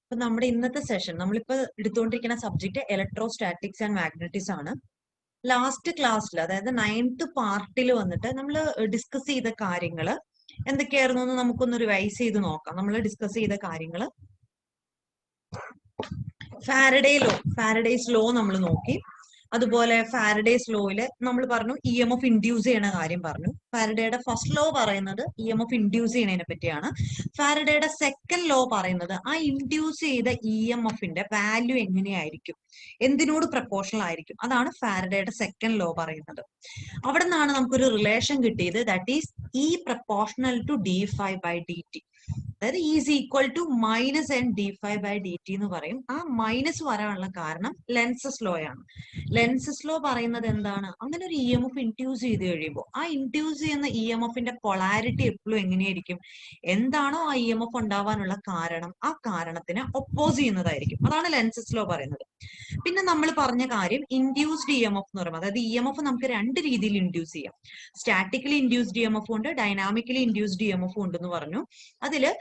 അപ്പൊ നമ്മുടെ ഇന്നത്തെ സെഷൻ നമ്മളിപ്പോ എടുത്തുകൊണ്ടിരിക്കുന്ന സബ്ജക്ട് ഇലക്ട്രോസ്റ്റാറ്റിക്സ് ആൻഡ് മാഗ്നറ്റിക്സ് ആണ്. ലാസ്റ്റ് ക്ലാസ്സിൽ അതായത് 9th പാർട്ടിൽ വന്നിട്ട് നമ്മൾ ഡിസ്കസ് ചെയ്ത കാര്യങ്ങൾ എന്തൊക്കെയായിരുന്നു എന്ന് നമുക്കൊന്ന് റിവൈസ് ചെയ്ത് നോക്കാം. നമ്മൾ ഡിസ്കസ് ചെയ്ത കാര്യങ്ങൾ ഫാരഡേസ് ലോ നമ്മൾ നോക്കി. അതുപോലെ ഫാരഡേസ് ലോയില് നമ്മൾ പറഞ്ഞു EMF ഇൻഡ്യൂസ് ചെയ്യണ കാര്യം പറഞ്ഞു. ഫാരഡേയുടെ ഫസ്റ്റ് ലോ പറയുന്നത് EMF ഇൻഡ്യൂസ് ചെയ്യണതിനെ പറ്റിയാണ്. ഫാരഡേയുടെ സെക്കൻഡ് ലോ പറയുന്നത് ആ ഇൻഡ്യൂസ് ചെയ്ത EMFന്റെ വാല്യൂ എങ്ങനെയായിരിക്കും, എന്തിനോട് പ്രപ്പോർഷണൽ ആയിരിക്കും, അതാണ് ഫാരഡേയുടെ സെക്കൻഡ് ലോ പറയുന്നത്. അവിടെ നിന്നാണ് നമുക്കൊരു റിലേഷൻ കിട്ടിയത്, that is E proportional to d∅/dt. അതായത് ഈസ് ഈക്വൽ ടു -n(d∅/dt) എന്ന് പറയും. ആ മൈനസ് വരാനുള്ള കാരണം ലെൻസസ് ലോ ആണ്. ലെൻസസ് ലോ പറയുന്നത് എന്താണ്, അങ്ങനെ ഒരു EMF ഇൻഡ്യൂസ് ചെയ്ത് കഴിയുമ്പോൾ ആ ഇൻഡ്യൂസ് ചെയ്യുന്ന EMFന്റെ പൊളാരിറ്റി എപ്പോഴും എങ്ങനെയായിരിക്കും, എന്താണോ ആ EMF ഉണ്ടാവാനുള്ള കാരണം ആ കാരണത്തിന് ഒപ്പോസ് ചെയ്യുന്നതായിരിക്കും. അതാണ് ലെൻസസ് ലോ പറയുന്നത്. പിന്നെ നമ്മൾ പറഞ്ഞ കാര്യം ഇൻഡ്യൂസ്ഡ് EMF എന്ന് പറയുമ്പോൾ, അതായത് EMF നമുക്ക് രണ്ട് രീതിയിൽ ഇൻഡ്യൂസ് ചെയ്യാം. സ്റ്റാറ്റിക്കലി ഇൻഡ്യൂസ്ഡ് EMF ഉണ്ട്, ഡൈനാമിക്കലി ഇൻഡ്യൂസ്ഡ് EMF ഉണ്ടെന്ന് പറഞ്ഞു. അതില്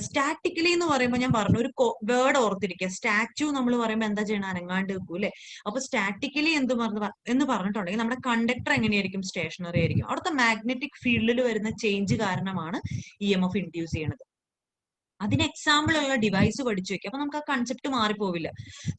സ്റ്റാറ്റിക്കലി എന്ന് പറയുമ്പോൾ ഞാൻ പറഞ്ഞു ഒരു വേർഡ് ഓർത്തിരിക്കുക. സ്റ്റാച്യു നമ്മൾ പറയുമ്പോൾ എന്താ ചെയ്യണം, അനങ്ങാണ്ട് വെക്കും അല്ലെ. അപ്പൊ സ്റ്റാറ്റിക്കലി എന്ന് പറഞ്ഞിട്ടുണ്ടെങ്കിൽ നമ്മുടെ കണ്ടക്ടർ എങ്ങനെയായിരിക്കും, സ്റ്റേഷനറി ആയിരിക്കും. അവിടുത്തെ മാഗ്നറ്റിക് ഫീൽഡിൽ വരുന്ന ചേഞ്ച് കാരണമാണ് EMF ഇൻഡ്യൂസ് ചെയ്യണത്. അതിന് എക്സാമ്പിൾ ഉള്ള ഡിവൈസ് പഠിച്ചു വെക്കുക. അപ്പൊ നമുക്ക് ആ കൺസെപ്റ്റ് മാറിപ്പോവില്ല.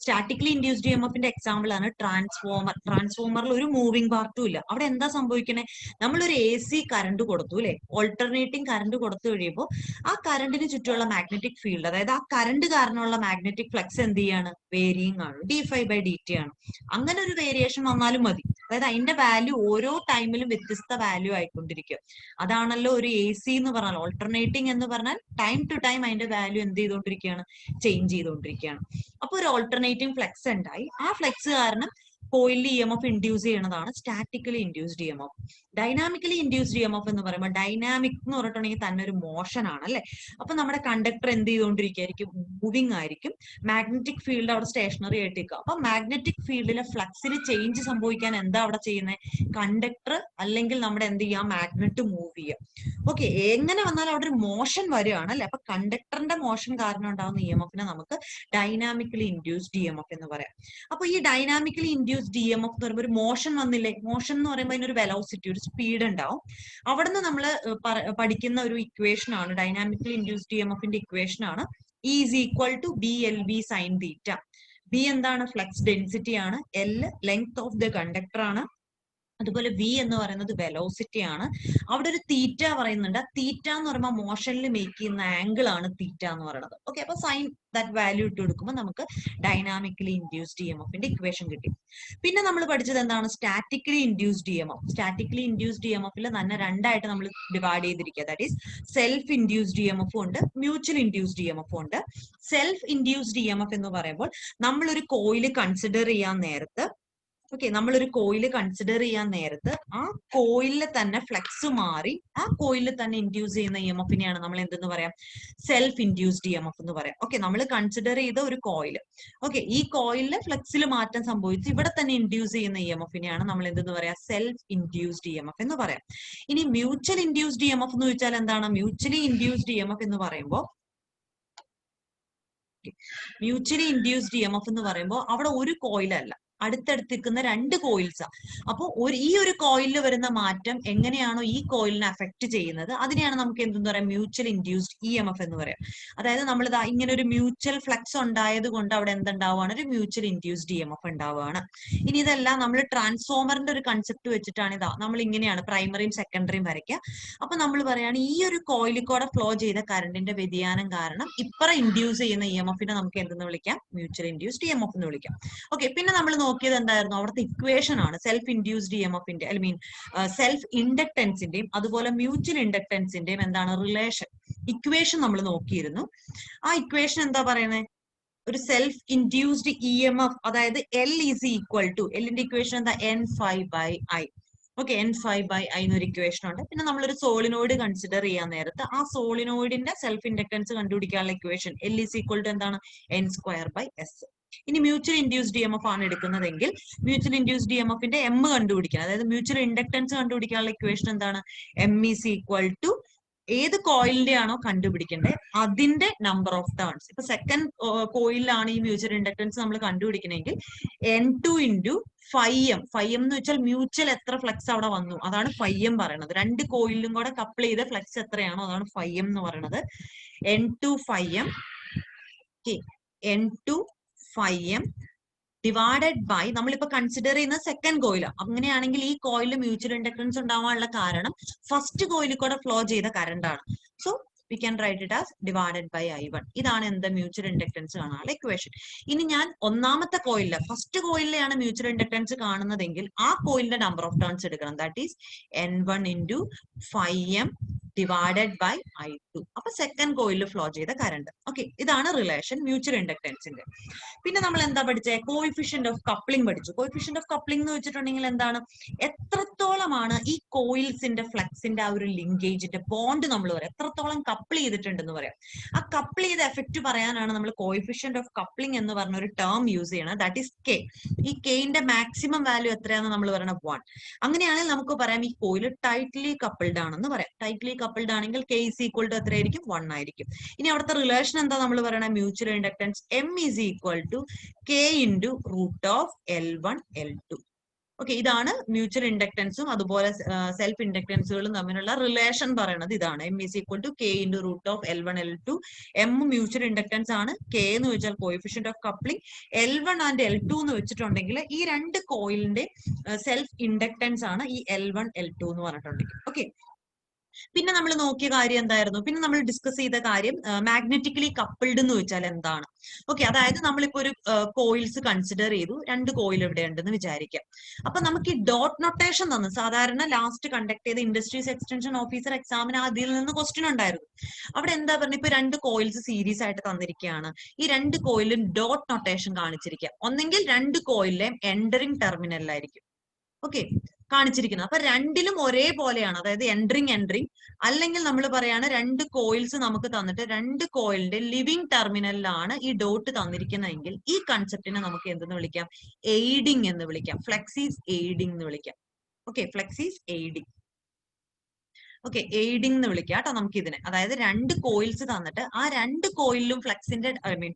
സ്റ്റാറ്റിക്കലി ഇൻഡ്യൂസ്ഡ് EMFന്റെ എക്സാമ്പിൾ ആണ് ട്രാൻസ്ഫോമർ. ട്രാൻസ്ഫോമറിൽ ഒരു മൂവിംഗ് പാർട്ടും ഇല്ല. അവിടെ എന്താ സംഭവിക്കണേ, നമ്മളൊരു AC കറണ്ട് കൊടുത്തു അല്ലെ, ഓൾട്ടർനേറ്റിംഗ് കറണ്ട് കൊടുത്തു കഴിയുമ്പോൾ ആ കറണ്ടിന് ചുറ്റുമുള്ള മാഗ്നറ്റിക് ഫീൽഡ്, അതായത് ആ കറണ്ട് കാരണമുള്ള മാഗ്നറ്റിക് ഫ്ലക്സ് എന്ത് ചെയ്യാണ്, വേരിയിങ് ആണ്, d∅/dt ആണ്. അങ്ങനെ ഒരു വേരിയേഷൻ വന്നാലും മതി. അതായത് അതിന്റെ വാല്യൂ ഓരോ ടൈമിലും വ്യത്യസ്ത വാല്യൂ ആയിക്കൊണ്ടിരിക്കുക. അതാണല്ലോ ഒരു AC എന്ന് പറഞ്ഞാൽ, ഓൾട്ടർനേറ്റിംഗ് എന്ന് പറഞ്ഞാൽ ടൈം ടു ടൈം അതിന്റെ വാല്യൂ എന്ത് ചെയ്തുകൊണ്ടിരിക്കുകയാണ്, ചേഞ്ച് ചെയ്തുകൊണ്ടിരിക്കുകയാണ്. അപ്പൊ ഒരു ഓൾട്ടർനേറ്റിംഗ് ഫ്ലക്സ് ഉണ്ടായി. ആ ഫ്ലക്സ് കാരണം കോയിലിൽ EMF ഇൻഡ്യൂസ് ചെയ്യുന്നതാണ് statically induced EMF. Dynamically induced EMF എന്ന് പറയുമ്പോൾ, ഡൈനാമിക് എന്ന് പറഞ്ഞിട്ടുണ്ടെങ്കിൽ തന്നെ ഒരു മോഷൻ ആണ് അല്ലെ. അപ്പൊ നമ്മുടെ കണ്ടക്ടർ എന്ത് ചെയ്തുകൊണ്ടിരിക്കുകയായിരിക്കും, മൂവിങ് ആയിരിക്കും. മാഗ്നറ്റിക് ഫീൽഡ് അവിടെ സ്റ്റേഷനറി ആയിട്ടിരിക്കുക. അപ്പൊ മാഗ്നറ്റിക് ഫീൽഡിലെ ഫ്ലക്സിൽ ചേഞ്ച് സംഭവിക്കാൻ എന്താ അവിടെ ചെയ്യുന്നത്, കണ്ടക്ടർ അല്ലെങ്കിൽ നമ്മുടെ എന്ത് ചെയ്യുക, മാഗ്നറ്റ് മൂവ് ചെയ്യുക. ഓക്കെ, എങ്ങനെ വന്നാലും അവിടെ ഒരു മോഷൻ വരികയാണ് അല്ലെ. അപ്പൊ കണ്ടക്ടറിന്റെ മോഷൻ കാരണം ഉണ്ടാകുന്ന EMFനെ നമുക്ക് ഡൈനാമിക്കലി ഇൻഡ്യൂസ്ഡ് EMF എന്ന് പറയാം. അപ്പൊ ഈ ഡൈനാമിക്കലി ഇൻഡ്യൂസ്ഡ് EMF എന്ന് പറയുമ്പോൾ ഒരു മോഷൻ വന്നില്ലേ, മോഷൻ എന്ന് പറയുമ്പോൾ അതിനൊരു വെലോസിറ്റി, ഒരു സ്പീഡ് ഉണ്ടാവും. അവിടുന്ന് നമ്മൾ പഠിക്കുന്ന ഒരു ഇക്വേഷൻ ആണ്, ഡൈനാമിക്കലി ഇൻഡ്യൂസ്ഡ് EMFന്റെ ഇക്വേഷൻ ആണ് E is equal to BLV sin theta. B എന്താണ്, ഫ്ലക്സ് ഡെൻസിറ്റി ആണ്. L length of the conductor ആണ്. അതുപോലെ V എന്ന് പറയുന്നത് വെലോസിറ്റി ആണ്. അവിടെ ഒരു തീറ്റ പറയുന്നുണ്ട്. തീറ്റ എന്ന് പറയുമ്പോൾ മോഷനിൽ മേക്ക് ചെയ്യുന്ന ആംഗിൾ ആണ് തീറ്റ എന്ന് പറയുന്നത്. ഓക്കെ, അപ്പൊ സൈൻ ദാറ്റ് വാല്യൂ ഇട്ട് കൊടുക്കുമ്പോൾ നമുക്ക് ഡൈനാമിക്കലി ഇൻഡ്യൂസ്ഡ് EMFന്റെ ഇക്വേഷൻ കിട്ടി. പിന്നെ നമ്മൾ പഠിച്ചത് എന്താണ്, statically induced EMF. Statically induced EMFൽ തന്നെ രണ്ടായിട്ട് നമ്മൾ ഡിവൈഡ് ചെയ്തിരിക്കുക. That is self induced EMF ഉണ്ട്, മ്യൂച്വൽ ഇൻഡ്യൂസ്ഡ് EMF ഉണ്ട്. സെൽഫ് ഇൻഡ്യൂസ്ഡ് EMF എന്ന് പറയുമ്പോൾ നമ്മളൊരു കോയിൽ കൺസിഡർ ചെയ്യാൻ നേരത്ത്, ഓക്കെ, നമ്മളൊരു കോയില് കൺസിഡർ ചെയ്യാൻ നേരത്ത് ആ കോയിലിൽ തന്നെ ഫ്ലക്സ് മാറി ആ കോയിലിൽ തന്നെ ഇൻഡ്യൂസ് ചെയ്യുന്ന EMFനെയാണ് നമ്മൾ എന്തെന്ന് പറയാം, സെൽഫ് ഇൻഡ്യൂസ്ഡ് EMF എന്ന് പറയാം. ഓക്കെ, നമ്മൾ കൺസിഡർ ചെയ്ത ഒരു കോയിൽ, ഓക്കെ, ഈ കോയിലിലെ ഫ്ലക്സിൽ മാറ്റം സംഭവിച്ച് ഇവിടെ തന്നെ ഇൻഡ്യൂസ് ചെയ്യുന്ന EMFനെയാണ് നമ്മൾ എന്തെന്ന് പറയാം, സെൽഫ് ഇൻഡ്യൂസ്ഡ് EMF എന്ന് പറയാം. ഇനി മ്യൂച്വൽ ഇൻഡ്യൂസ്ഡ് EMF എന്ന് വെച്ചാൽ എന്താണ്, മ്യൂച്വലി ഇൻഡ്യൂസ്ഡ് EMF എന്ന് പറയുമ്പോൾ, മ്യൂച്വലി ഇൻഡ്യൂസ്ഡ് EMF എന്ന് പറയുമ്പോൾ അവിടെ ഒരു കോയിലല്ല, അടുത്തടുത്തിരിക്കുന്ന രണ്ട് കോയിൽസാ. അപ്പൊ ഈ ഒരു കോയിലിൽ വരുന്ന മാറ്റം എങ്ങനെയാണോ ഈ കോയിലിനെ അഫക്ട് ചെയ്യുന്നത്, അതിനെയാണ് നമുക്ക് എന്തെന്ന് പറയാം, മ്യൂച്വൽ ഇൻഡ്യൂസ്ഡ് EMF എന്ന് പറയാം. അതായത് നമ്മൾ ഇങ്ങനെ ഒരു മ്യൂച്വൽ ഫ്ലക്സ് ഉണ്ടായത് കൊണ്ട് അവിടെ എന്തുണ്ടാവുകയാണ്, ഒരു മ്യൂച്വൽ ഇൻഡ്യൂസ്ഡ് EMF ഉണ്ടാവുകയാണ്. ഇനി ഇതെല്ലാം നമ്മൾ ട്രാൻസ്ഫോമറിന്റെ ഒരു കൺസെപ്റ്റ് വെച്ചിട്ടാണ് നമ്മൾ ഇങ്ങനെയാണ് പ്രൈമറിയും സെക്കൻഡറിയും വരയ്ക്കുക. അപ്പൊ നമ്മൾ പറയാണ് ഈ ഒരു കോയിലിൽ കൂടെ ഫ്ലോ ചെയ്ത കറണ്ടിന്റെ വ്യതിയാനം കാരണം ഇപ്പറ ഇൻഡ്യൂസ് ചെയ്യുന്ന EMFനെ നമുക്ക് എന്തെന്ന് വിളിക്കാം, മ്യൂച്വൽ ഇൻഡ്യൂസ്ഡ് EMF എന്ന് വിളിക്കാം. ഓക്കെ, പിന്നെ നമ്മൾ നോക്കിയത് എന്തായിരുന്നു, അവിടുത്തെ ഇക്വേഷൻ ആണ് സെൽഫ് ഇൻഡ്യൂസ്ഡ് EMFന്റെ, ഐ മീൻ സെൽഫ് ഇൻഡക്ടൻസിന്റെയും അതുപോലെ മ്യൂച്വൽ ഇൻഡക്ടൻസിന്റെയും എന്താണ് റിലേഷൻ, ഇക്വേഷൻ നമ്മൾ നോക്കിയിരുന്നു. ആ ഇക്വേഷൻ എന്താ പറയുന്നത്, ഒരു സെൽഫ് ഇൻഡ്യൂസ്ഡ് EMF അതായത് L ഈസ് ഈക്വൽ ടു, എല്ലിന്റെ ഇക്വേഷൻ എന്താ, N∅/I. ഓക്കെ, N∅/I എന്നൊരു ഇക്വേഷൻ ഉണ്ട്. പിന്നെ നമ്മളൊരു സോളിനോയിഡ് കൺസിഡർ ചെയ്യാൻ നേരത്ത് ആ സോളിനോയിഡിന്റെ സെൽഫ് ഇൻഡക്ടൻസ് കണ്ടുപിടിക്കാനുള്ള equation L is equal to എന്താണ്, N²/S. ഇനി മ്യൂച്വൽ ഇൻഡ്യൂസ്ഡ് EMF ആണ് എടുക്കുന്നതെങ്കിൽ മ്യൂച്വൽ ഇൻഡ്യൂസ്ഡ് EMFന്റെ M കണ്ടുപിടിക്കണം, അതായത് മ്യൂച്വൽ ഇൻഡക്ടൻസ് കണ്ടുപിടിക്കാനുള്ള ഇക്വേഷൻ എന്താണ്, M ഈസ് ഈക്വൽ ടു ഏത് കോയിലിന്റെ ആണോ കണ്ടുപിടിക്കേണ്ടത് അതിന്റെ നമ്പർ ഓഫ് ടേൺസ്. ഇപ്പൊ സെക്കൻഡ് കോയിലാണ് ഈ മ്യൂച്വൽ ഇൻഡക്ടൻസ് നമ്മൾ കണ്ടുപിടിക്കണമെങ്കിൽ N2 ഇൻറ്റു φm. φm എന്ന് വെച്ചാൽ മ്യൂച്വൽ എത്ര ഫ്ലക്സ് അവിടെ വന്നു അതാണ് φm പറയുന്നത്. രണ്ട് കോയിലും കൂടെ കപ്പിൾ ചെയ്ത ഫ്ലക്സ് എത്രയാണോ അതാണ് φm എന്ന് പറയുന്നത്. N2 φm N2 φm divided by നമ്മളിപ്പോ കൺസിഡർ ചെയ്യുന്ന സെക്കൻഡ് കോയിൽ. അങ്ങനെയാണെങ്കിൽ ഈ കോയിലിൽ മ്യൂച്വൽ ഇൻഡക്ടൻസ് ഉണ്ടാവാനുള്ള കാരണം ഫസ്റ്റ് കോയിലിൽ കൂടെ ഫ്ലോ ചെയ്ത കറണ്ട് ആണ്. So we can write it as divided by I1. ഇതാണ് എന്ത് മ്യൂച്വൽ ഇൻഡക്ടൻസ് കാണാനുള്ള ഇക്വേഷൻ. ഇനി ഞാൻ ഒന്നാമത്തെ കോയിലില് ഫസ്റ്റ് കോയിലിലെയാണ് മ്യൂച്വൽ ഇൻഡക്ടൻസ് കാണുന്നതെങ്കിൽ ആ കോയിലിന്റെ നമ്പർ ഓഫ് ടേൺസ് എടുക്കണം. That is N1 into φm divided by I2. അപ്പൊ സെക്കൻഡ് കോയിലിൽ ഫ്ലോ ചെയ്ത കറണ്ട്. ഓക്കെ, ഇതാണ് റിലേഷൻ മ്യൂച്വൽ ഇൻഡക്ടൻസിന്റെ. പിന്നെ നമ്മൾ എന്താ പഠിച്ചേ? കോയിഫിഷ്യന്റ് ഓഫ് കപ്ലിംഗ് പഠിച്ചു. കോയിഫിഷ്യന്റ് ഓഫ് കപ്ലിംഗ് എന്ന് വെച്ചിട്ടുണ്ടെങ്കിൽ എന്താണ്? എത്രത്തോളമാണ് ഈ കോയിൽസിന്റെ ഫ്ലക്സിന്റെ ആ ഒരു ലിങ്കേജിന്റെ ബോണ്ട് നമ്മൾ പറയാം, എത്രത്തോളം കപ്പിൾ ചെയ്തിട്ടുണ്ടെന്ന് പറയാം. ആ കപ്പിൾ ചെയ്ത എഫക്ട് പറയാനാണ് നമ്മൾ കോയിഫിഷ്യന്റ് ഓഫ് കപ്ലിംഗ് എന്ന് പറഞ്ഞ ഒരു ടേം യൂസ് ചെയ്യണം. That is K. ഈ കെന്റെ മാക്സിമം വാല്യൂ എത്രയാണെന്ന് നമ്മൾ പറയണത് 1. അങ്ങനെയാണെങ്കിൽ നമുക്ക് പറയാം ഈ കോയിൽ ടൈറ്റ്ലി കപ്പിൾഡ് ആണെന്ന് പറയാം. ടൈറ്റ്ലി കപ്പിൾഡ് ആണെങ്കിൽ കെ ഈസ് ഈക്വൽ ടു എത്രയായിരിക്കും? 1 ആയിരിക്കും. ഇനി അവിടുത്തെ റിലേഷൻ എന്താ നമ്മൾ പറയണ? Mutual inductance M is equal to K into root of L1 L2. Okay, ഇതാണ് മ്യൂച്വൽ ഇൻഡക്ടൻസും അതുപോലെ സെൽഫ് ഇൻഡക്ടൻസുകളും തമ്മിലുള്ള റിലേഷൻ പറയുന്നത് ഇതാണ്. M is equal to K into root of L1 L2. M mutual inductance ആണ്, K എന്ന് വെച്ചാൽ coefficient of coupling. L1 and L2 എന്ന് വെച്ചിട്ടുണ്ടെങ്കിൽ ഈ രണ്ട് കോയിലിന്റെ സെൽഫ് ഇൻഡക്ടൻസ് ആണ് ഈ L1 L2 എന്ന് പറഞ്ഞിട്ടുണ്ടെങ്കിൽ. ഓക്കെ, പിന്നെ നമ്മൾ നോക്കിയ കാര്യം എന്തായിരുന്നു? പിന്നെ നമ്മൾ ഡിസ്കസ് ചെയ്ത കാര്യം മാഗ്നറ്റിക്കലി കപ്പിൾഡ് എന്ന് വെച്ചാൽ എന്താണ്? ഓക്കെ, അതായത് നമ്മളിപ്പോ ഒരു കോയിൽസ് കൺസിഡർ ചെയ്തു, രണ്ട് കോയിൽ ഇവിടെ ഉണ്ടെന്ന് വിചാരിക്കാം. അപ്പൊ നമുക്ക് ഈ ഡോട്ട് നൊട്ടേഷൻ തന്നു. സാധാരണ ലാസ്റ്റ് കണ്ടക്ട് ചെയ്ത ഇൻഡസ്ട്രീസ് എക്സ്റ്റൻഷൻ ഓഫീസർ എക്സാമിന് അതിൽ നിന്ന് ക്വസ്റ്റ്യൻ ഉണ്ടായിരുന്നു. അവിടെ എന്താ പറഞ്ഞ, ഇപ്പൊ രണ്ട് കോയിൽസ് സീരീസ് ആയിട്ട് തന്നിരിക്കുകയാണ്. ഈ രണ്ട് കോയിലും ഡോട്ട് നൊട്ടേഷൻ കാണിച്ചിരിക്കുക. ഒന്നെങ്കിൽ രണ്ട് കോയിലിലെയും എൻഡറിംഗ് ടെർമിനലിലായിരിക്കും ഓക്കെ കാണിച്ചിരിക്കുന്നത്. അപ്പൊ രണ്ടിലും ഒരേപോലെയാണ്, അതായത് എൻട്രിങ് അല്ലെങ്കിൽ നമ്മൾ പറയാണ് രണ്ട് കോയിൽസ് നമുക്ക് തന്നിട്ട് രണ്ട് കോയിലിന്റെ ലിവിങ് ടെർമിനലിലാണ് ഈ ഡോട്ട് തന്നിരിക്കുന്നതെങ്കിൽ ഈ കൺസെപ്റ്റിനെ നമുക്ക് എന്തെന്ന് വിളിക്കാം? എയ്ഡിങ് എന്ന് വിളിക്കാം. ഫ്ലെക്സീസ് എയ്ഡിങ് എന്ന് വിളിക്കാം. Okay, fluxes aiding. Okay, aiding എന്ന് വിളിക്കാം കേട്ടോ നമുക്ക് ഇതിനെ. അതായത് രണ്ട് കോയിൽസ് തന്നിട്ട് ആ രണ്ട് കോയിലും ഫ്ലക്സിന്റെ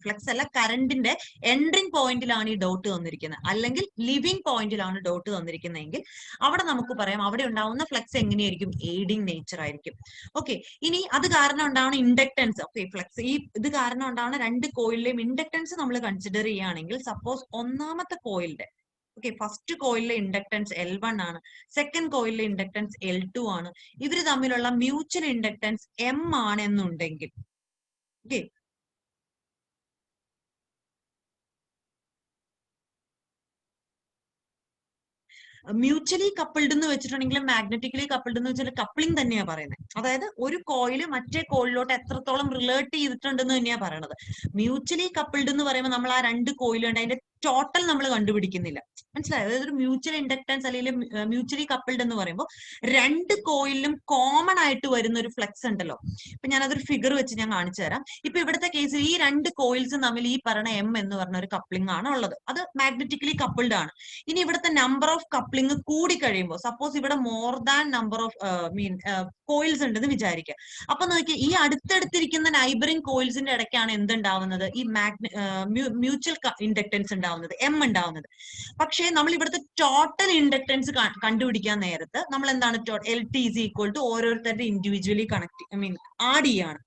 ഫ്ലക്സ് അല്ല കറണ്ടിന്റെ എൻട്രിങ് പോയിന്റിലാണ് ഈ ഡോട്ട് തന്നിരിക്കുന്നത്, അല്ലെങ്കിൽ ലിവിങ് പോയിന്റിലാണ് ഡോട്ട് തന്നിരിക്കുന്നതെങ്കിൽ അവിടെ നമുക്ക് പറയാം അവിടെ ഉണ്ടാവുന്ന ഫ്ലക്സ് എങ്ങനെയായിരിക്കും? എയ്ഡിങ് നേച്ചർ ആയിരിക്കും. ഓക്കെ, ഇനി അത് കാരണം ഉണ്ടാവുന്ന ഇൻഡക്ടൻസ്, ഓക്കെ ഫ്ലക്സ് ഈ ഇത് കാരണം ഉണ്ടാവുന്ന രണ്ട് കോയിലിലെയും ഇൻഡക്ടൻസ് നമ്മൾ കൺസിഡർ ചെയ്യുകയാണെങ്കിൽ, സപ്പോസ് ഒന്നാമത്തെ കോയിലിന്റെ ഓക്കെ ഫസ്റ്റ് കോയിലിലെ ഇൻഡക്ടൻസ് L1 ആണ്, സെക്കൻഡ് കോയിലിലെ ഇൻഡക്ടൻസ് L2 ആണ്. ഇവര് തമ്മിലുള്ള മ്യൂച്വൽ ഇൻഡക്ടൻസ് M ആണ് എന്നുണ്ടെങ്കിൽ ഓക്കെ മ്യൂച്വലി കപ്പിൾഡ് എന്ന് വെച്ചിട്ടുണ്ടെങ്കിൽ മാഗ്നറ്റിക്കലി കപ്പിൾഡ് എന്ന് വെച്ചാൽ കപ്ലിംഗ് തന്നെയാണ് പറയുന്നത്. അതായത് ഒരു കോയില് മറ്റേ കോയിലോട്ട് എത്രത്തോളം റിലേറ്റ് ചെയ്തിട്ടുണ്ടെന്ന് തന്നെയാണ് പറയണത്. മ്യൂച്വലി കപ്പിൾഡ് എന്ന് പറയുമ്പോൾ നമ്മൾ ആ രണ്ട് കോയിലുണ്ട് അതിന്റെ ടോട്ടൽ നമ്മൾ കണ്ടുപിടിക്കുന്നില്ല, മനസ്സിലായോ? അതായത് ഒരു മ്യൂച്വൽ ഇൻഡക്ടൻസ് അല്ലെങ്കിൽ മ്യൂച്വലി കപ്പിൾഡ് എന്ന് പറയുമ്പോൾ രണ്ട് കോയിലും കോമൺ ആയിട്ട് വരുന്ന ഒരു ഫ്ലക്സ് ഉണ്ടല്ലോ. ഇപ്പൊ ഞാൻ അതൊരു ഫിഗർ വെച്ച് ഞാൻ കാണിച്ചു തരാം. ഇപ്പൊ ഇവിടുത്തെ കേസിൽ ഈ രണ്ട് കോയിൽസും തമ്മിൽ ഈ പറഞ്ഞ M എന്ന് പറഞ്ഞ ഒരു കപ്ലിംഗ് ആണ് ഉള്ളത്, അത് മാഗ്നറ്റിക്കലി കപ്പിൾഡ് ആണ്. ഇനി ഇവിടുത്തെ നമ്പർ ഓഫ് കപ്ലിംഗ് കൂടി കഴിയുമ്പോൾ, സപ്പോസ് ഇവിടെ more than number of coils ഉണ്ടെന്ന് വിചാരിക്കുക. അപ്പൊ നോക്കിയാൽ ഈ അടുത്തടുത്തിരിക്കുന്ന നൈബറിംഗ് കോയിൽസിന്റെ ഇടയ്ക്കാണ് എന്തുണ്ടാവുന്നത്? ഈ മ്യൂച്വൽ ഇൻഡക്ടൻസ് ഉണ്ടാവുന്നത്, M ഉണ്ടാവുന്നത്. പക്ഷേ നമ്മൾ ഇവിടുത്തെ ടോട്ടൽ ഇൻഡക്ടൻസ് കണ്ടുപിടിക്കാൻ നേരത്ത് നമ്മൾ എന്താണ് LT ഈസ് ഈക്വൽ ടു ഓരോരുത്തരുടെ ഇൻഡിവിജ്വലി ആഡ് ചെയ്യാണ്.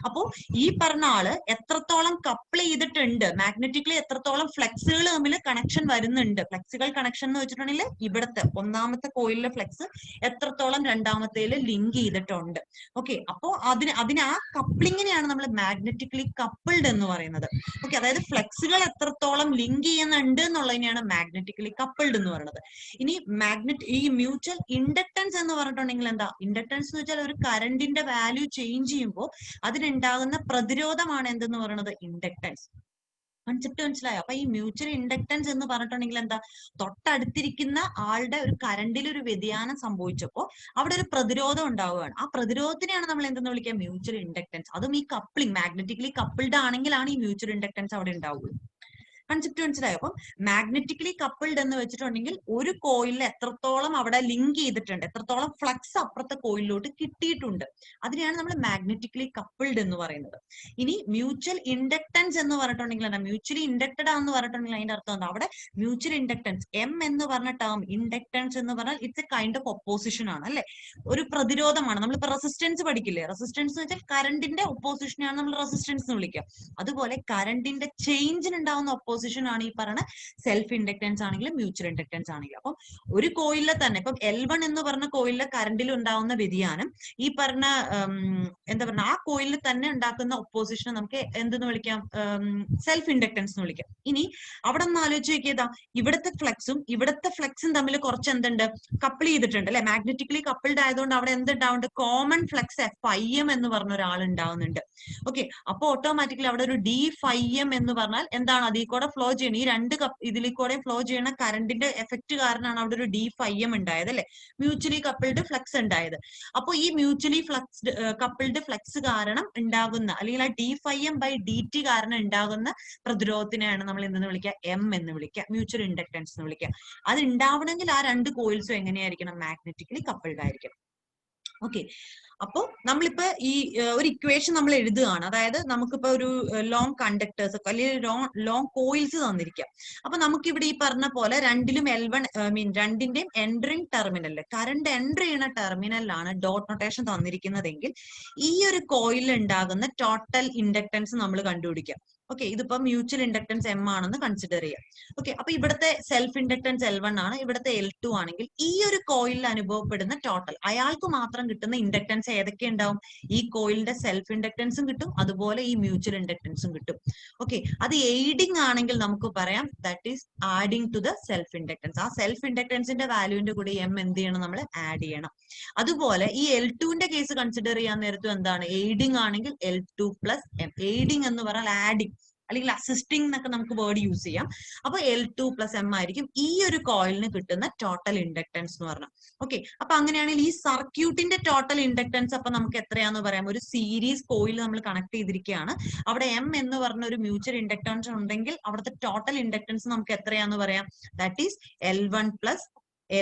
അപ്പോ ഈ പറഞ്ഞ ആള് എത്രത്തോളം കപ്പിൾ ചെയ്തിട്ടുണ്ട്, മാഗ്നറ്റിക്കലി എത്രത്തോളം ഫ്ലെക്സുകൾ തമ്മിൽ കണക്ഷൻ വരുന്നുണ്ട്. ഫ്ലെക്സുകൾ കണക്ഷൻ എന്ന് വെച്ചിട്ടുണ്ടെങ്കിൽ ഇവിടുത്തെ ഒന്നാമത്തെ കോയിലിലെ ഫ്ലെക്സ് എത്രത്തോളം രണ്ടാമത്തേല് ലിങ്ക് ചെയ്തിട്ടുണ്ട്. ഓക്കെ, അപ്പോ അതിന് ആ കപ്ലിങ്ങിനെയാണ് നമ്മൾ മാഗ്നറ്റിക്കലി കപ്പിൾഡ് എന്ന് പറയുന്നത്. ഓക്കെ, അതായത് ഫ്ലെക്സുകൾ എത്രത്തോളം ലിങ്ക് ചെയ്യുന്നുണ്ട് എന്നുള്ളതിനെയാണ് മാഗ്നറ്റിക്കലി കപ്പിൾഡ് എന്ന് പറയുന്നത്. ഇനി ഈ മ്യൂച്വൽ ഇൻഡക്ടൻസ് എന്ന് പറഞ്ഞിട്ടുണ്ടെങ്കിൽ എന്താ? ഇൻഡക്ടൻസ് എന്ന് വെച്ചാൽ ഒരു കറണ്ടിന്റെ വാല്യൂ ചേഞ്ച് ചെയ്യുമ്പോൾ അതിനുണ്ടാകുന്ന പ്രതിരോധമാണ് എന്തെന്ന് പറയുന്നത്? ഇൻഡക്ടൻസ്. കൺസെപ്റ്റ് മനസ്സിലായോ? അപ്പൊ ഈ മ്യൂച്വൽ ഇൻഡക്ടൻസ് എന്ന് പറഞ്ഞിട്ടുണ്ടെങ്കിൽ എന്താ? തൊട്ടടുത്തിരിക്കുന്ന ആളുടെ ഒരു കറണ്ടിൽ ഒരു വ്യതിയാനം സംഭവിച്ചപ്പോൾ അവിടെ ഒരു പ്രതിരോധം ഉണ്ടാവുകയാണ്. ആ പ്രതിരോധത്തിനെയാണ് നമ്മൾ എന്തെന്ന് വിളിക്കുക? Mutual inductance. അതും ഈ കപ്ലിംഗ് മാഗ്നറ്റിക്കലി കപ്പിൾഡ് ആണെങ്കിലാണ് ഈ മ്യൂച്വൽ ഇൻഡക്ടൻസ് അവിടെ ഉണ്ടാവുള്ളൂ. കൺസെപ്റ്റ് മനസ്സിലായോ? അപ്പം മാഗ്നറ്റിക്കലി കപ്പിൾഡ് എന്ന് വെച്ചിട്ടുണ്ടെങ്കിൽ ഒരു കോയിലിൽ എത്രത്തോളം അവിടെ ലിങ്ക് ചെയ്തിട്ടുണ്ട്, എത്രത്തോളം ഫ്ലക്സ് അപ്പുറത്തെ കോയിലിലോട്ട് കിട്ടിയിട്ടുണ്ട്, അതിനെയാണ് നമ്മൾ മാഗ്നറ്റിക്കലി കപ്പിൾഡ് എന്ന് പറയുന്നത്. ഇനി മ്യൂച്വൽ ഇൻഡക്ടൻസ് എന്ന് പറഞ്ഞിട്ടുണ്ടെങ്കിൽ എന്താ, മ്യൂച്വലി ഇൻഡക്റ്റഡ് ആണെന്ന് പറഞ്ഞിട്ടുണ്ടെങ്കിൽ അതിന്റെ അർത്ഥം എന്താ, അവിടെ മ്യൂച്വൽ ഇൻഡക്ടൻസ് എം എന്ന് പറഞ്ഞ ടേം, ഇൻഡക്ടൻസ് എന്ന് പറഞ്ഞാൽ it's A kind of opposition ആണ് അല്ലെ, ഒരു പ്രതിരോധമാണ്. നമ്മളിപ്പോ റെസിസ്റ്റൻസ് പഠിക്കില്ലേ, റെസിസ്റ്റൻസ് എന്ന് വെച്ചാൽ കറണ്ടിന്റെ ഒപ്പോസിഷനാണ് നമ്മൾ റെസിസ്റ്റൻസ് എന്ന് വിളിക്കുക. അതുപോലെ കറണ്ടിന്റെ ചേഞ്ചിന് ഉണ്ടാവുന്ന ഒപ്പോസിഷൻ ആണ് ഈ പറയുന്ന സെൽഫ് ഇൻഡക്ടൻസ് ആണെങ്കിലും മ്യൂച്വൽ ഇൻഡക്ടൻസ് ആണെങ്കിലും. അപ്പം ഒരു കോയിലിലെ തന്നെ ഇപ്പം L1 എന്ന് പറഞ്ഞ കോയിലിലെ കറണ്ടിൽ ഉണ്ടാവുന്ന വ്യതിയാനം ഈ പറഞ്ഞ എന്താ പറയുക ആ കോയിലിൽ തന്നെ ഉണ്ടാക്കുന്ന ഒപ്പോസിഷനെ നമുക്ക് എന്തെന്ന് വിളിക്കാം, സെൽഫ് ഇൻഡക്ടൻസ് എന്ന് വിളിക്കാം. ഇനി അവിടെ ഒന്ന് ആലോചിച്ച് നോക്കിയതാ, ഇവിടുത്തെ ഫ്ലെക്സും തമ്മിൽ കുറച്ച് എന്തുണ്ട്, കപ്പിൾ ചെയ്തിട്ടുണ്ട് അല്ലെ, മാഗ്നറ്റിക്കലി കപ്പിൾഡ് ആയതുകൊണ്ട് അവിടെ എന്തുണ്ടാവുന്നുണ്ട്, കോമൺ ഫ്ലെക്സ് FIM എന്ന് പറഞ്ഞ ഒരാൾ ഉണ്ടാവുന്നുണ്ട്. ഓക്കെ, അപ്പൊ ഓട്ടോമാറ്റിക്കലി അവിടെ ഒരു DφM എന്ന് പറഞ്ഞാൽ എന്താണ്, അതിൽ കൂടെ ഫ്ലോ ചെയ്യണം, ഈ രണ്ട് ഇതിൽ കൂടെ ഫ്ലോ ചെയ്യുന്ന കറണ്ടിന്റെ എഫക്ട് കാരണമാണ് അവിടെ ഒരു DφM ഉണ്ടായത് അല്ലെ, മ്യൂച്വലി കപ്പിൾഡ് ഫ്ലക്സ് ഉണ്ടായത്. അപ്പൊ ഈ മ്യൂച്വലി കപ്പിൾഡ് ഫ്ലക്സ് കാരണം ഉണ്ടാകുന്ന, അല്ലെങ്കിൽ ആ DφM/dt കാരണം ഉണ്ടാകുന്ന പ്രതിരോധത്തിനെയാണ് നമ്മൾ എന്തെന്ന് വിളിക്കുക, M എന്ന് വിളിക്കുക, മ്യൂച്വൽ ഇൻഡക്ടൻസ് എന്ന് വിളിക്കുക. അത് ഉണ്ടാവണമെങ്കിൽ ആ രണ്ട് കോയിൽസും എങ്ങനെയായിരിക്കണം, മാഗ്നറ്റിക്കലി കപ്പിൾഡ് ആയിരിക്കണം. ഓക്കെ, അപ്പൊ നമ്മളിപ്പോ ഈ ഒരു ഇക്വേഷൻ നമ്മൾ എഴുതുകയാണ്, അതായത് നമുക്കിപ്പോ ഒരു ലോങ് കണ്ടക്ടേഴ്സ് ഒക്കെ അല്ലെങ്കിൽ ലോങ് കോയിൽസ് തന്നിരിക്കാം. അപ്പൊ നമുക്ക് ഇവിടെ ഈ പറഞ്ഞ പോലെ രണ്ടിലും L1 രണ്ടിന്റെയും എൻട്രിങ് ടെർമിനലിൽ, കറണ്ട് എൻട്രി ചെയ്യുന്ന ടെർമിനലിലാണ് ഡോട്ട് നൊട്ടേഷൻ തന്നിരിക്കുന്നതെങ്കിൽ ഈ ഒരു കോയിലിൽ ഉണ്ടാകുന്ന ടോട്ടൽ ഇൻഡക്ടൻസ് നമ്മൾ കണ്ടുപിടിക്കാം. ഓക്കെ, ഇതിപ്പോ മ്യൂച്വൽ ഇൻഡക്ടൻസ് M ആണെന്ന് കൺസിഡർ ചെയ്യാം. ഓക്കെ, അപ്പൊ ഇവിടുത്തെ സെൽഫ് ഇൻഡക്ടൻസ് L1 ആണ്, ഇവിടുത്തെ L2 ആണെങ്കിൽ ഈ ഒരു കോയിലിൽ അനുഭവപ്പെടുന്ന ടോട്ടൽ, അയാൾക്ക് മാത്രം കിട്ടുന്ന ഇൻഡക്ടൻസ് ഏതൊക്കെ ഉണ്ടാവും, ഈ കോയിലിന്റെ സെൽഫ് ഇൻഡക്ടൻസും കിട്ടും, അതുപോലെ ഈ മ്യൂച്വൽ ഇൻഡക്ടൻസും കിട്ടും. ഓക്കെ, അത് എയ്ഡിങ് ആണെങ്കിൽ നമുക്ക് പറയാം that is adding to the self inductance. ആ സെൽഫ് ഇൻഡക്ടൻസിന്റെ വാല്യൂവിന്റെ കൂടെ M എന്ത് ചെയ്യണം, നമ്മൾ ആഡ് ചെയ്യണം. അതുപോലെ ഈ L2ന്റെ കേസ് കൺസിഡർ ചെയ്യാൻ നേരത്തും എന്താണ്, എയ്ഡിങ് ആണെങ്കിൽ L2 പ്ലസ് M. എയ്ഡിങ് എന്ന് പറഞ്ഞാൽ ആഡിങ് അല്ലെങ്കിൽ അസിസ്റ്റിംഗ് എന്നൊക്കെ നമുക്ക് വേർഡ് യൂസ് ചെയ്യാം. അപ്പൊ L2 പ്ലസ് M ആയിരിക്കും ഈ ഒരു കോയിലിന് കിട്ടുന്ന ടോട്ടൽ ഇൻഡക്ടൻസ് എന്ന് പറഞ്ഞാൽ. ഓക്കെ, അപ്പൊ അങ്ങനെയാണെങ്കിൽ ഈ സർക്യൂട്ടിന്റെ ടോട്ടൽ ഇൻഡക്ടൻസ് അപ്പൊ നമുക്ക് എത്രയാന്ന് പറയാം, ഒരു സീരീസ് കോയിൽ നമ്മൾ കണക്ട് ചെയ്തിരിക്കുകയാണ്, അവിടെ M എന്ന് പറഞ്ഞ ഒരു മ്യൂച്വൽ ഇൻഡക്ടൻസ് ഉണ്ടെങ്കിൽ അവിടുത്തെ ടോട്ടൽ ഇൻഡക്ടൻസ് നമുക്ക് എത്രയാന്ന് പറയാം, that is L1 plus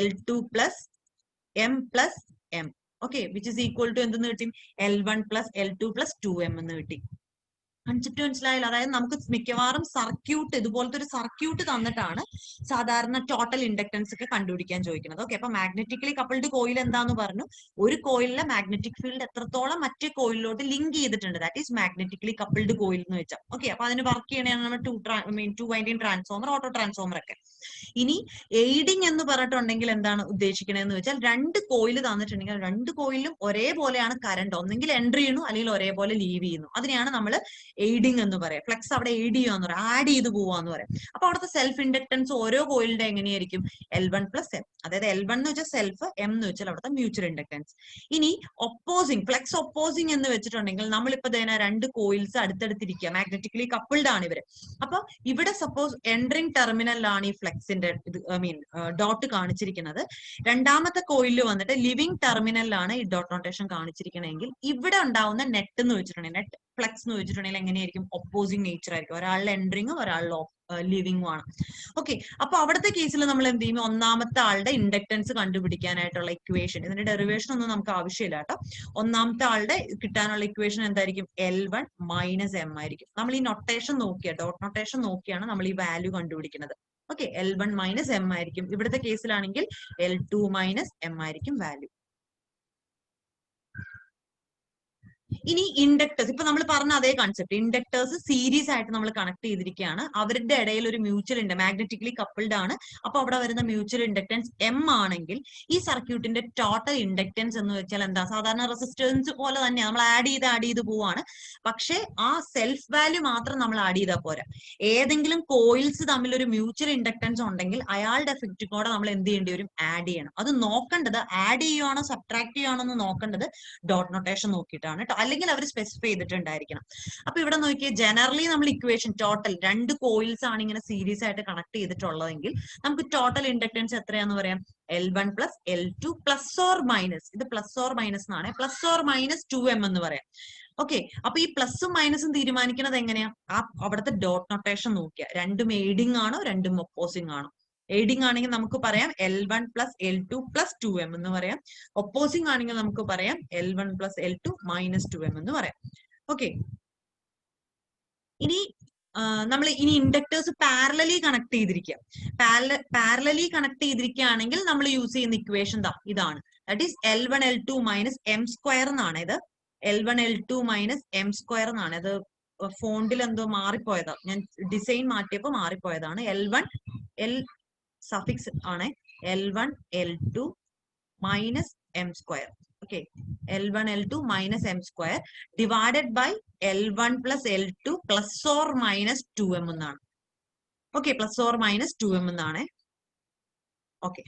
L2 plus M plus M. Okay, which is equal to എന്തെന്ന് കിട്ടി, L1 plus L2 plus 2M എന്ന് കിട്ടി. കൺസെപ്റ്റ് മനസ്സിലായില്ല? അതായത് നമുക്ക് മിക്കവാറും സർക്യൂട്ട്, ഇതുപോലത്തെ ഒരു സർക്യൂട്ട് തന്നിട്ടാണ് സാധാരണ ടോട്ടൽ ഇൻഡക്ടൻസ് ഒക്കെ കണ്ടുപിടിക്കാൻ ചോദിക്കുന്നത്. ഓക്കെ, അപ്പൊ മാഗ്നറ്റിക്കലി കപ്പിൾഡ് കോയിൽ എന്താന്ന് പറഞ്ഞു, ഒരു കോയിലിലെ മാഗ്നറ്റിക് ഫീൽഡ് എത്രത്തോളം മറ്റേ കോയിലിലോട്ട് ലിങ്ക് ചെയ്തിട്ടുണ്ട്, that is magnetically coupled coil എന്ന് വെച്ചാൽ. ഓക്കെ, അപ്പൊ അതിന് വർക്ക് ചെയ്യണതാണ് നമ്മൾ two winding transformer, auto transformer ഒക്കെ. ഇനി എയ്ഡിങ് എന്ന് പറഞ്ഞിട്ടുണ്ടെങ്കിൽ എന്താണ് ഉദ്ദേശിക്കണതെന്ന് വെച്ചാൽ, രണ്ട് കോയിൽ തന്നിട്ടുണ്ടെങ്കിൽ രണ്ട് കോയിലും ഒരേപോലെയാണ് കറണ്ട്, ഒന്നെങ്കിൽ എൻട്രി ചെയ്യുന്നു അല്ലെങ്കിൽ ഒരേപോലെ ലീവ് ചെയ്യുന്നു, അതിനെയാണ് നമ്മൾ എയ്ഡിങ് എന്ന് പറയാം. ഫ്ലക്സ് അവിടെ എയ്ഡ് ചെയ്യാന്ന് പറയാം, ആഡ് ചെയ്ത് പോവാന്ന് പറയാം. അപ്പൊ അവിടുത്തെ സെൽഫ് ഇൻഡക്ടൻസ് ഓരോ കോയിലിന്റെ എങ്ങനെയായിരിക്കും, L1 പ്ലസ് M. അതായത് L1 എന്ന് വെച്ചാൽ സെൽഫ്, M എന്ന് വെച്ചാൽ അവിടുത്തെ മ്യൂച്വൽ ഇൻഡക്ടൻസ്. ഇനി ഒപ്പോസിങ്, ഫ്ലക്സ് ഒപ്പോസിങ് എന്ന് വെച്ചിട്ടുണ്ടെങ്കിൽ നമ്മളിപ്പോ രണ്ട് കോയിൽസ് അടുത്തടുത്തിരിക്കുക, മാഗ്നറ്റിക്കലി കപ്പിൾഡ് ആണ് ഇവര്. അപ്പൊ ഇവിടെ സപ്പോസ് എൻട്രിങ് ടെർമിനലിലാണ് ഈ ഫ്ലക്സിന്റെ ഡോട്ട് കാണിച്ചിരിക്കുന്നത്, രണ്ടാമത്തെ കോയിലിൽ വന്നിട്ട് ലിവിങ് ടെർമിനലിലാണ് ഈ ഡോട്ട് നൊട്ടേഷൻ കാണിച്ചിരിക്കണമെങ്കിൽ ഇവിടെ ഉണ്ടാവുന്ന നെറ്റ് എന്ന് വെച്ചിട്ടുണ്ടെങ്കിൽ, നെറ്റ് ഫ്ലക്സ് എന്ന് വെച്ചിട്ടുണ്ടെങ്കിൽ എങ്ങനെയായിരിക്കും, ഒപ്പോസിങ് നേച്ചർ ആയിരിക്കും, ഒരാളുടെ എൻട്രിങ്ങും ഒരാളുടെ ലിവിങ്ങും ആണ്. ഓക്കെ, അപ്പൊ അവിടുത്തെ കേസിൽ നമ്മൾ എന്ത് ചെയ്യും, ഒന്നാമത്തെ ആളുടെ ഇൻഡക്ടൻസ് കണ്ടുപിടിക്കാനായിട്ടുള്ള ഇക്വേഷൻ, ഇതിന്റെ ഡെറിവേഷൻ ഒന്നും നമുക്ക് ആവശ്യമില്ല കേട്ടോ. ഒന്നാമത്തെ ആളുടെ കിട്ടാനുള്ള ഇക്വേഷൻ എന്തായിരിക്കും, L1 മൈനസ് M ആയിരിക്കും. നമ്മൾ ഈ നൊട്ടേഷൻ നോക്കിയാ, ഡോട്ട് നൊട്ടേഷൻ നോക്കിയാണ് നമ്മൾ ഈ വാല്യൂ കണ്ടുപിടിക്കുന്നത്. ഓക്കെ, L1 മൈനസ് M ആയിരിക്കും. ഇവിടുത്തെ കേസിലാണെങ്കിൽ L2 മൈനസ് M ആയിരിക്കും വാല്യൂ. ഇനി ഇൻഡക്ടേഴ്സ്, ഇപ്പൊ നമ്മൾ പറഞ്ഞ അതേ കൺസെപ്റ്റ്, ഇൻഡക്ടേഴ്സ് സീരീസ് ആയിട്ട് നമ്മൾ കണക്ട് ചെയ്തിരിക്കുകയാണ്, അവരുടെ ഇടയിൽ ഒരു മ്യൂച്വൽ ഉണ്ട്, മാഗ്നറ്റിക്കലി കപ്പിൾഡ് ആണ്. അപ്പൊ അവിടെ വരുന്ന മ്യൂച്വൽ ഇൻഡക്ടൻസ് M ആണെങ്കിൽ ഈ സർക്യൂട്ടിന്റെ ടോട്ടൽ ഇൻഡക്ടൻസ് എന്ന് വെച്ചാൽ എന്താ, സാധാരണ റെസിസ്റ്റൻസ് പോലെ തന്നെ നമ്മൾ ആഡ് ചെയ്ത് പോവാണ്. പക്ഷെ ആ സെൽഫ് വാല്യൂ മാത്രം നമ്മൾ ആഡ് ചെയ്താൽ പോരാ, ഏതെങ്കിലും കോയിൽസ് തമ്മിൽ ഒരു മ്യൂച്വൽ ഇൻഡക്ടൻസ് ഉണ്ടെങ്കിൽ അയാളുടെ എഫക്റ്റ് കൂടെ നമ്മൾ എന്ത് ചെയ്യേണ്ടി വരും, ആഡ് ചെയ്യണം. അത് നോക്കേണ്ടത് ആഡ് ചെയ്യുവാണോ സബ്ട്രാക്ട് ചെയ്യുവാണോ എന്ന് നോക്കേണ്ടത് ഡോട്ട് നൊട്ടേഷൻ നോക്കിയിട്ടാണ്, അല്ലെങ്കിൽ അവർ സ്പെസിഫൈ ചെയ്തിട്ടുണ്ടായിരിക്കണം. അപ്പൊ ഇവിടെ നോക്കിയാൽ ജനറലി നമ്മൾ ഇക്വേഷൻ ടോട്ടൽ, രണ്ട് കോയിൽസ് ആണ് ഇങ്ങനെ സീരീസ് ആയിട്ട് കണക്ട് ചെയ്തിട്ടുള്ളതെങ്കിൽ നമുക്ക് ടോട്ടൽ ഇൻഡക്ടൻസ് എത്രയാന്ന് പറയാം, L1 plus L2 plus or minus, ഇത് പ്ലസ് ഓർ മൈനസ് എന്നാണ്, പ്ലസ് ഓർ മൈനസ് 2M എന്ന് പറയാം. ഓക്കെ, അപ്പൊ ഈ പ്ലസും മൈനസും തീരുമാനിക്കുന്നത് എങ്ങനെയാ? ആ അവിടുത്തെ ഡോട്ട് നൊട്ടേഷൻ നോക്കിയാ രണ്ടും എയ്ഡിങ് ആണോ രണ്ടും ഒപ്പോസിംഗ് ആണോ? എയ്ഡിങ് ആണെങ്കിൽ നമുക്ക് പറയാം L1 plus L2 plus 2m എന്ന് പറയാം. ഒപ്പോസിംഗ് ആണെങ്കിൽ നമുക്ക് പറയാം L1 plus L2 minus 2m എന്ന് പറയാം. ഓക്കെ, ഇനി നമ്മൾ ഇനി ഇൻഡക്ടേഴ്സ് പാരലലി കണക്ട് ചെയ്തിരിക്കുക. പാരലലി കണക്ട് ചെയ്തിരിക്കുകയാണെങ്കിൽ നമ്മൾ യൂസ് ചെയ്യുന്ന ഇക്വേഷൻ ഇതാണ്. That is L1 L2 minus M square എന്നാണ് ഇത്. L1 L2 minus M square എന്നാണ് ഇത്. ഫോണ്ടിൽ എന്തോ മാറിപ്പോയതാ, ഞാൻ ഡിസൈൻ മാറ്റിയപ്പോ മാറിപ്പോയതാണ്. L1 L സഫിക്സ് ആണ്, L1 L2 minus M square. Okay, L1 L2 minus M square divided by L1 plus L2 plus or minus 2m എന്നാണ്. Okay, plus or minus 2m എന്നാണ്. ഓക്കെ,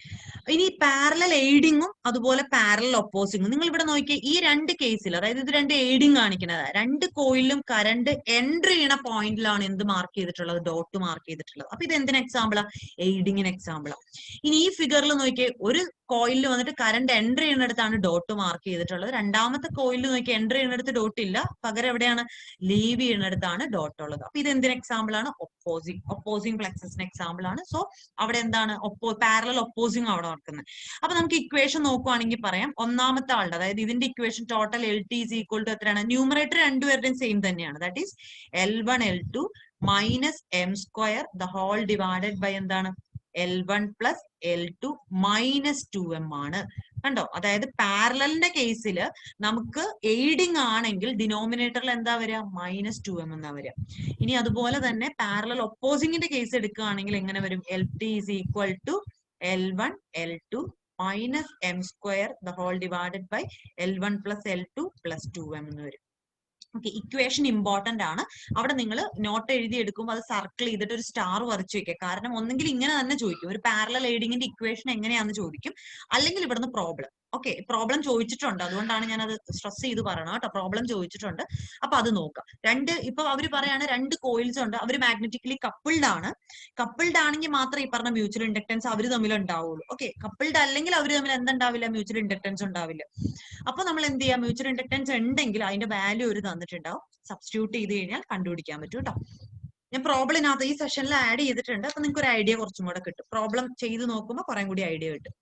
ഇനി പാരലൽ എയ്ഡിങ്ങും അതുപോലെ parallel ഒപ്പോസിംഗും നിങ്ങൾ ഇവിടെ നോക്കിയേ. ഈ രണ്ട് കേസിൽ, അതായത് ഇത് രണ്ട് എയ്ഡിങ് കാണിക്കുന്നത്, രണ്ട് കോയിലും കറണ്ട് എൻട്രി ചെയ്യണ പോയിന്റിലാണ് എന്ത് മാർക്ക് ചെയ്തിട്ടുള്ളത്? ഡോട്ട് മാർക്ക് ചെയ്തിട്ടുള്ളത്. അപ്പൊ ഇത് എന്തിന് എക്സാമ്പിളാ? എയ്ഡിങ്ങിന് എക്സാമ്പിളാ. ഇനി ഈ ഫിഗറിൽ നോക്കിയേ, ഒരു കോയിലിൽ വന്നിട്ട് കറണ്ട് എൻട്രി ചെയ്യുന്നിടത്താണ് ഡോട്ട് മാർക്ക് ചെയ്തിട്ടുള്ളത്. രണ്ടാമത്തെ കോയിലിൽ നോക്കി എൻട്രി ചെയ്യുന്നിടത്ത് ഡോട്ട് ഇല്ല, പകരം എവിടെയാണ്? ലീവ് ചെയ്യുന്നിടത്താണ് ഡോട്ട് ഉള്ളത്. അപ്പൊ ഇത് എന്തിന് എക്സാമ്പിൾ ആണ്? ഒപ്പോസിംഗ് ഫ്ലക്സസിന് എക്സാമ്പിൾ ആണ്. സോ അവിടെ എന്താണ്? പാരലൽ ഒപ്പോസിംഗ് അവിടെ നടക്കുന്നത്. അപ്പൊ നമുക്ക് ഇക്വേഷൻ നോക്കുവാണെങ്കിൽ പറയാം, ഒന്നാമത്തെ ആളുടെ, അതായത് ഇതിന്റെ equation total LT is equal to എത്രയാണ്? ന്യൂമറേറ്റർ രണ്ടുപേരുടെയും സെയിം തന്നെയാണ്. That is L1 L2 minus M square the whole divided by എന്താണ്? L1 plus L2 minus 2m ആണ്. കണ്ടോ? അതായത് പാരലലിന്റെ കേസിൽ നമുക്ക് എയ്ഡിങ് ആണെങ്കിൽ ഡിനോമിനേറ്ററിൽ എന്താ വരിക? മൈനസ് 2m എന്നാ വരിക. ഇനി അതുപോലെ തന്നെ പാരലൽ ഒപ്പോസിംഗിന്റെ കേസ് എടുക്കുകയാണെങ്കിൽ എങ്ങനെ വരും? LT is equal to L1 L2 minus M square the whole divided by L1 plus L2 plus 2m എന്ന് വരും. ഓക്കെ, ഇക്വേഷൻ ഇമ്പോർട്ടന്റ് ആണ്. അവിടെ നിങ്ങൾ നോട്ട് എഴുതി എടുക്കുമ്പോൾ അത് സർക്കിൾ ചെയ്തിട്ട് ഒരു സ്റ്റാർ വരച്ചു വെക്കുക. കാരണം ഒന്നെങ്കിൽ ഇങ്ങനെ തന്നെ ചോദിക്കും, ഒരു പാരലൽ എയ്ഡിങ്ങിന്റെ ഇക്വേഷൻ എങ്ങനെയാണെന്ന് ചോദിക്കും, അല്ലെങ്കിൽ ഇവിടുന്ന് പ്രോബ്ലം. ഓക്കെ, പ്രോബ്ലം ചോദിച്ചിട്ടുണ്ട്, അതുകൊണ്ടാണ് ഞാൻ അത് സ്ട്രെസ് ചെയ്ത് പറയണം കേട്ടോ. പ്രോബ്ലം ചോദിച്ചിട്ടുണ്ട്, അപ്പൊ അത് നോക്കാം. ഇപ്പൊ അവര് പറയാണ് രണ്ട് കോയിൽസ് ഉണ്ട്, അവര് മാഗ്നറ്റിക്കലി കപ്പിൾഡ് ആണ്. കപ്പിൾഡ് ആണെങ്കിൽ മാത്രമേ ഈ പറഞ്ഞ മ്യൂച്വൽ ഇൻഡക്ടൻസ് അവർ തമ്മിൽ ഉണ്ടാവുള്ളൂ. ഓക്കെ, കപ്പിൾഡ് അല്ലെങ്കിൽ അവർ തമ്മിൽ എന്തുണ്ടാവില്ല? മ്യൂച്വൽ ഇൻഡക്ടൻസ് ഉണ്ടാവില്ല. അപ്പൊ നമ്മൾ എന്ത് ചെയ്യാം? മ്യൂച്വൽ ഇൻഡക്ടൻസ് ഉണ്ടെങ്കിൽ അതിന്റെ വാല്യൂ ഒരു തന്നിട്ടുണ്ടാവും, സബ്സ്റ്റിറ്റ്യൂട്ട് ചെയ്ത് കഴിഞ്ഞാൽ കണ്ടുപിടിക്കാൻ പറ്റും കേട്ടോ. ഞാൻ പ്രോബ്ലത്തിനകത്ത് ഈ സെഷനിൽ ആഡ് ചെയ്തിട്ടുണ്ട്, അപ്പൊ നിങ്ങൾക്ക് ഒരു ഐഡിയ കുറച്ചും കൂടെ കിട്ടും. പ്രോബ്ലം ചെയ്ത് നോക്കുമ്പോൾ കുറെ കൂടി ഐഡിയ കിട്ടും.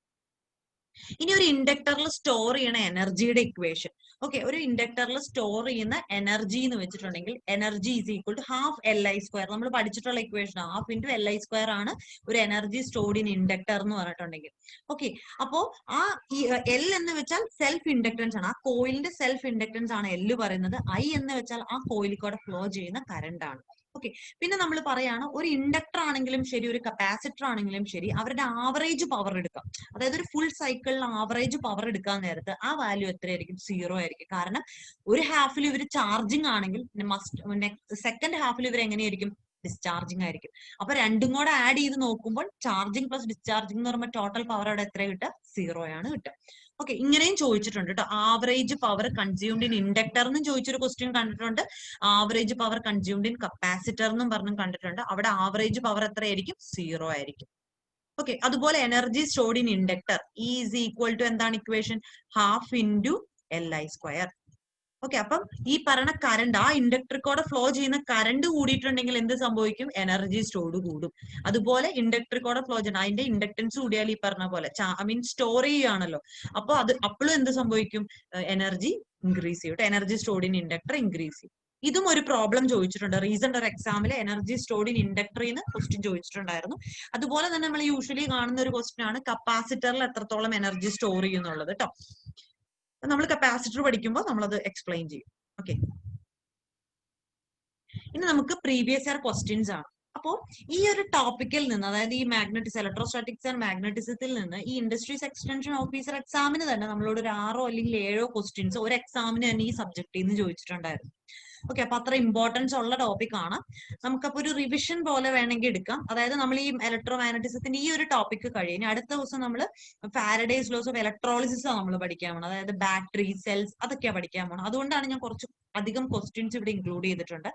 ഇനി ഒരു ഇൻഡക്ടറിൽ സ്റ്റോർ ചെയ്യുന്ന എനർജിയുടെ ഇക്വേഷൻ. ഓക്കെ, ഒരു ഇൻഡക്ടറിൽ സ്റ്റോർ ചെയ്യുന്ന എനർജി എന്ന് വെച്ചിട്ടുണ്ടെങ്കിൽ energy is equal to half Li square. നമ്മൾ പഠിച്ചിട്ടുള്ള equation half into Li square ആണ് ഒരു എനർജി സ്റ്റോർഡ് ഇൻ ഇൻഡക്ടർ എന്ന് പറഞ്ഞിട്ടുണ്ടെങ്കിൽ. ഓക്കെ, അപ്പോ ആ L എന്ന് വെച്ചാൽ സെൽഫ് ഇൻഡക്ടൻസ് ആണ്, ആ കോയിലിന്റെ സെൽഫ് ഇൻഡക്ടൻസ് ആണ് L പറയുന്നത്. I എന്ന് വെച്ചാൽ ആ കോയിലിൽ കൂടെ ഫ്ലോ ചെയ്യുന്ന കറണ്ട് ആണ്. ഓക്കെ, പിന്നെ നമ്മൾ പറയാണ് ഒരു ഇൻഡക്ടർ ആണെങ്കിലും ശരി, ഒരു കപ്പാസിറ്റർ ആണെങ്കിലും ശരി, അവരുടെ ആവറേജ് പവർ എടുക്കാം. അതായത് ഒരു ഫുൾ സൈക്കിളിൽ ആവറേജ് പവർ എടുക്കാൻ നേരത്ത് ആ വാല്യൂ എത്രയായിരിക്കും? 0 ആയിരിക്കും. കാരണം ഒരു ഹാഫിൽ ഇവർ ചാർജിങ് ആണെങ്കിൽ സെക്കൻഡ് ഹാഫിൽ ഇവർ എങ്ങനെയായിരിക്കും? ഡിസ്ചാർജിങ് ആയിരിക്കും. അപ്പൊ രണ്ടും കൂടെ ആഡ് ചെയ്ത് നോക്കുമ്പോൾ ചാർജിങ് പ്ലസ് ഡിസ്ചാർജിങ് എന്ന് പറയുമ്പോൾ ടോട്ടൽ പവർ അവിടെ എത്ര കിട്ടുക? 0 ആണ് കിട്ടുക. ഓക്കെ, ഇങ്ങനെയും ചോദിച്ചിട്ടുണ്ട് കേട്ടോ. Average power consumed in inductor എന്നും ചോദിച്ചൊരു ക്വസ്റ്റ്യൻ കണ്ടിട്ടുണ്ട്. Average power consumed in capacitor എന്നും പറഞ്ഞും കണ്ടിട്ടുണ്ട്. അവിടെ ആവറേജ് പവർ എത്രയായിരിക്കും? 0 ആയിരിക്കും. ഓക്കെ, അതുപോലെ energy stored in inductor is equal to എന്താണ് equation? Half into Li square. Okay, അപ്പം ഈ പറഞ്ഞ കറണ്ട്, ആ ഇൻഡക്ടറിക്കൂടെ ഫ്ലോ ചെയ്യുന്ന കറണ്ട് കൂടിയിട്ടുണ്ടെങ്കിൽ എന്ത് സംഭവിക്കും? എനർജി സ്റ്റോർഡ് കൂടും. അതുപോലെ ഇൻഡക്ടറിക്കൂടെ ഫ്ലോ ചെയ്യണം, അതിന്റെ ഇൻഡക്ടൻസ് കൂടിയാൽ ഈ പറഞ്ഞ പോലെ സ്റ്റോർ ചെയ്യുകയാണല്ലോ, അപ്പൊ അത് അപ്പോഴും എന്ത് സംഭവിക്കും? എനർജി ഇൻക്രീസ് ചെയ്യും. Energy stored in inductor increase ചെയ്യും. ഇതും ഒരു പ്രോബ്ലം ചോദിച്ചിട്ടുണ്ട്. റീസെന്റ് ഒരു എക്സാമിൽ എനർജി സ്റ്റോർഡ് ഇൻ ഇൻഡക്ടറിന്ന് ക്വസ്റ്റ്യൻ ചോദിച്ചിട്ടുണ്ടായിരുന്നു. അതുപോലെ തന്നെ നമ്മൾ യൂഷ്വലി കാണുന്ന ഒരു ക്വസ്റ്റ്യൻ ആണ് കപ്പാസിറ്ററിൽ എത്രത്തോളം എനർജി സ്റ്റോർ ചെയ്യുന്നുള്ളത് കേട്ടോ. നമ്മൾ കപ്പാസിറ്റർ പഠിക്കുമ്പോൾ നമ്മളത് എക്സ്പ്ലെയിൻ ചെയ്യും. ഓക്കെ, ഇനി നമുക്ക് പ്രീവിയസ് ഇയർ ക്വസ്റ്റ്യൻസ് ആണ്. അപ്പോൾ ഈ ഒരു ടോപ്പിക്കിൽ നിന്ന്, അതായത് ഈ ഇലക്ട്രോസ്റ്റാറ്റിക്സ് ആൻഡ് മാഗ്നറ്റിസത്തിൽ നിന്ന് ഈ ഇൻഡസ്ട്രീസ് എക്സ്റ്റൻഷൻ ഓഫീസർ എക്സാമിന് തന്നെ നമ്മളോട് ഒരു 6 അല്ലെങ്കിൽ 7 ക്വസ്റ്റ്യൻസ് ഒരു എക്സാമിന് തന്നെ ഈ സബ്ജക്റ്റിൽ നിന്ന് ചോദിച്ചിട്ടുണ്ടായിരുന്നു. ഓക്കെ, അപ്പൊ അത്ര ഇമ്പോർട്ടൻസ് ഉള്ള ടോപ്പിക് ആണ്. നമുക്കപ്പോ ഒരു റിവിഷൻ പോലെ വേണമെങ്കിൽ എടുക്കാം. അതായത് നമ്മൾ ഈ ഇലക്ട്രോ മാഗ്നറ്റിസത്തിന്റെ ഈ ഒരു ടോപ്പിക് കഴിഞ്ഞ് അടുത്ത ദിവസം നമ്മൾ ഫാരഡേസ് ലോസ് ഓഫ് ഇലക്ട്രോളിസിസ് ആണ് നമ്മൾ പഠിക്കാൻ പോകണം. അതായത് ബാറ്ററി, സെൽസ്, അതൊക്കെയാണ് പഠിക്കാൻ പോകണം. അതുകൊണ്ടാണ് ഞാൻ കുറച്ച് അധികം ക്വസ്റ്റ്യൻസ് ഇവിടെ ഇൻക്ലൂഡ് ചെയ്തിട്ടുണ്ട്.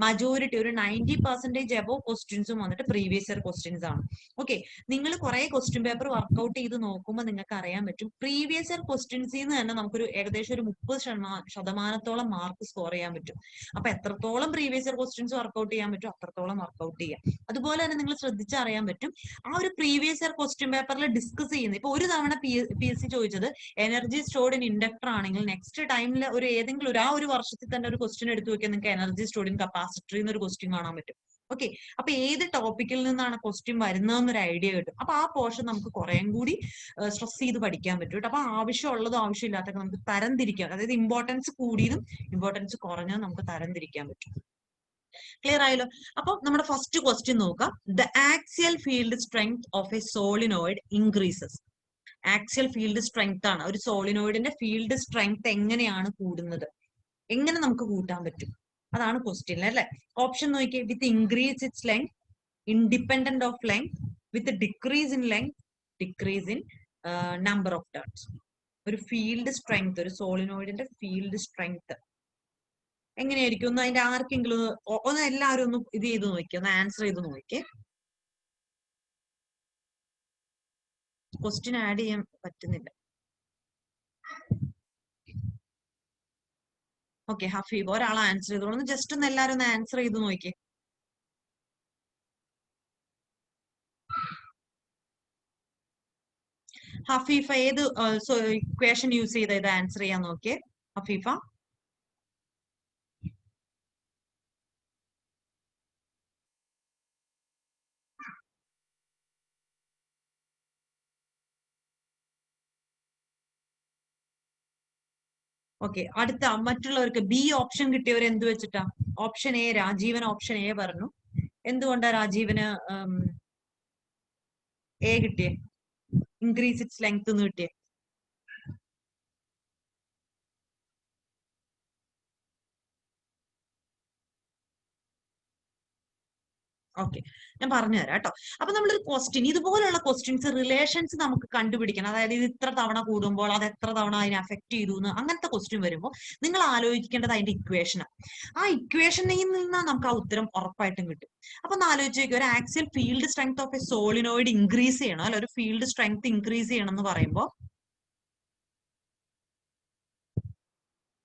മജോറിറ്റി ഒരു 90% എബോ ക്വസ്റ്റ്യൻസും വന്നിട്ട് പ്രീവിയസ് ഇയർ ക്വസ്റ്റ്യൻസ് ആണ്. ഓക്കെ, നിങ്ങൾ കുറെ ക്വസ്റ്റ്യൻ പേപ്പർ വർക്ക്ഔട്ട് ചെയ്ത് നോക്കുമ്പോൾ നിങ്ങൾക്ക് അറിയാൻ പറ്റും പ്രീവിയസ് ഇയർ ക്വസ്റ്റ്യൻസിൽ നിന്ന് തന്നെ നമുക്കൊരു ഏകദേശം ഒരു 30% മാർക്ക് സ്കോർ ചെയ്യാൻ പറ്റും. അപ്പൊ എത്രത്തോളം പ്രീവിയസ് ഇയർ ക്വസ്റ്റ്യൻസ് വർക്ക്ഔട്ട് ചെയ്യാൻ പറ്റും അത്രത്തോളം വർക്ക്ഔട്ട് ചെയ്യാം. അതുപോലെ തന്നെ നിങ്ങൾ ശ്രദ്ധിച്ചറിയാൻ പറ്റും ആ ഒരു പ്രീവിയസ് ഇയർ ക്വസ്റ്റ്യൻ പേപ്പറിൽ ഡിസ്കസ് ചെയ്യുന്നത്. ഇപ്പൊ ഒരു തവണ PSC ചോദിച്ചത് എനർജി സ്റ്റോർഡ് ഇൻ ഇൻഡക്ടർ ആണെങ്കിൽ നെക്സ്റ്റ് ടൈമിൽ ഒരു ഏതെങ്കിലും ആ ഒരു വർഷത്തിൽ തന്നെ ഒരു ക്വസ്റ്റ്യൻ എടുത്തു നോക്കിയാൽ നിങ്ങൾക്ക് എനർജി സ്റ്റോർഡ് ഇൻ കപ്പാസിറ്ററി എന്നൊരു ക്വസ്റ്റ്യൻ കാണാൻ പറ്റും. ഓക്കെ, അപ്പൊ ഏത് ടോപ്പിക്കിൽ നിന്നാണ് ക്വസ്റ്റ്യൻ വരുന്നതെന്നൊരു ഐഡിയ കിട്ടും. അപ്പൊ ആ പോർഷൻ നമുക്ക് കുറേം കൂടി സ്ട്രെസ് ചെയ്ത് പഠിക്കാൻ പറ്റും കേട്ടോ. അപ്പൊ ആവശ്യമുള്ളതും ആവശ്യമില്ലാത്തൊക്കെ നമുക്ക് തരംതിരിക്കാം. അതായത് ഇമ്പോർട്ടൻസ് കൂടിയതും ഇമ്പോർട്ടൻസ് കുറഞ്ഞതും നമുക്ക് തരംതിരിക്കാൻ പറ്റും. ക്ലിയർ ആയല്ലോ? അപ്പൊ നമ്മുടെ ഫസ്റ്റ് ക്വസ്റ്റ്യൻ നോക്കാം. The axial field strength of A solenoid increases. Axial field strength ആണ്. ഒരു സോളിനോയിഡിന്റെ ഫീൽഡ് സ്ട്രെങ്ത് എങ്ങനെയാണ് കൂടുന്നത്, എങ്ങനെ നമുക്ക് കൂട്ടാൻ പറ്റും, അതാണ് ക്വസ്റ്റ്യൻ അല്ലെ. ഓപ്ഷൻ നോക്കിയേ. വിത്ത് increase its length, independent of length, with decrease in length, decrease in number of turns. ഒരു ഫീൽഡ് സ്ട്രെങ്ത്, ഒരു സോളിനോയിഡിന്റെ ഫീൽഡ് സ്ട്രെങ്ത് എങ്ങനെയായിരിക്കും ഒന്ന് അതിന്റെ ആർക്കെങ്കിലും ഒന്ന് എല്ലാവരും ഒന്ന് ഇത് ചെയ്ത് നോക്കിയേ, ഒന്ന് ആൻസർ ചെയ്ത് നോക്കിയേ. ക്വസ്റ്റ്യൻ ആഡ് ചെയ്യാൻ പറ്റുന്നില്ല. ഓക്കെ, ഹഫീബ് ഒരാൾ ആൻസർ ചെയ്തോളൂ. ജസ്റ്റ് ഒന്ന് എല്ലാവരും ഒന്ന് ആൻസർ ചെയ്ത് നോക്കിയേ. ഹഫീഫ ഏത് ഇക്വേഷൻ യൂസ് ചെയ്ത ഇത് ആൻസർ ചെയ്യാൻ നോക്കിയേ ഹഫീഫ. ഓക്കെ, അടുത്ത മറ്റുള്ളവർക്ക് ബി ഓപ്ഷൻ കിട്ടിയവർ എന്ത് വെച്ചിട്ടാ? Option A Rajeevan option A പറഞ്ഞു. എന്തുകൊണ്ടാ രാജീവന് എ കിട്ടിയേ? ഇൻക്രീസ് ഇറ്റ്സ് ലെങ്ത് എന്ന് കിട്ടിയേ? ഓക്കെ, ഞാൻ പറഞ്ഞുതരാം കേട്ടോ. അപ്പൊ നമ്മളൊരു ക്വസ്റ്റ്യൻ, ഇതുപോലുള്ള ക്വസ്റ്റ്യൻസ് റിലേഷൻസ് നമുക്ക് കണ്ടുപിടിക്കണം. അതായത് ഇത് ഇത്ര തവണ കൂടുമ്പോൾ അത് എത്ര തവണ അതിനെ അഫക്ട് ചെയ്തു എന്ന്, അങ്ങനത്തെ ക്വസ്റ്റ്യൻ വരുമ്പോൾ നിങ്ങൾ ആലോചിക്കേണ്ടത് അതിന്റെ ഇക്വേഷനാണ്. ആ ഇക്വേഷനിൽ നിന്നാണ് നമുക്ക് ആ ഉത്തരം ഉറപ്പായിട്ടും കിട്ടും. അപ്പൊ ഒന്ന് ആലോചിച്ച് നോക്കിയോ, ഒരു axial field strength of A solenoid increase ചെയ്യണം അല്ലെ, ഒരു ഫീൽഡ് സ്ട്രെങ്ത് ഇൻക്രീസ് ചെയ്യണം എന്ന് പറയുമ്പോൾ,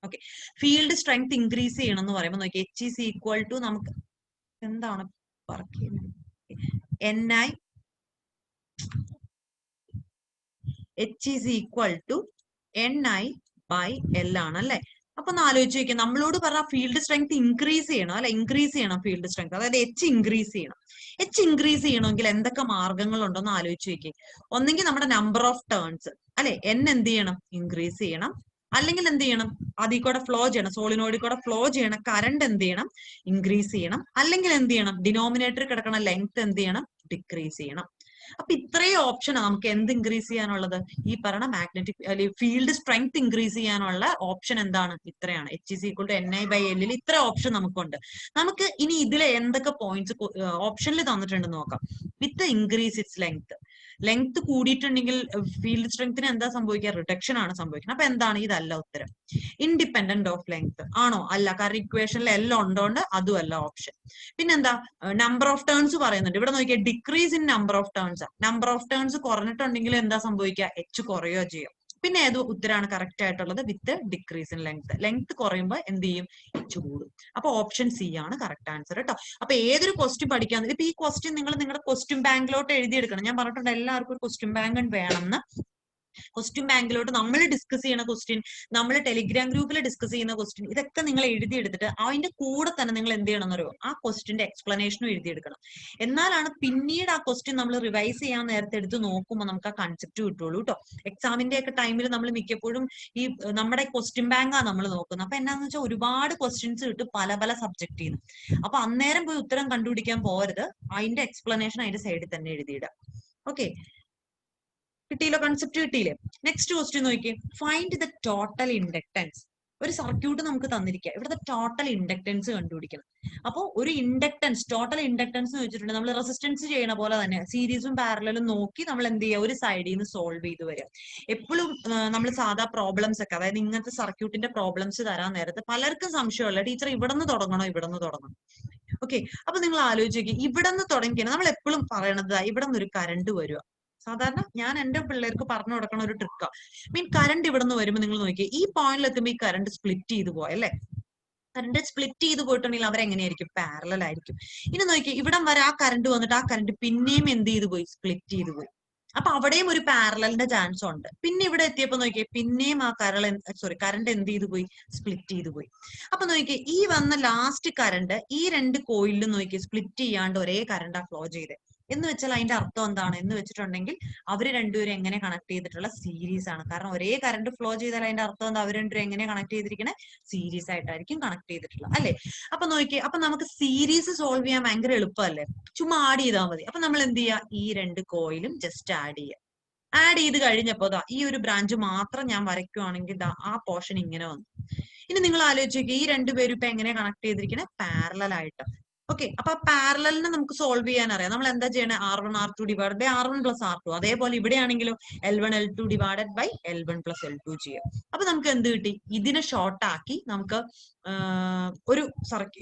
ഓക്കെ, ഫീൽഡ് സ്ട്രെങ്ത് ഇൻക്രീസ് ചെയ്യണം എന്ന് പറയുമ്പോൾ നോക്കി H ഈസ് ഈക്വൽ ടു നമുക്ക് എന്താണ് വർക്ക് ചെയ്യുന്നത്, NI H is equal to NI by L ആണ് അല്ലെ. അപ്പൊ ഒന്ന് ആലോചിച്ച് നോക്കിയാൽ നമ്മളോട് പറഞ്ഞ ഫീൽഡ് സ്ട്രെങ്ത് ഇൻക്രീസ് ചെയ്യണം അല്ലെ, ഇൻക്രീസ് ചെയ്യണം ഫീൽഡ് സ്ട്രെങ്ത്, അതായത് H ഇൻക്രീസ് ചെയ്യണം. H ഇൻക്രീസ് ചെയ്യണമെങ്കിൽ എന്തൊക്കെ മാർഗങ്ങൾ ഉണ്ടോന്ന് ആലോചിച്ച് നോക്കിയേ. ഒന്നെങ്കിൽ നമ്മുടെ നമ്പർ ഓഫ് ടേൺസ് അല്ലെ, N എന്ത് ചെയ്യണം, ഇൻക്രീസ് ചെയ്യണം. അല്ലെങ്കിൽ എന്ത് ചെയ്യണം, അതിൽ കൂടെ ഫ്ലോ ചെയ്യണം, സോളിനോയിഡിൽ കൂടെ ഫ്ലോ ചെയ്യണം കറണ്ട് എന്ത് ചെയ്യണം, ഇൻക്രീസ് ചെയ്യണം. അല്ലെങ്കിൽ എന്ത് ചെയ്യണം, ഡിനോമിനേറ്ററിൽ കിടക്കണ ലെങ്ത് എന്ത് ചെയ്യണം, ഡിക്രീസ് ചെയ്യണം. അപ്പൊ ഇത്രയും ഓപ്ഷനാണ് നമുക്ക് എന്ത് ഇൻക്രീസ് ചെയ്യാനുള്ളത്, ഈ പറഞ്ഞ മാഗ്നറ്റിക് അല്ലെങ്കിൽ ഫീൽഡ് സ്ട്രെങ്ത് ഇൻക്രീസ് ചെയ്യാനുള്ള ഓപ്ഷൻ എന്താണ്, ഇത്രയാണ്. H is equal to NI by L ൽ ഇത്ര ഓപ്ഷൻ നമുക്കുണ്ട്. നമുക്ക് ഇനി ഇതിലെ എന്തൊക്കെ പോയിന്റ്സ് ഓപ്ഷനിൽ തന്നിട്ടുണ്ടെന്ന് നോക്കാം. With increase its length, length കൂടിയിട്ടുണ്ടെങ്കിൽ ഫീൽഡ് സ്ട്രെങ്ത്തിന് എന്താ സംഭവിക്കുക, റിഡക്ഷൻ ആണ് സംഭവിക്കുന്നത്. അപ്പൊ എന്താണ്, ഇതല്ല ഉത്തരം. ഇൻഡിപെൻഡന്റ് ഓഫ് ലെങ്ത് ആണോ, അല്ല, കാരണം ഇക്വേഷനിൽ എല്ലാം ഉണ്ടോണ്ട് അതും അല്ല ഓപ്ഷൻ. പിന്നെന്താ, നമ്പർ ഓഫ് ടേൺസ് പറയുന്നുണ്ട്. ഇവിടെ നോക്കിയാൽ decrease in number of turns, number of turns കുറഞ്ഞിട്ടുണ്ടെങ്കിൽ എന്താ സംഭവിക്കുക, H കുറയോ ചെയ്യും. പിന്നെ ഏത് ഉത്തരമാണ് കറക്റ്റ് ആയിട്ടുള്ളത്, വിത്ത് ഡിക്രീസ് ഇൻ ലെങ്ത്, ലെങ്ത് കുറയുമ്പോൾ എന്ത് ചെയ്യും, H കൂടും. അപ്പൊ ഓപ്ഷൻ സി ആണ് കറക്റ്റ് ആൻസർ കേട്ടോ. അപ്പൊ ഏതൊരു ക്വസ്റ്റ്യൻ പഠിക്കാൻ, ഇപ്പൊ ഈ ക്വസ്റ്റ്യൻ നിങ്ങൾ നിങ്ങളുടെ ക്വസ്റ്റ്യൻ ബാങ്കിലോട്ട് എഴുതിയെടുക്കണം. ഞാൻ പറഞ്ഞിട്ടുണ്ട് എല്ലാവർക്കും ഒരു ക്വസ്റ്റ്യൻ ബാങ്ക് വേണമെന്ന്. ക്വസ്റ്റ്യൻ ബാങ്കിലോട്ട് നമ്മൾ ഡിസ്കസ് ചെയ്യുന്ന ക്വസ്റ്റ്യൻ, നമ്മൾ ടെലിഗ്രാം ഗ്രൂപ്പിൽ ഡിസ്കസ് ചെയ്യുന്ന ക്വസ്റ്റ്യൻ, ഇതൊക്കെ നിങ്ങൾ എഴുതിയെടുത്തിട്ട് അതിന്റെ കൂടെ തന്നെ നിങ്ങൾ എന്ത് ചെയ്യണം എന്നറിയോ, ആ ക്വസ്റ്റ്യന്റെ എക്സ്പ്ലനേഷനും എഴുതിയെടുക്കണം. എന്നാലാണ് പിന്നീട് ആ ക്വസ്റ്റ്യൻ നമ്മൾ റിവൈസ് ചെയ്യാൻ നേരത്തെ എടുത്ത് നോക്കുമ്പോൾ നമുക്ക് ആ കൺസെപ്റ്റ് കിട്ടുള്ളൂ കേട്ടോ. എക്സാമിന്റെ ഒക്കെ ടൈമിൽ നമ്മൾ മിക്കപ്പോഴും ഈ നമ്മുടെ ക്വസ്റ്റ്യൻ ബാങ്കാണ് നമ്മൾ നോക്കുന്നത്. അപ്പൊ എന്നാന്ന് വെച്ചാൽ ഒരുപാട് ക്വസ്റ്റ്യൻസ് കിട്ടും പല പല സബ്ജക്റ്റിൽ നിന്ന്. അപ്പൊ അന്നേരം പോയി ഉത്തരം കണ്ടുപിടിക്കാൻ പോകരുത്, അതിന്റെ എക്സ്പ്ലനേഷൻ അതിന്റെ സൈഡിൽ തന്നെ എഴുതിയിടാം. ഓക്കെ, കിട്ടിയില്ലോ, കൺസെപ്റ്റ് കിട്ടിയില്ലേ? നെക്സ്റ്റ് ക്വസ്റ്റ്യൻ നോക്കിയേ. Find the total inductance. ഒരു സർക്യൂട്ട് നമുക്ക് തന്നിരിക്കുക, ഇവിടുത്തെ ടോട്ടൽ ഇൻഡക്ടൻസ് കണ്ടുപിടിക്കണം. അപ്പോൾ ഒരു ഇൻഡക്ടൻസ്, ടോട്ടൽ ഇൻഡക്ടൻസ് എന്ന് വെച്ചിട്ടുണ്ടെങ്കിൽ നമ്മൾ റെസിസ്റ്റൻസ് ചെയ്യണ പോലെ തന്നെ സീരീസും പാരലലും നോക്കി നമ്മൾ എന്ത് ചെയ്യുക, ഒരു സൈഡിൽ നിന്ന് സോൾവ് ചെയ്ത് വരിക. എപ്പോഴും നമ്മൾ സാധാ പ്രോബ്ലംസ് ഒക്കെ, അതായത് ഇങ്ങനത്തെ സർക്യൂട്ടിന്റെ പ്രോബ്ലംസ് തരാൻ നേരത്ത് പലർക്കും സംശയമുള്ള, ടീച്ചർ ഇവിടെ നിന്ന് തുടങ്ങണോ ഇവിടെ നിന്ന് തുടങ്ങണം. ഓക്കെ, അപ്പൊ നിങ്ങൾ ആലോചിക്കുക, ഇവിടെ നിന്ന് തുടങ്ങിയാണ് നമ്മൾ എപ്പോഴും പറയണത് ഇവിടെ നിന്ന് ഒരു കറണ്ട് വരിക. സാധാരണ ഞാൻ എന്റെ പിള്ളേർക്ക് പറഞ്ഞു കൊടുക്കണ ഒരു ട്രിക്കാ. കറണ്ട് ഇവിടെ നിന്ന് വരുമ്പോൾ നിങ്ങൾ നോക്കിയേ, ഈ പോയിന്റിൽ എത്തുമ്പോൾ ഈ കറണ്ട് സ്പ്ലിറ്റ് ചെയ്ത് പോയി അല്ലെ. കറണ്ട് സ്പ്ലിറ്റ് ചെയ്ത് പോയിട്ടുണ്ടെങ്കിൽ അവരെങ്ങനെയായിരിക്കും, പാരലൽ ആയിരിക്കും. ഇനി നോക്കിയേ, ഇവിടം വരെ ആ കറണ്ട് വന്നിട്ട് ആ കറണ്ട് പിന്നെയും എന്ത് ചെയ്ത് പോയി, സ്പ്ലിറ്റ് ചെയ്ത് പോയി. അപ്പൊ അവിടെയും ഒരു പാരലലിന്റെ ചാൻസ് ഉണ്ട്. പിന്നെ ഇവിടെ എത്തിയപ്പോ നോക്കിയേ, പിന്നെയും ആ കറണ്ട് എന്ത് ചെയ്ത് പോയി, സ്പ്ലിറ്റ് ചെയ്ത് പോയി. അപ്പൊ നോക്കിയേ, ഈ വന്ന ലാസ്റ്റ് കറണ്ട് ഈ രണ്ട് കോയിലും നോക്കിയേ സ്പ്ലിറ്റ് ചെയ്യാണ്ട് ഒരേ കറണ്ടാ ഫ്ലോ ചെയ്തത്. എന്ന് വെച്ചാൽ അതിന്റെ അർത്ഥം എന്താണ് എന്ന് വെച്ചിട്ടുണ്ടെങ്കിൽ അവര് രണ്ടുപേരും എങ്ങനെ കണക്ട് ചെയ്തിട്ടുള്ള സീരീസ് ആണ്. കാരണം ഒരേ കറണ്ട് ഫ്ലോ ചെയ്താൽ അതിന്റെ അർത്ഥം എന്താ, അവർ രണ്ടുപേരും എങ്ങനെ കണക്ട് ചെയ്തിരിക്കണേ, സീരീസ് ആയിട്ടായിരിക്കും കണക്ട് ചെയ്തിട്ടുള്ളത് അല്ലെ. അപ്പൊ നോക്കിയേ, അപ്പൊ നമുക്ക് സീരീസ് സോൾവ് ചെയ്യാൻ ഭയങ്കര എളുപ്പമല്ലേ, ചുമ്മാ ആഡ് ചെയ്താൽ മതി. അപ്പൊ നമ്മൾ എന്ത് ചെയ്യുക, ഈ രണ്ട് കോയിലും ജസ്റ്റ് ആഡ് ചെയ്യുക. ആഡ് ചെയ്ത് കഴിഞ്ഞപ്പോ ദാ ഈ ഒരു ബ്രാഞ്ച് മാത്രം ഞാൻ വരയ്ക്കുവാണെങ്കിൽ ദാ ആ പോർഷൻ ഇങ്ങനെ വന്നു. ഇനി നിങ്ങൾ ആലോചിച്ച് നോക്കിയേ, ഈ രണ്ടുപേരും ഇപ്പൊ എങ്ങനെ കണക്ട് ചെയ്തിരിക്കണേ, പാരലൽ ആയിട്ട്. ഓക്കെ, അപ്പൊ ആ പാരലലിനെ നമുക്ക് സോൾവ് ചെയ്യാൻ അറിയാം. നമ്മൾ എന്താ ചെയ്യണേ, R1 R2 divide by R1 plus R2. അതേപോലെ ഇവിടെയാണെങ്കിലോ L1 L2 divided by L1 plus L2 ചെയ്യാം. അപ്പൊ നമുക്ക് എന്ത് കിട്ടി, ഇതിനെ ഷോർട്ട് ആക്കി നമുക്ക് ഒരു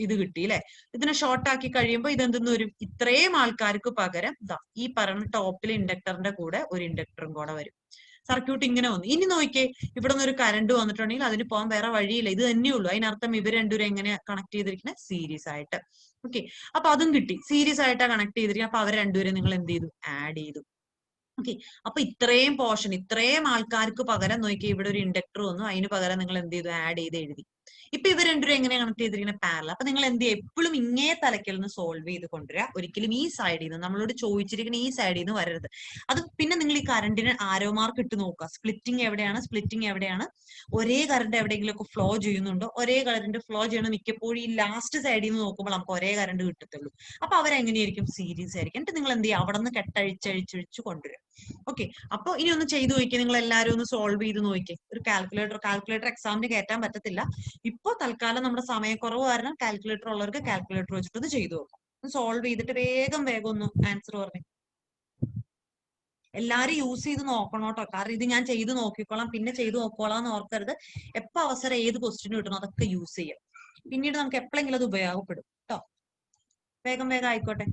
ഇത് കിട്ടി അല്ലെ. ഇതിനെ ഷോർട്ട് ആക്കി കഴിയുമ്പോൾ ഇതെന്തെന്ന് വരും, ഇത്രയും ആൾക്കാർക്ക് പകരം ദാ ഈ പറയുന്ന ടോപ്പിലെ ഇൻഡക്ടറിന്റെ കൂടെ ഒരു ഇൻഡക്ടറും കൂടെ വരും. സർക്യൂട്ട് ഇങ്ങനെ വന്നു. ഇനി നോക്കിയേ, ഇവിടെ നിന്ന് ഒരു കറണ്ട് വന്നിട്ടുണ്ടെങ്കിൽ അതിന് പോകാൻ വേറെ വഴിയില്ല, ഇത് തന്നെയുള്ളൂ. അതിനർത്ഥം ഇവർ രണ്ടുപേരും എങ്ങനെ കണക്ട് ചെയ്തിരിക്കുന്നത്, സീരീസ് ആയിട്ട്. ഓക്കെ, അപ്പൊ അതും കിട്ടി, സീരീസ് ആയിട്ടാ കണക്ട് ചെയ്തിരിക്കുക. അപ്പൊ അവർ രണ്ടുപേരും നിങ്ങൾ എന്ത് ചെയ്തു, ആഡ് ചെയ്തു. ഓക്കെ, അപ്പൊ ഇത്രയും പോർഷൻ, ഇത്രയും ആൾക്കാർക്ക് പകരം നോക്കി ഇവിടെ ഒരു ഇൻഡക്ടർ വന്നു, അതിന് പകരം നിങ്ങൾ എന്ത് ചെയ്തു, ആഡ് ചെയ്ത് എഴുതി. ഇപ്പൊ ഇവർ രണ്ടുപേരും എങ്ങനെ കണക്ട് ചെയ്തിരിക്കുന്നത്, പാരലൽ. അപ്പൊ നിങ്ങൾ എന്ത് ചെയ്യുക, എപ്പോഴും ഇങ്ങേ തലക്കിൽ നിന്ന് സോൾവ് ചെയ്ത് കൊണ്ടുവരിക. ഒരിക്കലും ഈ സൈഡിൽ നിന്ന്, നമ്മളോട് ചോദിച്ചിരിക്കുന്ന ഈ സൈഡിൽ നിന്ന് വരരുത്. അത് പിന്നെ നിങ്ങൾ ഈ കറണ്ടിന് ആരോ മാർക്ക് ഇട്ട് നോക്കുക, സ്പ്ലിറ്റിംഗ് എവിടെയാണ്, സ്പ്ലിറ്റിംഗ് എവിടെയാണ്, ഒരേ കറണ്ട് എവിടെയെങ്കിലും ഒക്കെ ഫ്ലോ ചെയ്യുന്നുണ്ടോ. ഒരേ കറണ്ട് ഫ്ലോ ചെയ്യണം മിക്കപ്പോഴും ഈ ലാസ്റ്റ് സൈഡിൽ നിന്ന് നോക്കുമ്പോൾ നമുക്ക് ഒരേ കറണ്ട് കിട്ടത്തുള്ളൂ. അപ്പൊ അവരെങ്ങനെയായിരിക്കും, സീരീസ് ആയിരിക്കും. എന്നിട്ട് നിങ്ങൾ എന്ത് ചെയ്യുക, അവിടെ നിന്ന് കെട്ടഴിച്ചഴിച്ചഴിച്ച് കൊണ്ടുവരിക. ഓക്കെ, അപ്പൊ ഇനി ഒന്ന് ചെയ്തു നോക്കിയേ, നിങ്ങൾ എല്ലാവരും ഒന്ന് സോൾവ് ചെയ്ത് നോക്കിയേ. ഒരു കാൽക്കുലേറ്റർ എക്സാമിന് കയറ്റാൻ പറ്റത്തില്ല ഇപ്പൊ തൽക്കാലം, നമ്മുടെ സമയക്കുറവ് കാരണം കാൽക്കുലേറ്റർ ഉള്ളവർക്ക് കാൽക്കുലേറ്റർ വെച്ചിട്ടൊന്ന് ചെയ്തു നോക്കാം. സോൾവ് ചെയ്തിട്ട് വേഗം വേഗം ഒന്ന് ആൻസർ പറഞ്ഞു. എല്ലാരും യൂസ് ചെയ്ത് നോക്കണോട്ടോ, കാരണം ഇത് ഞാൻ ചെയ്ത് നോക്കിക്കോളാം പിന്നെ ചെയ്ത് നോക്കോളാം എന്ന് ഓർക്കരുത്. എപ്പോ അവസരം ഏത് ക്വസ്റ്റ്യൻ കിട്ടണോ അതൊക്കെ യൂസ് ചെയ്യാം. പിന്നീട് നമുക്ക് എപ്പോഴെങ്കിലും അത് ഉപയോഗപ്പെടും കേട്ടോ. വേഗം വേഗം ആയിക്കോട്ടെ.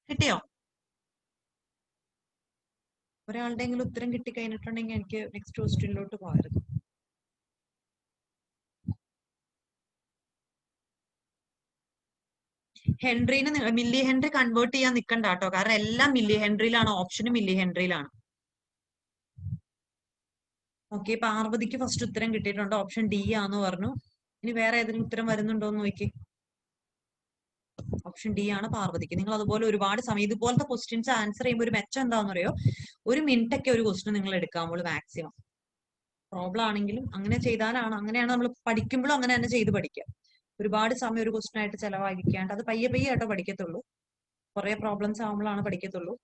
കിട്ടിയോ? ഒരാളുടെയെങ്കിലും ഉത്തരം കിട്ടി കഴിഞ്ഞിട്ടുണ്ടെങ്കിൽ എനിക്ക് നെക്സ്റ്റ് ക്വസ്റ്റ്യനിലോട്ട് പോകരുത്. ഹെൻറിനെ മില്ലി ഹെൻറി കൺവേർട്ട് ചെയ്യാൻ നിൽക്കണ്ട കേട്ടോ, കാരണം എല്ലാം മില്ലി ഹെൻറിയിലാണ്, ഓപ്ഷനും മില്ലി ഹെൻറിയിലാണ്. ഓക്കെ, പാർവതിക്ക് ഫസ്റ്റ് ഉത്തരം കിട്ടിയിട്ടുണ്ട്, ഓപ്ഷൻ ഡി ആന്ന് പറഞ്ഞു. ഇനി വേറെ ഏതെങ്കിലും ഉത്തരം വരുന്നുണ്ടോ എന്ന് നോക്കി. ഓപ്ഷൻ ഡി ആണ് പാർവതിക്ക്. നിങ്ങൾ അതുപോലെ ഒരുപാട് സമയം ഇതുപോലത്തെ ക്വസ്റ്റ്യൻസ് ആൻസർ ചെയ്യുമ്പോൾ ഒരു മെച്ചം എന്താണെന്ന് അറിയോ, 1 മിനിറ്റ് ഒക്കെ ഒരു ക്വസ്റ്റ്യൻ നിങ്ങൾ എടുക്കാമ്പോൾ മാക്സിമം. പ്രോബ്ലം ആണെങ്കിലും അങ്ങനെ ചെയ്താലാണ്, അങ്ങനെയാണ് നമ്മൾ പഠിക്കുമ്പോഴും അങ്ങനെ തന്നെ ചെയ്ത് പഠിക്കുക. ഒരുപാട് സമയം ഒരു ക്വസ്റ്റ്യൻ ആയിട്ട് ചെലവാക്കിക്കാണ്ട് അത് പയ്യെ പയ്യെ ആയിട്ടോ പഠിക്കത്തുള്ളൂ. കുറെ പ്രോബ്ലംസ് ആകുമ്പോഴാണ് പഠിക്കത്തുള്ളൂ.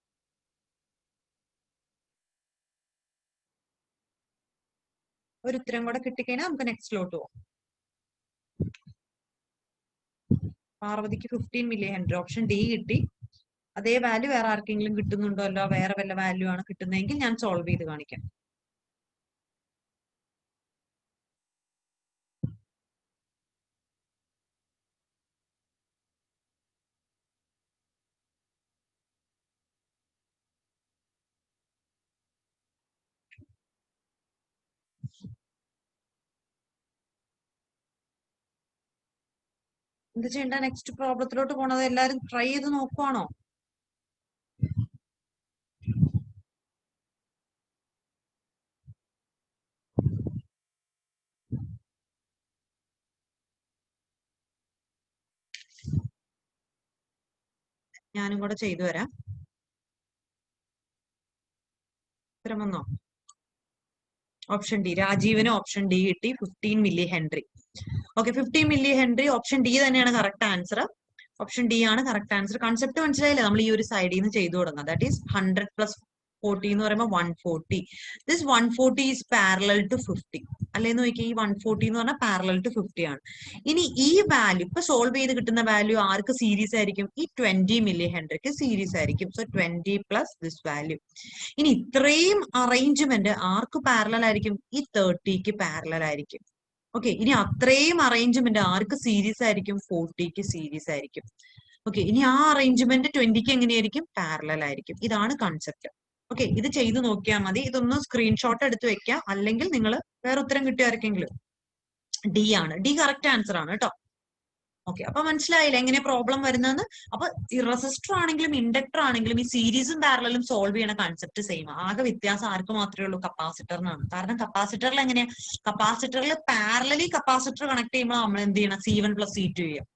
ഒരു ഉത്തരം കൂടെ കിട്ടിക്കഴിഞ്ഞാൽ നമുക്ക് നെക്സ്റ്റിലോട്ട് പോകാം. പാർവതിക്ക് 15 മില്ലി ഹെൻറി, ഓപ്ഷൻ ഡി കിട്ടി. അതേ വാല്യൂ വേറെ ആർക്കെങ്കിലും കിട്ടുന്നുണ്ടോ, അല്ല വേറെ വല്ല വാല്യൂ ആണ് കിട്ടുന്നതെങ്കിൽ ഞാൻ സോൾവ് ചെയ്ത് കാണിക്കാം. എന്താ ചെയ്യണ്ട, നെക്സ്റ്റ് പ്രോബ്ലത്തിലോട്ട് പോണത് എല്ലാരും ട്രൈ ചെയ്ത് നോക്കുവാണോ? ഞാനും കൂടെ ചെയ്തു വരാം. ഉത്തരം വന്നോ? Option D. രാജീവിന് ഓപ്ഷൻ ഡി കിട്ടി, 15 milli henry. Okay, 15 milli henry option D തന്നെയാണ് കറക്റ്റ് ആൻസർ. ഓപ്ഷൻ ഡി ആണ് കറക്റ്റ് ആൻസർ. കൺസെപ്റ്റ് മനസ്സിലായില്ലേ? നമ്മൾ ഈ ഒരു സൈഡിൽ നിന്ന് ചെയ്തു തുടങ്ങാം. ദാറ്റ് ഈസ് 100 പ്ലസ് 40 എന്ന് പറയുമ്പോൾ 140. This 140 is parallel to 50. അല്ലേന്ന് നോക്കിയാൽ ഈ 140 എന്ന് പറഞ്ഞാൽ പാരലൽ ടു 50 ആണ്. ഇനി ഈ വാല്യൂ ഇപ്പൊ സോൾവ് ചെയ്ത് കിട്ടുന്ന വാല്യൂ ആർക്ക് സീരീസ് ആയിരിക്കും? ഈ 20 മില്ലി ഹെൻറിക്ക് സീരീസ് ആയിരിക്കും. So 20 plus this value. ഇനി ഇത്രയും അറേഞ്ച്മെന്റ് ആർക്ക് പാരലൽ ആയിരിക്കും? ഈ 30ക്ക് പാരലൽ ആയിരിക്കും. ഓക്കെ, ഇനി അത്രയും അറേഞ്ച്മെന്റ് ആർക്ക് സീരീസ് ആയിരിക്കും? 40ക്ക് സീരീസ് ആയിരിക്കും. ഓക്കെ, ഇനി ആ അറേഞ്ച്മെന്റ് 20ക്ക് എങ്ങനെയായിരിക്കും? പാരലൽ ആയിരിക്കും. ഇതാണ് കൺസെപ്റ്റ്. ഓക്കെ, ഇത് ചെയ്ത് നോക്കിയാൽ മതി. ഇതൊന്ന് സ്ക്രീൻഷോട്ട് എടുത്ത് വെക്കാം, അല്ലെങ്കിൽ നിങ്ങൾ വേറെ ഉത്തരം കിട്ടിയാർക്കെങ്കിലും. ഡി ആണ്, ഡി കറക്റ്റ് ആൻസർ ആണ് കേട്ടോ. ഓക്കെ, അപ്പൊ മനസ്സിലായില്ല എങ്ങനെയാ പ്രോബ്ലം വരുന്നതെന്ന്. അപ്പൊ ഈ റെസിസ്റ്റർ ആണെങ്കിലും ഇൻഡക്ടർ ആണെങ്കിലും ഈ സീരീസും പാരലലും സോൾവ് ചെയ്യുന്ന കൺസെപ്റ്റ് സെയിം. ആകെ വ്യത്യാസം ആർക്ക് മാത്രമേ ഉള്ളൂ? കപ്പാസിറ്ററിനാണ്. കാരണം കപ്പാസിറ്ററിൽ എങ്ങനെയാ? കപ്പാസിറ്ററിൽ പാരലലി കപ്പാസിറ്റർ കണക്ട് ചെയ്യുമ്പോൾ നമ്മൾ എന്ത് ചെയ്യണം? C1 പ്ലസ് C2 ചെയ്യാം.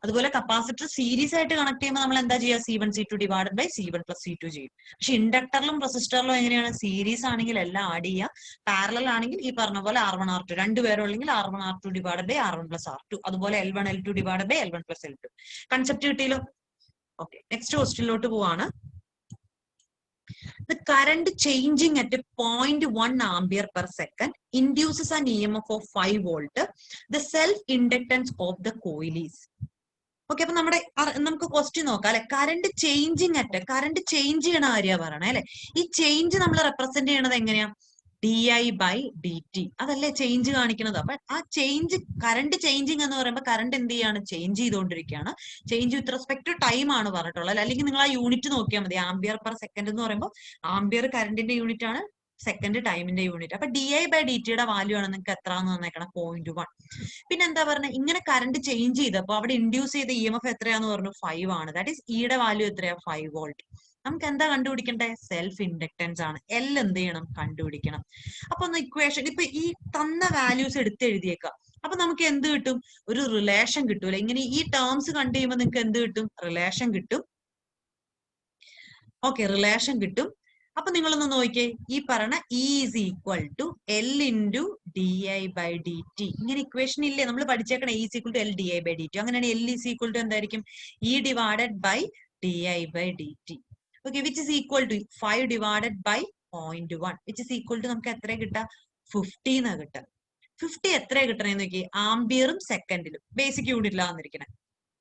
അതുപോലെ കപ്പാസിറ്റർ സീരീസ് ആയിട്ട് കണക്ട് ചെയ്യുമ്പോൾ നമ്മൾ എന്താ ചെയ്യുക? C1 C2 divided by C1 plus C2 ചെയ്യും. പക്ഷെ ഇൻഡക്ടറിലും റെസിസ്റ്ററിലും എങ്ങനെയാണ്? സീരീസ് ആണെങ്കിൽ എല്ലാം ആഡ് ചെയ്യുക, പാരലൽ ആണെങ്കിൽ ഈ പറഞ്ഞ പോലെ R1 R2 രണ്ടുപേരും ഉണ്ടെങ്കിൽ R1 R2 divided by R1 plus R2. അതുപോലെ L1 L2 divided by L1 plus L2. Concept കിട്ടിയല്ലോ. ഓക്കെ, നെക്സ്റ്റ് ക്വസ്റ്റ്യനിലോട്ട് പോവാണ്. The current changing at 0.1 ampere per second induces an EMF of 5 volt. The self-inductance of the coil is. Okay, അപ്പൊ നമുക്ക് question നോക്കാം അല്ലെ. Current changing at, current change ചെയ്യണ കാര്യ പറയണേ അല്ലെ. ഈ ചേഞ്ച് നമ്മൾ റെപ്രസെന്റ് ചെയ്യണത് എങ്ങനെയാ? di/dt. അതല്ലേ ചേഞ്ച് കാണിക്കുന്നത്. അപ്പൊ ആ ചേഞ്ച്, കറണ്ട് ചേഞ്ചിങ് എന്ന് പറയുമ്പോൾ കറണ്ട് എന്ത് ചെയ്യാണ്? ചേഞ്ച് ചെയ്തുകൊണ്ടിരിക്കുകയാണ്. Change with respect to time ആണ് പറഞ്ഞിട്ടുള്ളത്. അല്ലെങ്കിൽ നിങ്ങൾ ആ യൂണിറ്റ് നോക്കിയാൽ മതി. ആംബിയർ പെർ സെക്കൻഡ് എന്ന് പറയുമ്പോൾ ആംബിയർ കറണ്ടിന്റെ യൂണിറ്റ് ആണ്, സെക്കൻഡ് ടൈമിന്റെ യൂണിറ്റ്. അപ്പൊ di/dt വാല്യൂ ആണ് നിങ്ങൾക്ക് എത്ര എന്ന് തന്നേക്കണം? 0.1. പിന്നെ എന്താ പറഞ്ഞത്? ഇങ്ങനെ കറണ്ട് ചേഞ്ച് ചെയ്തപ്പോ അവിടെ ഇൻഡ്യൂസ് ചെയ്ത EMF എത്രയാന്ന് പറഞ്ഞു? 5 ആണ്. ദാറ്റ് ഈസ് ഇയുടെ വാല്യൂ എത്രയാ? 5 വോൾട്ട്. നമുക്ക് എന്താ കണ്ടുപിടിക്കണ്ടേ? സെൽഫ് ഇൻഡക്ടൻസ് ആണ്. എൽ എന്ത് ചെയ്യണം? കണ്ടുപിടിക്കണം. അപ്പൊ ഒന്ന് ഇക്വേഷൻ ഇപ്പൊ ഈ തന്ന വാല്യൂസ് എടുത്ത് എഴുതിയേക്കാം. അപ്പൊ നമുക്ക് എന്ത് കിട്ടും? ഒരു റിലേഷൻ കിട്ടൂല. ഇങ്ങനെ ഈ ടേംസ് കണ്ടു കഴിയുമ്പോൾ നിങ്ങൾക്ക് എന്ത് കിട്ടും? റിലേഷൻ കിട്ടും. ഓക്കെ, റിലേഷൻ കിട്ടും. അപ്പൊ നിങ്ങളൊന്ന് നോക്കിയേ, ഈ പറഞ്ഞ E is equal to L into di/dt. ഇങ്ങനെ ഇക്വേഷൻ ഇല്ലേ? നമ്മൾ പഠിച്ചേക്കണം E is equal to L di/dt. അങ്ങനെയാണ് L is equal to എന്തായിരിക്കും? E divided by di/dt. Okay, which is equal to 5 divided by 0.1, which is equal to നമുക്ക് എത്ര കിട്ടാം? 50 എന്നാ കിട്ടാം. 50 എത്ര കിട്ടണേന്ന് നോക്കി? ആംബിയറും സെക്കൻഡിലും ബേസിക് യൂണിറ്റിലാണ് വന്നിരിക്കണേ.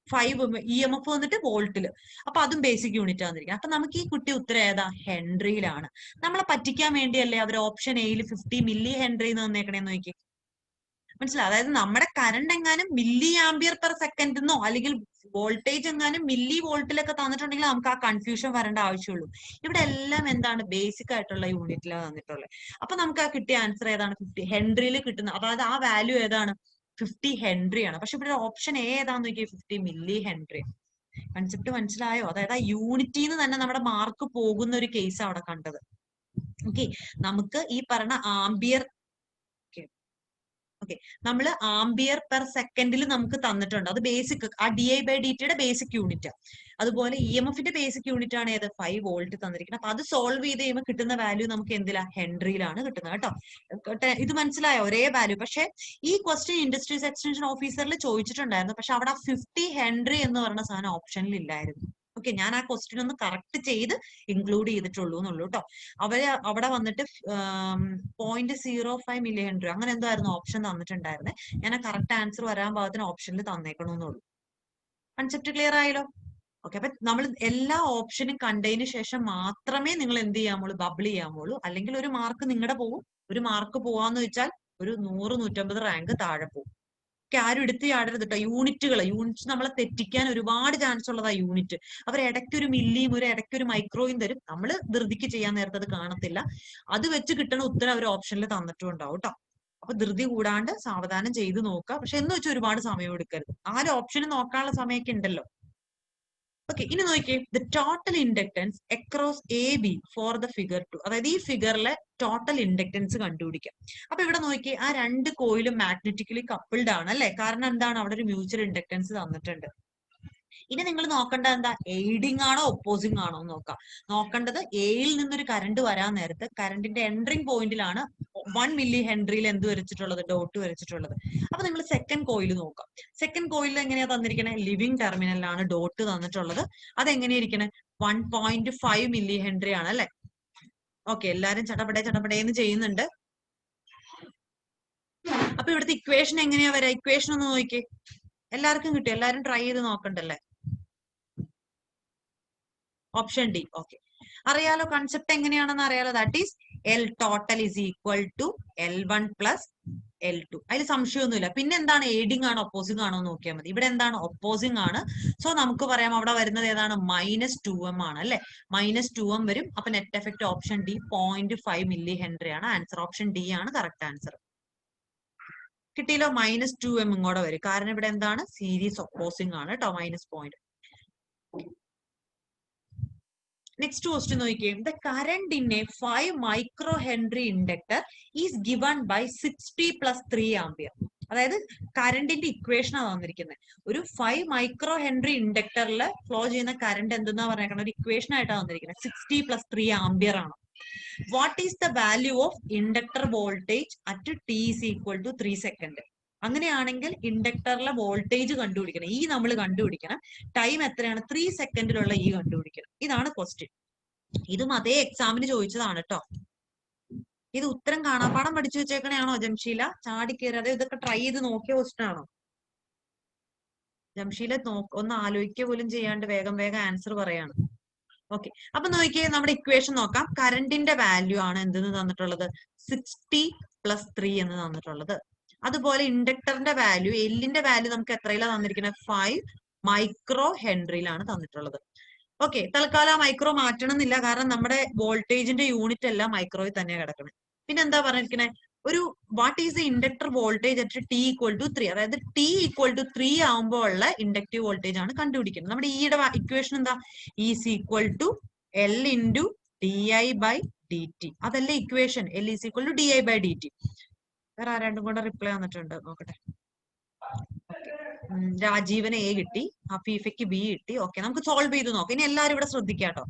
5 EMF വന്നിട്ട് വോൾട്ടില്. അപ്പൊ അതും ബേസിക് യൂണിറ്റ് വന്നിരിക്കുന്നത്. അപ്പൊ നമുക്ക് ഈ കുട്ടി ഉത്തരം ഏതാ? ഹെൻറിയിലാണ്. നമ്മളെ പറ്റിക്കാൻ വേണ്ടിയല്ലേ അവർ ഓപ്ഷൻ എയിൽ 50 മില്ലി ഹെൻറി എന്ന് തന്നേക്കണേന്ന് നോക്കി. മനസ്സിലായി? അതായത് നമ്മുടെ കറണ്ട് എങ്ങാനും മില്ലി ആംബിയർ പെർ സെക്കൻഡ് എന്നോ അല്ലെങ്കിൽ വോൾട്ടേജ് എങ്ങാനും മില്ലി വോൾട്ടിലൊക്കെ തന്നിട്ടുണ്ടെങ്കിൽ നമുക്ക് ആ കൺഫ്യൂഷൻ വരേണ്ട ആവശ്യമുള്ളൂ. ഇവിടെ എല്ലാം എന്താണ്? ബേസിക് ആയിട്ടുള്ള യൂണിറ്റിലാണ് തന്നിട്ടുള്ളത്. അപ്പൊ നമുക്ക് ആ കിട്ടിയ ആൻസർ ഏതാണ്? 50 ഹെൻറിയിൽ കിട്ടുന്ന, അതായത് ആ വാല്യൂ ഏതാണ്? 50 ഹെൻറി ആണ്. പക്ഷെ ഇവിടെ ഓപ്ഷൻ എ ഏതാന്ന് നോക്കിയാൽ 50 മില്ലി ഹെൻറി. കൺസെപ്റ്റ് മനസ്സിലായോ? അതായത് ആ യൂണിറ്റിന്ന് തന്നെ നമ്മുടെ മാർക്ക് പോകുന്ന ഒരു കേസ് അവിടെ കണ്ടത്. ഓക്കെ, നമുക്ക് ഈ പറഞ്ഞ ആംബിയർ, ഓക്കെ, നമ്മൾ ആംബിയർ പെർ സെക്കൻഡിൽ നമുക്ക് തന്നിട്ടുണ്ട്. അത് ബേസിക്, ആ di/dt ബേസിക് യൂണിറ്റ്. അതുപോലെ EMFന്റെ ബേസിക് യൂണിറ്റ് ആണ് ഏത്? 5 വോൾട്ട് തന്നിരിക്കുന്നത്. അപ്പൊ അത് സോൾവ് ചെയ്ത് കഴിയുമ്പോൾ കിട്ടുന്ന വാല്യൂ നമുക്ക് എന്തിലാ? ഹെൻറിയിലാണ് കിട്ടുന്നത് കേട്ടോ. ഇത് മനസ്സിലായോ? ഒരേ വാല്യൂ. പക്ഷെ ഈ ക്വസ്റ്റ്യൻ ഇൻഡസ്ട്രീസ് എക്സ്റ്റൻഷൻ ഓഫീസറിൽ ചോദിച്ചിട്ടുണ്ടായിരുന്നു. പക്ഷെ അവിടെ 50 ഹെൻറി എന്ന് പറഞ്ഞ സാധനം ഓപ്ഷനിൽ ഇല്ലായിരുന്നു. ഓക്കെ, ഞാൻ ആ ക്വസ്റ്റ്യൻ ഒന്ന് കറക്റ്റ് ചെയ്ത് ഇൻക്ലൂഡ് ചെയ്തിട്ടുള്ളൂ എന്നുള്ളൂ കേട്ടോ. അവിടെ വന്നിട്ട് 0.05 മില്ലി ഹെൻറി അങ്ങനെ എന്തോ ആയിരുന്നു ഓപ്ഷൻ തന്നിട്ടുണ്ടായിരുന്നത്. ഞാൻ ആ കറക്റ്റ് ആൻസർ വരാൻ പാകത്തിന് ഓപ്ഷനിൽ തന്നേക്കണമെന്നുള്ളൂ. കൺസെപ്റ്റ് ക്ലിയർ ആയല്ലോ? ഓക്കെ, അപ്പൊ നമ്മൾ എല്ലാ ഓപ്ഷനും കണ്ടതിന് ശേഷം മാത്രമേ നിങ്ങൾ എന്ത് ചെയ്യാമുള്ളൂ? ബബിൾ ചെയ്യാമുള്ളൂ. അല്ലെങ്കിൽ ഒരു മാർക്ക് നിങ്ങളുടെ പോകും. ഒരു മാർക്ക് പോവാന്ന് വെച്ചാൽ ഒരു 100-150 റാങ്ക് താഴെ പോകും. ആരും എടുത്ത് ചാടരുത് കേട്ടോ. യൂണിറ്റ്സ് നമ്മളെ തെറ്റിക്കാൻ ഒരുപാട് ചാൻസ് ഉള്ളതാ യൂണിറ്റ്. അവർ ഇടയ്ക്ക് ഒരു മില്ലിയും ഇടയ്ക്ക് ഒരു മൈക്രോയും തരും. നമ്മൾ ധൃതിക്ക് ചെയ്യാൻ നേരത്തെ അത് കാണത്തില്ല. അത് വെച്ച് കിട്ടണ ഉത്തരം അവർ ഓപ്ഷനിൽ തന്നിട്ടും ഉണ്ടാവും കേട്ടോ. അപ്പൊ ധൃതി കൂടാണ്ട് സാവധാനം ചെയ്ത് നോക്കുക. പക്ഷെ എന്ന് വെച്ചാൽ ഒരുപാട് സമയം എടുക്കരുത്. ആരും ഓപ്ഷന് നോക്കാനുള്ള സമയമൊക്കെ ഉണ്ടല്ലോ. ഓക്കെ, ഇനി നോക്കിയേ, the total inductance across AB for the figure 2. അതായത് ഈ ഫിഗറിലെ ടോട്ടൽ ഇൻഡക്ടൻസ് കണ്ടുപിടിക്കാം. അപ്പൊ ഇവിടെ നോക്കിയേ, ആ രണ്ട് കോയിലും മാഗ്നറ്റിക്കലി കപ്പിൾഡ് ആണ് അല്ലെ. കാരണം എന്താണ്? അവിടെ ഒരു മ്യൂച്വൽ ഇൻഡക്ടൻസ് തന്നിട്ടുണ്ട്. ഇനി നിങ്ങൾ നോക്കേണ്ടത് എന്താ, എയ്ഡിങ് ആണോ ഒപ്പോസിംഗ് ആണോ എന്ന് നോക്കാം. നോക്കേണ്ടത് എയിൽ നിന്നൊരു കറണ്ട് വരാൻ നേരത്ത് കറണ്ടിന്റെ എൻട്രിങ് പോയിന്റിലാണ് 1 മില്ലി ഹെൻറിയിൽ എന്ത് വരച്ചിട്ടുള്ളത്, ഡോട്ട് വരച്ചിട്ടുള്ളത്. അപ്പൊ നിങ്ങൾ സെക്കൻഡ് കോയിൽ നോക്കാം. സെക്കൻഡ് കോയിലിൽ എങ്ങനെയാ തന്നിരിക്കണേ, ലിവിംഗ് ടെർമിനലിലാണ് ഡോട്ട് തന്നിട്ടുള്ളത്. അതെങ്ങനെയിരിക്കണേ, 1.5 മില്ലി ഹെൻറി ആണ് അല്ലെ. ഓക്കെ, എല്ലാരും ചടപടേന്ന് ചെയ്യുന്നുണ്ട്. അപ്പൊ ഇവിടുത്തെ ഇക്വേഷൻ എങ്ങനെയാ വരാ, ഇക്വേഷൻ ഒന്ന് നോക്കിക്കേ. എല്ലാവർക്കും കിട്ടും, എല്ലാരും ട്രൈ ചെയ്ത് നോക്കണ്ടല്ലേ. Option D. ഓക്കെ, അറിയാലോ കൺസെപ്റ്റ് എങ്ങനെയാണെന്ന് അറിയാലോ. That is L total is equal to L1 plus L2. അതിൽ സംശയമൊന്നുമില്ല. പിന്നെ എന്താണ്, എയ്ഡിങ് ആണോ ഒപ്പോസിംഗ് ആണോ നോക്കിയാൽ മതി. ഇവിടെ എന്താണ്, ഒപ്പോസിംഗ് ആണ്. സോ നമുക്ക് പറയാം അവിടെ വരുന്നത് ഏതാണ്, -2m ആണ് അല്ലെ. -2m വരും. അപ്പൊ net effect option D 0.5 milli Henry ആണ് ആൻസർ. ഓപ്ഷൻ ഡി ആണ് കറക്റ്റ് ആൻസർ. കിട്ടിയല്ലോ, -2m ഇങ്ങോട്ട് വരും. കാരണം ഇവിടെ എന്താണ്, സീരീസ് ഒപ്പോസിംഗ് ആണ് കേട്ടോ, -0. നെക്സ്റ്റ് ക്വസ്റ്റ്യൻ നോക്കിയേ. The current in a 5 micro henry inductor is given by 60 plus 3 ampere. അതായത് കറണ്ടിന്റെ ഇക്വേഷൻ ആണ് തന്നിരിക്കുന്നത്. ഒരു 5 മൈക്രോ ഹെൻറി ഇൻഡക്ടറിൽ ഫ്ലോ ചെയ്യുന്ന കറണ്ട് എന്തെന്നാ പറഞ്ഞേക്കുന്നത്, ഒരു ഇക്വേഷൻ ആയിട്ടാണ് തന്നിരിക്കുന്നത്. 60 പ്ലസ് 3 ആംപിയർ ആണ്. What is the value of inductor voltage at T is equal to 3 second. അങ്ങനെയാണെങ്കിൽ ഇൻഡക്ടറിലെ വോൾട്ടേജ് കണ്ടുപിടിക്കണം. ഈ നമ്മൾ കണ്ടുപിടിക്കണം. ടൈം എത്രയാണ്, 3 സെക്കൻഡിലുള്ള ഈ കണ്ടുപിടിക്കണം. ഇതാണ് ക്വസ്റ്റ്യൻ. ഇതും അതേ എക്സാമിന് ചോദിച്ചതാണ് കേട്ടോ. ഇത് ഉത്തരം കാണാപ്പാടം പഠിച്ചു വെച്ചേക്കണയാണോ ജംഷീല, ചാടി കയറാതെ ഇതൊക്കെ ട്രൈ ചെയ്ത് നോക്കിയ ക്വസ്റ്റ്യൻ ആണോ ജംഷീല? ഒന്ന് ആലോചിക്കുക പോലും ചെയ്യാണ്ട് വേഗം വേഗം ആൻസർ പറയാണ്. ഓക്കെ, അപ്പൊ നോക്കിയേ, നമ്മുടെ ഇക്വേഷൻ നോക്കാം. കറണ്ടിന്റെ വാല്യൂ ആണ് എന്തെന്ന് തന്നിട്ടുള്ളത്, 60 പ്ലസ് 3 എന്ന് തന്നിട്ടുള്ളത്. അതുപോലെ ഇൻഡക്ടറിന്റെ വാല്യൂ, എല്ലിന്റെ വാല്യൂ നമുക്ക് എത്രയിലാണ് തന്നിരിക്കുന്നത്, 5 മൈക്രോ ഹെൻറിയിലാണ് തന്നിട്ടുള്ളത്. ഓക്കെ, തൽക്കാലം ആ മൈക്രോ മാറ്റണം എന്നില്ല, കാരണം നമ്മുടെ വോൾട്ടേജിന്റെ യൂണിറ്റ് എല്ലാം മൈക്രോയിൽ തന്നെ കിടക്കണം. പിന്നെ എന്താ പറഞ്ഞിരിക്കുന്നത്, ഒരു what is the inductor voltage at T equal to 3. അതായത് ടി ഈക്വൽ ടു 3 ആകുമ്പോൾ ഉള്ള ഇൻഡക്റ്റീവ് വോൾട്ടേജ് ആണ് കണ്ടുപിടിക്കുന്നത്. നമ്മുടെ ഈയുടെ ഇക്വേഷൻ എന്താ, is equal to L into D I by D T. അതല്ലേ equation, L is equal to D I by D T. വേറെ ആരാണ്ടും കൂടെ റിപ്ലൈ വന്നിട്ടുണ്ട്, നോക്കട്ടെ. രാജീവന് എ കിട്ടി, ഹഫീഫയ്ക്ക് ബി കിട്ടി. ഓക്കെ, നമുക്ക് സോൾവ് ചെയ്ത് നോക്കാം. ഇനി എല്ലാവരും ഇവിടെ ശ്രദ്ധിക്കാട്ടോ.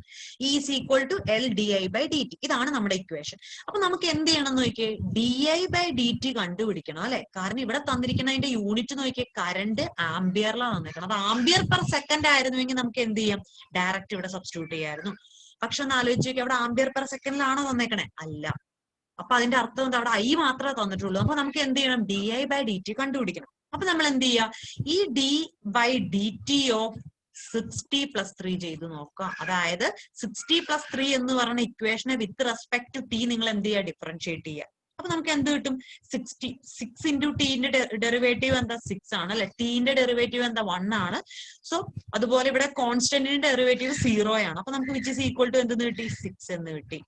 Is equal to L D I by D T. ഇതാണ് നമ്മുടെ ഇക്വേഷൻ. അപ്പൊ നമുക്ക് എന്ത് ചെയ്യണം എന്ന് നോക്കിയേ, D I by D T കണ്ടുപിടിക്കണം അല്ലെ. കാരണം ഇവിടെ തന്നിരിക്കുന്നതിന്റെ യൂണിറ്റ് നോക്കിയേ, കറണ്ട് ആംബിയറിലാണ് തന്നിരിക്കണം. അത് ആംബിയർ പെർ സെക്കൻഡ് ആയിരുന്നുവെങ്കിൽ നമുക്ക് എന്ത് ചെയ്യാം, ഡയറക്റ്റ് ഇവിടെ സബ്സ്റ്റിറ്റ്യൂട്ട് ചെയ്യായിരുന്നു. പക്ഷെ ഒന്ന് ആലോചിച്ച് നോക്കിയാൽ അവിടെ ആംബിയർ പെർ സെക്കൻഡിലാണോ തന്നേക്കണേ, അല്ല. അപ്പൊ അതിന്റെ അർത്ഥം എന്താ, അവിടെ ഐ മാത്രമേ തന്നിട്ടുള്ളൂ. അപ്പൊ നമുക്ക് എന്ത് ചെയ്യണം, D I by D T കണ്ടുപിടിക്കണം. അപ്പൊ നമ്മൾ എന്ത് ചെയ്യാ, ഈ D by D T of 60 plus 3 ചെയ്ത് നോക്കുക. അതായത് 60 പ്ലസ് 3 എന്ന് പറയുന്ന ഇക്വേഷനെ വിത്ത് റെസ്പെക്ട് ടു ടി നിങ്ങൾ എന്ത് ചെയ്യുക, ഡിഫറൻഷിയേറ്റ് ചെയ്യുക. അപ്പൊ നമുക്ക് എന്ത് കിട്ടും, 6 ഇൻറ്റു ടീന്റെ ഡെറിവേറ്റീവ് എന്താ, 6 ആണ് അല്ലെ. ടീന്റെ ഡെറിവേറ്റീവ് എന്താ, 1 ആണ്. സോ അതുപോലെ ഇവിടെ കോൺസ്റ്റന്റിന്റെ ഡെറിവേറ്റീവ് 0 ആണ്. അപ്പൊ നമുക്ക് വിച്ച് ഇസ് ഈക്വൽ ടു എന്തെന്ന് കിട്ടി, 6 എന്ന് കിട്ടി.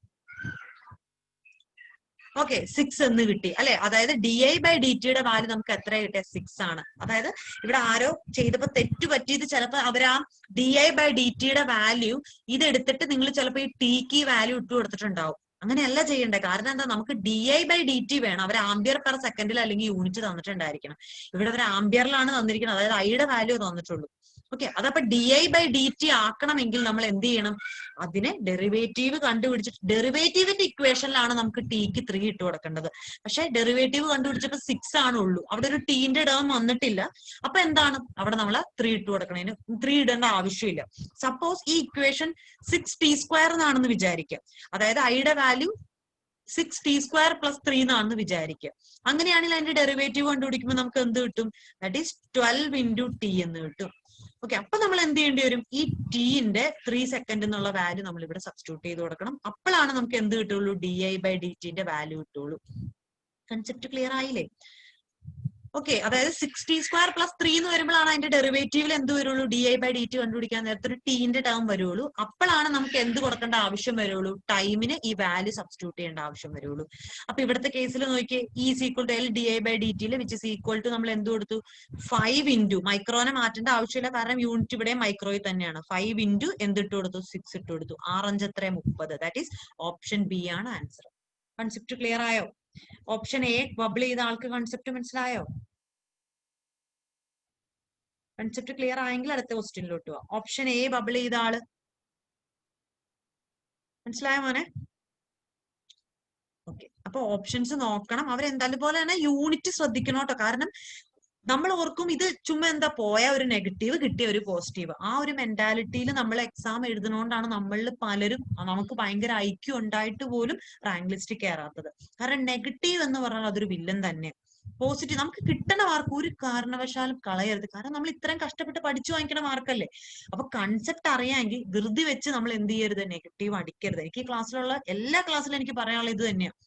ഓക്കെ, 6 എന്ന് കിട്ടി അല്ലെ. അതായത് ഡി ഐ ബൈ ഡി ടിയുടെ വാല്യൂ നമുക്ക് എത്ര കിട്ടിയ, 6 ആണ്. അതായത് ഇവിടെ ആരോ ചെയ്തപ്പോ തെറ്റ് പറ്റിയത്, ചിലപ്പോ അവർ ആ ഡി ഐ ബൈ ഡി ടിയുടെ വാല്യൂ ഇതെടുത്തിട്ട് നിങ്ങൾ ചിലപ്പോ ഈ ടിക്ക് വാല്യൂ ഇട്ട് കൊടുത്തിട്ടുണ്ടാവും. അങ്ങനെയല്ല ചെയ്യണ്ടേ. കാരണം എന്താ, നമുക്ക് D I by D T വേണം. അവർ ആംബിയർ പെർ സെക്കൻഡിൽ അല്ലെങ്കിൽ യൂണിറ്റ് തന്നിട്ടുണ്ടായിരിക്കണം. ഇവിടെ അവർ ആംബിയറിലാണ് തന്നിരിക്കുന്നത്. അതായത് ഐയുടെ വാല്യൂ തന്നിട്ടുള്ളൂ. ഓക്കെ, അതപ്പോ D I by D T ആക്കണമെങ്കിൽ നമ്മൾ എന്ത് ചെയ്യണം, അതിനെ ഡെറിവേറ്റീവ് കണ്ടുപിടിച്ചിട്ട്, ഡെറിവേറ്റീവിന്റെ ഇക്വേഷനിലാണ് നമുക്ക് ടിക്ക് 3 ഇട്ട് കൊടുക്കേണ്ടത്. പക്ഷെ ഡെറിവേറ്റീവ് കണ്ടുപിടിച്ചപ്പോ 6 ആണുള്ളൂ. അവിടെ ഒരു ടീന്റെ ടേം വന്നിട്ടില്ല. അപ്പൊ എന്താണ്, അവിടെ നമ്മൾ 3 ഇട്ട് കൊടുക്കണേന് 3 ഇടേണ്ട ആവശ്യമില്ല. സപ്പോസ് ഈ ഇക്വേഷൻ 6t² എന്നാണെന്ന് വിചാരിക്കുക. അതായത് ഐയുടെ വാല്യൂ 6t² പ്ലസ് 3 എന്നാണെന്ന് വിചാരിക്കുക. അങ്ങനെയാണെങ്കിൽ അതിന്റെ ഡെറിവേറ്റീവ് കണ്ടുപിടിക്കുമ്പോൾ നമുക്ക് എന്ത് കിട്ടും, ദാറ്റ് ഈസ് 12 ഇൻറ്റു ടി എന്ന് കിട്ടും. ഓക്കെ, അപ്പൊ നമ്മൾ എന്ത് ചെയ്യേണ്ടി വരും, ഈ ടിന്റെ 3 സെക്കൻഡ് എന്നുള്ള വാല്യൂ നമ്മൾ ഇവിടെ സബ്സ്റ്റിറ്റ്യൂട്ട് ചെയ്ത് കൊടുക്കണം. അപ്പോഴാണ് നമുക്ക് എന്ത് കിട്ടുള്ളൂ, ഡി ഐ ബൈ ഡി ടിന്റെ വാല്യൂ കിട്ടുള്ളൂ. കൺസെപ്റ്റ് ക്ലിയർ ആയില്ലേ? ഓക്കെ, അതായത് 6t² പ്ലസ് 3 എന്ന് വരുമ്പോഴാണ് അതിന്റെ ഡെറിവേറ്റീവിൽ എന്ത് വരുള്ളൂ, D I by D T കണ്ടുപിടിക്കാൻ നേരത്തെ ഒരു ടീന്റെ ടേം വരുള്ളൂ. അപ്പോഴാണ് നമുക്ക് എന്ത് കൊടുക്കേണ്ട ആവശ്യം വരുള്ളൂ, ടൈമിന് ഈ വാല്യൂ സബ്സ്റ്റിറ്റ്യൂട്ട് ചെയ്യേണ്ട ആവശ്യം വരുള്ളൂ. അപ്പൊ ഇവിടുത്തെ കേസിൽ നോക്കിയേ, is equal to L D I by D ടിയിൽ വിച്ച് ഇസ് ഈക്വൽ ടു നമ്മൾ എന്ത് കൊടുത്തു, 5 ഇൻറ്റു, മൈക്രോനെ മാറ്റേണ്ട ആവശ്യമില്ല കാരണം യൂണിറ്റ് ഇവിടെ മൈക്രോയിൽ തന്നെയാണ്. 5 ഇൻറ്റു എന്തിട്ട് കൊടുത്തു, 6 ഇട്ട് കൊടുത്തു. 6×5 30. ദാറ്റ് ഈസ് ഓപ്ഷൻ ബി ആണ് ആൻസർ. കൺസെപ്റ്റ് ക്ലിയർ ആയോ? ഓപ്ഷൻ എ ബബിൾ ചെയ്ത ആൾക്ക് കൺസെപ്റ്റ് മനസ്സിലായോ? കൺസെപ്റ്റ് ക്ലിയർ ആയെങ്കിൽ അടുത്ത ക്വസ്റ്റ്യനിലോട്ട് പോവാം. ഓപ്ഷൻ എ ബബിൾ ചെയ്ത ആള് മനസ്സിലായ മോനെ? ഓക്കെ, അപ്പൊ ഓപ്ഷൻസ് നോക്കണം. അവരെന്തായാലും പോലെ തന്നെ യൂണിറ്റ് ശ്രദ്ധിക്കണം കേട്ടോ. കാരണം നമ്മൾ ഓർക്കും ഇത് ചുമ്മാ എന്താ പോയ ഒരു നെഗറ്റീവ് കിട്ടിയ ഒരു പോസിറ്റീവ്. ആ ഒരു മെന്റാലിറ്റിയിൽ നമ്മൾ എക്സാം എഴുതുന്നോണ്ടാണ് നമ്മളിൽ പലരും നമുക്ക് ഭയങ്കര ഐക്യം ഉണ്ടായിട്ട് പോലും റാങ്ക് ലിസ്റ്റ് കയറാത്തത്. കാരണം നെഗറ്റീവ് എന്ന് പറഞ്ഞാൽ അതൊരു വില്ലൻ തന്നെ. പോസിറ്റീവ് നമുക്ക് കിട്ടണ മാർക്ക് ഒരു കാരണവശാലും കളയരുത്. കാരണം നമ്മൾ ഇത്രയും കഷ്ടപ്പെട്ട് പഠിച്ചു വാങ്ങിക്കണ മാർക്കല്ലേ. അപ്പൊ കൺസെപ്റ്റ് അറിയാമെങ്കിൽ ധൃതി വെച്ച് നമ്മൾ എന്ത് ചെയ്യരുത്, നെഗറ്റീവ് അടിക്കരുത്. എനിക്ക് ക്ലാസ്സിലുള്ള എല്ലാ ക്ലാസ്സിലും എനിക്ക് പറയാനുള്ളത് ഇത് തന്നെയാണ്.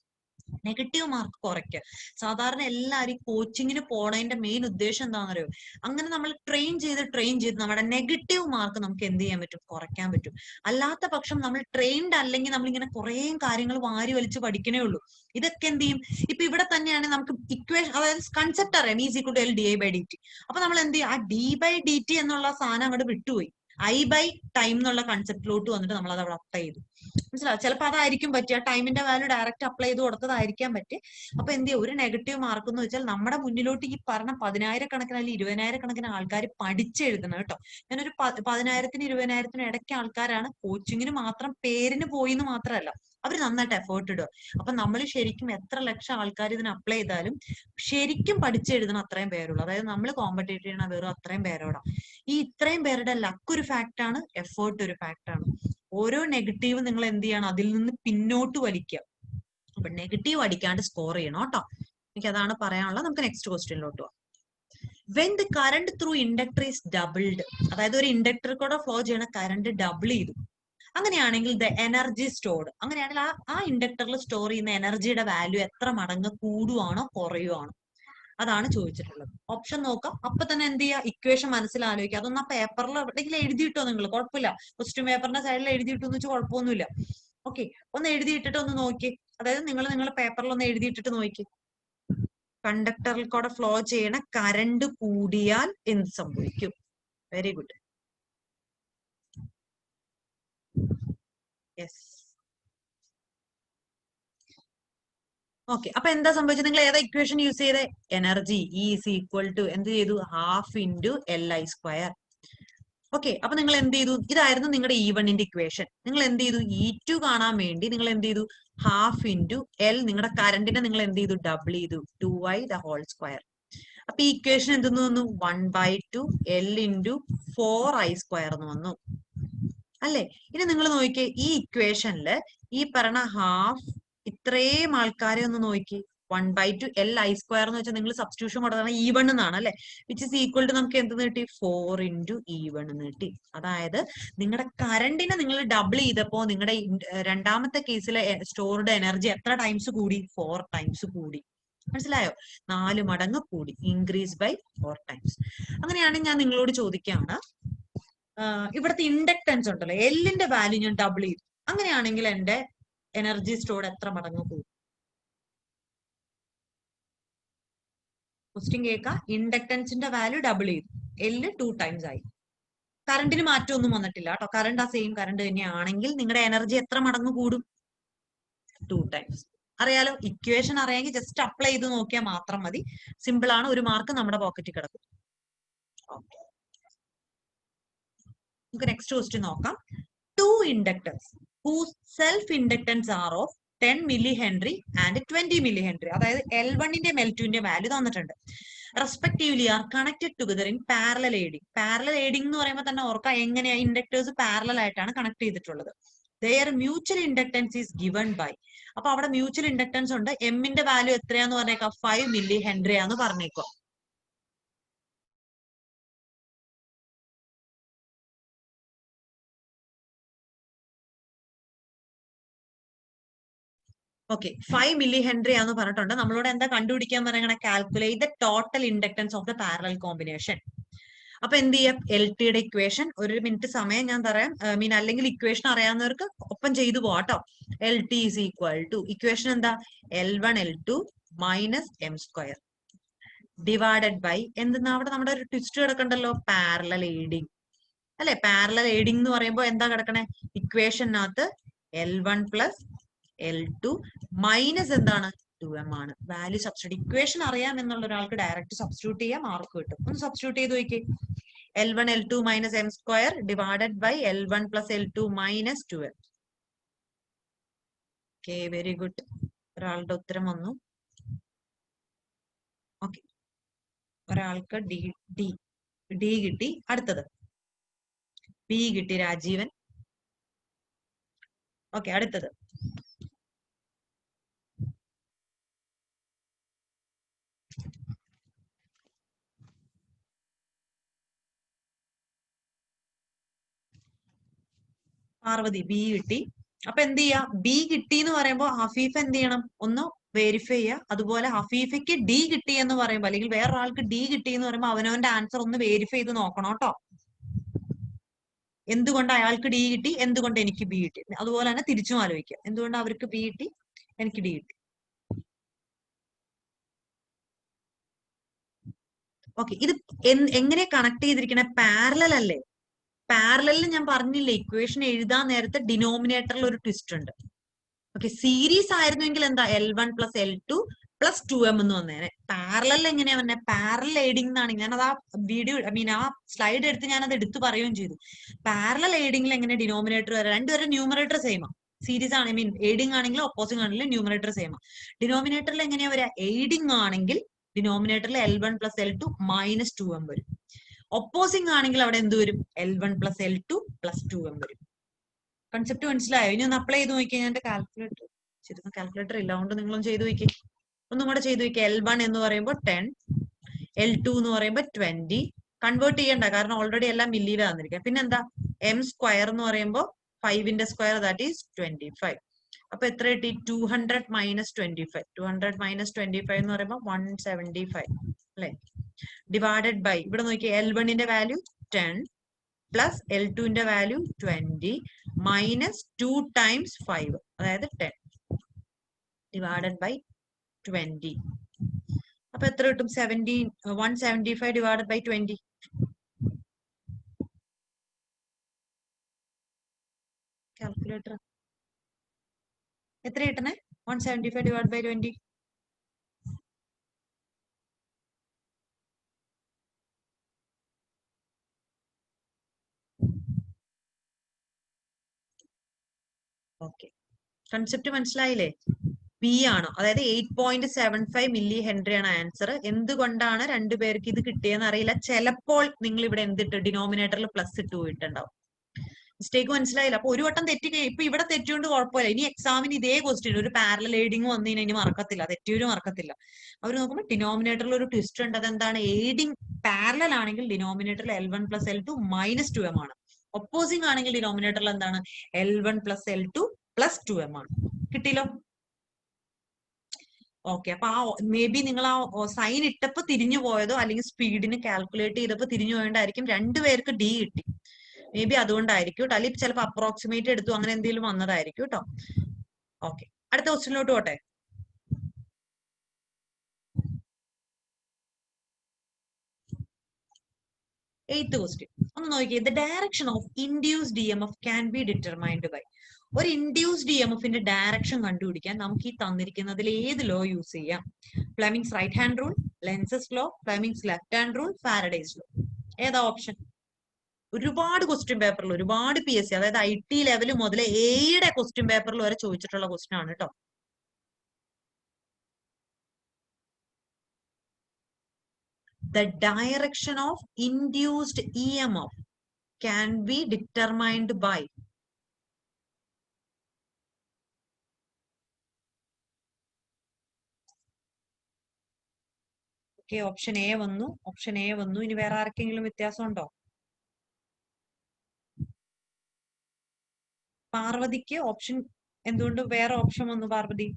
നെഗറ്റീവ് മാർക്ക് കുറയ്ക്കുക. സാധാരണ എല്ലാവരും കോച്ചിങ്ങിന് പോണതിന്റെ മെയിൻ ഉദ്ദേശം എന്താണെന്നറിയോ? അങ്ങനെ നമ്മൾ ട്രെയിൻ ചെയ്ത് നമ്മുടെ നെഗറ്റീവ് മാർക്ക് നമുക്ക് എന്ത് ചെയ്യാൻ പറ്റും, കുറയ്ക്കാൻ പറ്റും. അല്ലാത്ത പക്ഷം നമ്മൾ ട്രെയിൻഡ് അല്ലെങ്കിൽ നമ്മളിങ്ങനെ കുറെ കാര്യങ്ങൾ വാരി വലിച്ച് പഠിക്കണേ ഉള്ളൂ. ഇതൊക്കെ എന്ത് ചെയ്യും? ഇപ്പൊ ഇവിടെ തന്നെയാണ് നമുക്ക് ഇക്വേഷൻ, അതായത് കൺസെപ്റ്റ് അറിയാം, is equal to L D I by D T. അപ്പൊ നമ്മൾ എന്ത് ചെയ്യും, ആ ഡി ബൈ ഡി ടി എന്നുള്ള സാധനം അങ്ങോട്ട് വിട്ടുപോയി. ഐ ബൈ ടൈം എന്നുള്ള കൺസെപ്റ്റിലോട്ട് വന്നിട്ട് നമ്മൾ അത് അവിടെ അപ്ലൈ ചെയ്തു. മനസ്സിലാവും? ചിലപ്പോൾ അതായിരിക്കും പറ്റുക, ടൈമിന്റെ വാല്യൂ ഡയറക്റ്റ് അപ്ലൈ ചെയ്ത് കൊടുത്തതായിരിക്കാൻ പറ്റും. അപ്പൊ എന്ത് ചെയ്യും, ഒരു നെഗറ്റീവ് മാർക്ക് എന്ന് വെച്ചാൽ നമ്മുടെ മുന്നിലോട്ട് ഈ പറഞ്ഞ 10,000 അല്ലെങ്കിൽ 20,000 ആൾക്കാർ പഠിച്ചെഴുതണം കേട്ടോ. ഞാനൊരു 10,000-നും 20,000-നും ഇടയ്ക്ക് ആൾക്കാരാണ് കോച്ചിങ്ങിന് മാത്രം പേരിന് പോയി എന്ന് മാത്രമല്ല, അവർ നന്നായിട്ട് എഫേർട്ട് ഇടുക. അപ്പൊ നമ്മൾ ശരിക്കും എത്ര ലക്ഷം ആൾക്കാർ ഇതിന് അപ്ലൈ ചെയ്താലും ശരിക്കും പഠിച്ചെഴുതണം അത്രയും പേരുള്ളൂ. അതായത് നമ്മൾ കോമ്പറ്റേറ്റ് ചെയ്യണ വെറും അത്രയും പേരോടാ. ഈ ഇത്രയും പേരുടെ ലക്ക് ഒരു ഫാക്ട് ആണ്, എഫേർട്ട് ഒരു ഫാക്ട് ആണ്. ഓരോ നെഗറ്റീവ് നിങ്ങൾ എന്ത് ചെയ്യണം, അതിൽ നിന്ന് പിന്നോട്ട് വലിക്കുക. അപ്പൊ നെഗറ്റീവ് അടിക്കാണ്ട് സ്കോർ ചെയ്യണം കേട്ടോ. എനിക്ക് അതാണ് പറയാനുള്ളത്. നമുക്ക് നെക്സ്റ്റ് ക്വസ്റ്റ്യനിലോട്ട് പോവാം. When the current through inductor is doubled, അതായത് ഒരു ഇൻഡക്ടർ കൂടെ ഫ്ലോ ചെയ്യണ കറണ്ട് ഡബിൾ ചെയ്തു, അങ്ങനെയാണെങ്കിൽ ദ എനർജി സ്റ്റോർഡ്, അങ്ങനെയാണെങ്കിൽ ആ ഇൻഡക്ടറിൽ സ്റ്റോർ ചെയ്യുന്ന എനർജിയുടെ വാല്യൂ എത്ര മടങ്ങ് കൂടുവാണോ കുറയുവാണോ, അതാണ് ചോദിച്ചിട്ടുള്ളത്. ഓപ്ഷൻ നോക്കാം. അപ്പൊ തന്നെ എന്ത് ചെയ്യുക, ഇക്വേഷൻ മനസ്സിലാലോചിക്കുക. അതൊന്ന് ആ പേപ്പറിൽ എവിടെയെങ്കിലും എഴുതിയിട്ടോ നിങ്ങൾ, കുഴപ്പമില്ല. ക്വസ്റ്റ്യൻ പേപ്പറിന്റെ സൈഡിൽ എഴുതിയിട്ടോന്ന് വെച്ചാൽ കുഴപ്പമൊന്നുമില്ല. ഓക്കെ, ഒന്ന് എഴുതിയിട്ടിട്ട് ഒന്ന് നോക്കി. അതായത് നിങ്ങളുടെ പേപ്പറിൽ ഒന്ന് എഴുതിയിട്ടിട്ട് നോക്കി, കണ്ടക്ടറിൽ കൂടെ ഫ്ലോ ചെയ്യണ കറണ്ട് കൂടിയാൽ എന്ത് സംഭവിക്കും? Very good. യെസ്. ഓക്കെ, അപ്പൊ എന്താ സംഭവിച്ചത്? നിങ്ങൾ ഏതാ ഇക്വേഷൻ യൂസ് ചെയ്തേ? എനർജി ഈസ് ഈക്വൽ ടു എന്ത് ചെയ്തു, half into L I square. Okay, അപ്പൊ നിങ്ങൾ എന്ത് ചെയ്തു? ഇതായിരുന്നു നിങ്ങളുടെ E1ന്റെ ഇക്വേഷൻ. നിങ്ങൾ എന്ത് ചെയ്തു? E2 കാണാൻ വേണ്ടി നിങ്ങൾ എന്ത് ചെയ്തു? ഹാഫ് ഇൻറ്റു എൽ, നിങ്ങളുടെ കറണ്ടിനെ നിങ്ങൾ എന്ത് ചെയ്തു? ഡബിൾ ചെയ്തു, 2i ദ ഹോൾ സ്ക്വയർ. അപ്പൊ ഈ ഇക്വേഷൻ എന്തെന്ന് വന്നു? 1/2 എൽ ഇൻറ്റു 4i സ്ക്വയർ എന്ന് വന്നു അല്ലെ? ഇനി നിങ്ങൾ നോക്കിയേ, ഈ ഇക്വേഷനില് ഈ പറഞ്ഞ ഹാഫ് ഇത്രയും ആൾക്കാരെ ഒന്ന് നോക്കി. 1/2 എൽ ഐ സ്ക്വയർ എന്ന് വെച്ചാൽ നിങ്ങൾ സബ്സ്റ്റിറ്റ്യൂഷൻ കൊടുത്താണ് E1 എന്നാണ് അല്ലെ, വിച്ച് ഇസ് ഈക്വൽ ടു നമുക്ക് എന്ത് കിട്ടി? 4 ഇൻറ്റു E1 എന്ന് കിട്ടി. അതായത് നിങ്ങളുടെ കറണ്ടിനെ നിങ്ങൾ ഡബിൾ ചെയ്തപ്പോ നിങ്ങളുടെ രണ്ടാമത്തെ കേസിലെ സ്റ്റോർഡ് എനർജി എത്ര ടൈംസ് കൂടി? 4 ടൈംസ് കൂടി. മനസ്സിലായോ? 4 മടങ്ങ് കൂടി, ഇൻക്രീസ് ബൈ 4 ടൈംസ്. അങ്ങനെയാണെങ്കിൽ ഞാൻ നിങ്ങളോട് ചോദിക്കുകയാണ്, ഇവിടുത്തെ ഇൻഡക്ടൻസ് ഉണ്ടല്ലോ, എല്ലിന്റെ വാല്യൂ ഞാൻ ഡബിൾ ചെയ്തു, അങ്ങനെയാണെങ്കിൽ എന്റെ എനർജി സ്റ്റോർഡ് എത്ര മടങ്ങ് കൂടും? ക്വസ്റ്റ്യൻ കേൾക്ക. ഇൻഡക്ടൻസിന്റെ വാല്യൂ ഡബിൾ ചെയ്തു, എല്ല് 2 ടൈംസ് ആയി. കറണ്ടിന് മാറ്റമൊന്നും വന്നിട്ടില്ല കേട്ടോ. കറണ്ട് ആ സെയിം കറണ്ട് തന്നെയാണെങ്കിൽ നിങ്ങളുടെ എനർജി എത്ര മടങ്ങ് കൂടും? 2 ടൈംസ്. അറിയാലോ, ഇക്വേഷൻ അറിയാമെങ്കിൽ ജസ്റ്റ് അപ്ലൈ ചെയ്ത് നോക്കിയാൽ മാത്രം മതി. സിമ്പിൾ ആണ്, ഒരു മാർക്ക് നമ്മുടെ പോക്കറ്റിൽ കിടക്കും. ഓക്കെ, നമുക്ക് നെക്സ്റ്റ് ക്വസ്റ്റ്യൻ നോക്കാം. 2 inductors whose self inductance are of 10 millihenry and 20 millihenry, അതായത് L1ന്റെയും L2ന്റെയും വാല്യൂ തന്നിട്ടുണ്ട്. Respectively are connected together in parallel aiding. Parallel aiding എന്ന് പറയുമ്പോൾ തന്നെ ഓർക്കുക എങ്ങനെയാ ഇൻഡക്ടേഴ്സ് പാരലൽ ആയിട്ടാണ് കണക്ട് ചെയ്തിട്ടുള്ളത്. their mutual inductance is given by, അപ്പൊ അവിടെ മ്യൂച്വൽ ഇൻഡക്ടൻസ് ഉണ്ട്. എമ്മിന്റെ വാല്യൂ എത്രയാന്ന് പറഞ്ഞേക്കാം? 5 മില്ലി ഹെൻറി ആന്ന് പറഞ്ഞേക്കാം. ഓക്കെ, 5 മില്ലി ഹെൻറി ആന്ന് പറഞ്ഞിട്ടുണ്ട്. നമ്മളോട് എന്താ കണ്ടുപിടിക്കാൻ പറയണ? Calculate the total inductance of the parallel combination. അപ്പൊ എന്ത് ചെയ്യാം? LTയുടെ ഇക്വേഷൻ ഒരു മിനിറ്റ് സമയം ഞാൻ തരാം. അല്ലെങ്കിൽ ഇക്വേഷൻ അറിയാവുന്നവർക്ക് ഒപ്പം ചെയ്തു പോവാട്ടോ. LT is equal to, equation എന്താ? L1 L2 minus M square divided by എന്തെന്നാ അവിടെ നമ്മുടെ ഒരു ട്വിസ്റ്റ് കിടക്കണ്ടല്ലോ, പാരലൽ എയ്ഡിങ് അല്ലെ? പാരലൽ എയ്ഡിങ് എന്ന് പറയുമ്പോൾ എന്താ കിടക്കണേ? ഇക്വേഷനകത്ത് L1 പ്ലസ് L2 മൈനസ് എന്താണ്? 2m ആണ്. വാല്യൂ സബ്സ്റ്റിറ്റ്യൂട്ട്, ഇക്വേഷൻ അറിയാം എന്നുള്ള ഒരാൾക്ക് ഡയറക്റ്റ് സബ്സ്റ്റിറ്റ്യൂട്ട് ചെയ്യാൻ മാർക്ക് കിട്ടും. ഒന്ന് സബ്സ്റ്റിറ്റ്യൂട്ട് ചെയ്ത് നോക്കി. L1 L2 minus m square divided by L1 plus L2 minus 2m. Okay, very good. ഒരാളുടെ ഉത്തരം വന്നു. ഓക്കെ, ഒരാൾക്ക് ഡി ഡി ഡി കിട്ടി. അടുത്തത് ബി കിട്ടി രാജീവൻ. ഓക്കെ, അടുത്തത് പാർവതി ബി കിട്ടി. അപ്പൊ എന്ത് ചെയ്യാ, ബി കിട്ടി എന്ന് പറയുമ്പോ ഹഫീഫ് എന്ത് ചെയ്യണം, ഒന്ന് വെരിഫൈ ചെയ്യുക. അതുപോലെ ഹഫീഫയ്ക്ക് ഡി കിട്ടി എന്ന് പറയുമ്പോ, അല്ലെങ്കിൽ വേറൊരാൾക്ക് ഡി കിട്ടി എന്ന് പറയുമ്പോ അവനവന്റെ ആൻസർ ഒന്ന് വെരിഫൈ ചെയ്ത് നോക്കണം കേട്ടോ. എന്തുകൊണ്ട് അയാൾക്ക് ഡി കിട്ടി, എന്തുകൊണ്ട് എനിക്ക് ബി കിട്ടി. അതുപോലെ തന്നെ തിരിച്ചും ആലോചിക്കുക, എന്തുകൊണ്ട് അവർക്ക് ബി കിട്ടി, എനിക്ക് ഡി കിട്ടി. ഓക്കെ, ഇത് എങ്ങനെ കണക്ട് ചെയ്തിരിക്കണേ, പാരലൽ അല്ലേ. പാരലലിൽ ഞാൻ പറഞ്ഞില്ലേ, ഇക്വേഷൻ എഴുതാൻ നേരത്തെ ഡിനോമിനേറ്ററിൽ ഒരു ട്വിസ്റ്റ് ഉണ്ട്. ഓക്കെ, സീരീസ് ആയിരുന്നെങ്കിൽ എന്താ, L1 plus L2 plus 2m എന്ന് വന്നേനെ. പാരലൽ എങ്ങനെയാ വന്നെ, പാരലൽ എയ്ഡിംഗ് എന്നാണ്. ഞാനത് ആ വീഡിയോ ആ സ്ലൈഡ് എടുത്ത് ഞാനത് എടുത്തു പറയുകയും ചെയ്തു. പാരലൽ എയ്ഡിംഗിൽ എങ്ങനെ ഡിനോമിനേറ്റർ വരാം, രണ്ടുപേരും ന്യൂമറേറ്റർ സെയിമാ. സീരീസ് ആണ്, എയ്ഡിംഗ് ആണെങ്കിലും ഒപ്പോസിംഗ് ആണെങ്കിലും ന്യൂമറേറ്റർ സെയിമാ. ഡിനോമിനേറ്ററിൽ എങ്ങനെയാ വരാ, എയ്ഡിംഗ് ആണെങ്കിൽ ഡിനോമിനേറ്ററിൽ L1 plus L2 minus 2m വരും. ഒപ്പോസിംഗ് ആണെങ്കിൽ അവിടെ എന്ത് വരും, L1 plus L2 plus 2m വരും. കൺസെപ്റ്റ് മനസ്സിലായോ? ഇനി ഒന്ന് അപ്ലൈ ചെയ്ത് നോക്കിയാൽ, ഞാൻ കാൽക്കുലേറ്റർ ഇല്ല, അതുകൊണ്ട് നിങ്ങളൊന്ന് ചെയ്ത് നോക്കി, ഒന്നും കൂടെ ചെയ്ത് നോക്കി. L1 എന്ന് പറയുമ്പോൾ 10, L2 എന്ന് പറയുമ്പോൾ 20. കൺവേർട്ട് ചെയ്യണ്ട, കാരണം ഓൾറെഡി എല്ലാം മില്ലിയിൽ തന്നിരിക്കുക. പിന്നെ എന്താ, m സ്ക്വയർ എന്ന് പറയുമ്പോൾ 5ന്റെ സ്ക്വയർ, ദാറ്റ് ഈസ് 25. അപ്പൊ എത്ര കിട്ടി, 200 മൈനസ് 25. 200 മൈനസ് 25 എന്ന് പറയുമ്പോൾ 175 അല്ലെ. ഡിവൈഡഡ് ബൈ, ഇവിടെ നോക്കി, L1ന്റെ വാല്യൂ 10 പ്ലസ് L2ന്റെ വാല്യൂ 20 മൈനസ് 2 ടൈംസ് 5, അതായത് 10 ഡിവൈഡഡ് ബൈ 20. അപ്പൊ എത്ര കിട്ടും, 175 ഡിവൈഡഡ് ബൈ 20. കാൽക്കുലേറ്റർ എത്ര കിട്ടണേ, 175 ഡിവൈഡ് ബൈ 20. ഓക്കെ, കൺസെപ്റ്റ് മനസ്സിലായില്ലേ. ബി ആണ്, അതായത് 8.75 മില്ലി ഹെൻറി ആണ് ആൻസർ. എന്തുകൊണ്ടാണ് രണ്ടുപേർക്ക് ഇത് കിട്ടിയെന്ന് അറിയില്ല. ചിലപ്പോൾ നിങ്ങൾ ഇവിടെ എന്തിട്ട്, ഡിനോമിനേറ്ററിൽ പ്ലസ് ഇട്ട് പോയിട്ടുണ്ടാവും. മിസ്റ്റേക്ക് മനസ്സിലായില്ല. അപ്പൊ ഒരു വട്ടം തെറ്റി, ഇപ്പൊ ഇവിടെ തെറ്റുകൊണ്ട് കുഴപ്പമില്ല. ഇനി എക്സാമിന് ഇതേ ക്വസ്റ്റ്യൻ ഒരു പാരലൽ എയ്ഡിങ് വന്നു കഴിഞ്ഞാൽ ഇനി മറക്കത്തില്ല, തെറ്റിയൊരു മറക്കത്തില്ല. അവർ നോക്കുമ്പോൾ ഡിനോമിനേറ്ററിൽ ഒരു ട്വിസ്റ്റ് ഉണ്ട്. അതെന്താണ്, എയ്ഡിങ് പാരലൽ ആണെങ്കിൽ ഡിനോമിനേറ്ററിൽ L1 plus L2 minus 2m ആണ്. ഒപ്പോസിംഗ് ആണെങ്കിൽ ഡിനോമിനേറ്ററിൽ എന്താണ്, L1 plus L2 plus 2m ആണ്. കിട്ടിയല്ലോ. ഓക്കെ, അപ്പൊ ആ മേ ബി നിങ്ങൾ ആ സൈൻ ഇട്ടപ്പോ തിരിഞ്ഞു പോയതോ അല്ലെങ്കിൽ സ്പീഡിന് കാൽക്കുലേറ്റ് ചെയ്തപ്പോ തിരിഞ്ഞു പോയോണ്ടായിരിക്കും രണ്ടുപേർക്ക് ഡി കിട്ടി. മേ ബി അതുകൊണ്ടായിരിക്കും കേട്ടോ, അല്ലെങ്കിൽ ചിലപ്പോൾ അപ്രോക്സിമേറ്റ് എടുത്തു, അങ്ങനെ എന്തെങ്കിലും വന്നതായിരിക്കും കേട്ടോ. ഓക്കെ, അടുത്ത ക്വസ്റ്റ്യനിലോട്ട് പോട്ടെ. എയ്ത്ത് ക്വസ്റ്റ്യൻ ഒന്ന് നോക്കിയേ. The direction of induced EMF can be determined by. ഒരു ഇൻഡ്യൂസ്ഡ് EMFന്റെ ഡയറക്ഷൻ കണ്ടുപിടിക്കാൻ നമുക്ക് ഈ തന്നിരിക്കുന്നതിൽ ഏത് ലോ യൂസ് ചെയ്യാം? Fleming's right hand rule, Lenz's law, Fleming's left hand rule, Faraday's law. ഏതാ ഓപ്ഷൻ? ഒരുപാട് ക്വസ്റ്റ്യൻ പേപ്പറിൽ, ഒരുപാട് PSC, അതായത് IT ലെവൽ മുതൽ എയുടെ ക്വസ്റ്റ്യൻ പേപ്പറിൽ വരെ ചോദിച്ചിട്ടുള്ള ക്വസ്റ്റ്യൻ ആണ് കേട്ടോ. The direction of induced EMF can be determined by. Okay, option A വന്നു, ഓപ്ഷൻ എ വന്നു. ഇനി വേറെ ആർക്കെങ്കിലും വ്യത്യാസം ഉണ്ടോ? പാർവതിക്ക് ഓപ്ഷൻ, എന്തുകൊണ്ട് വേറെ ഓപ്ഷൻ വന്നു പാർവതി?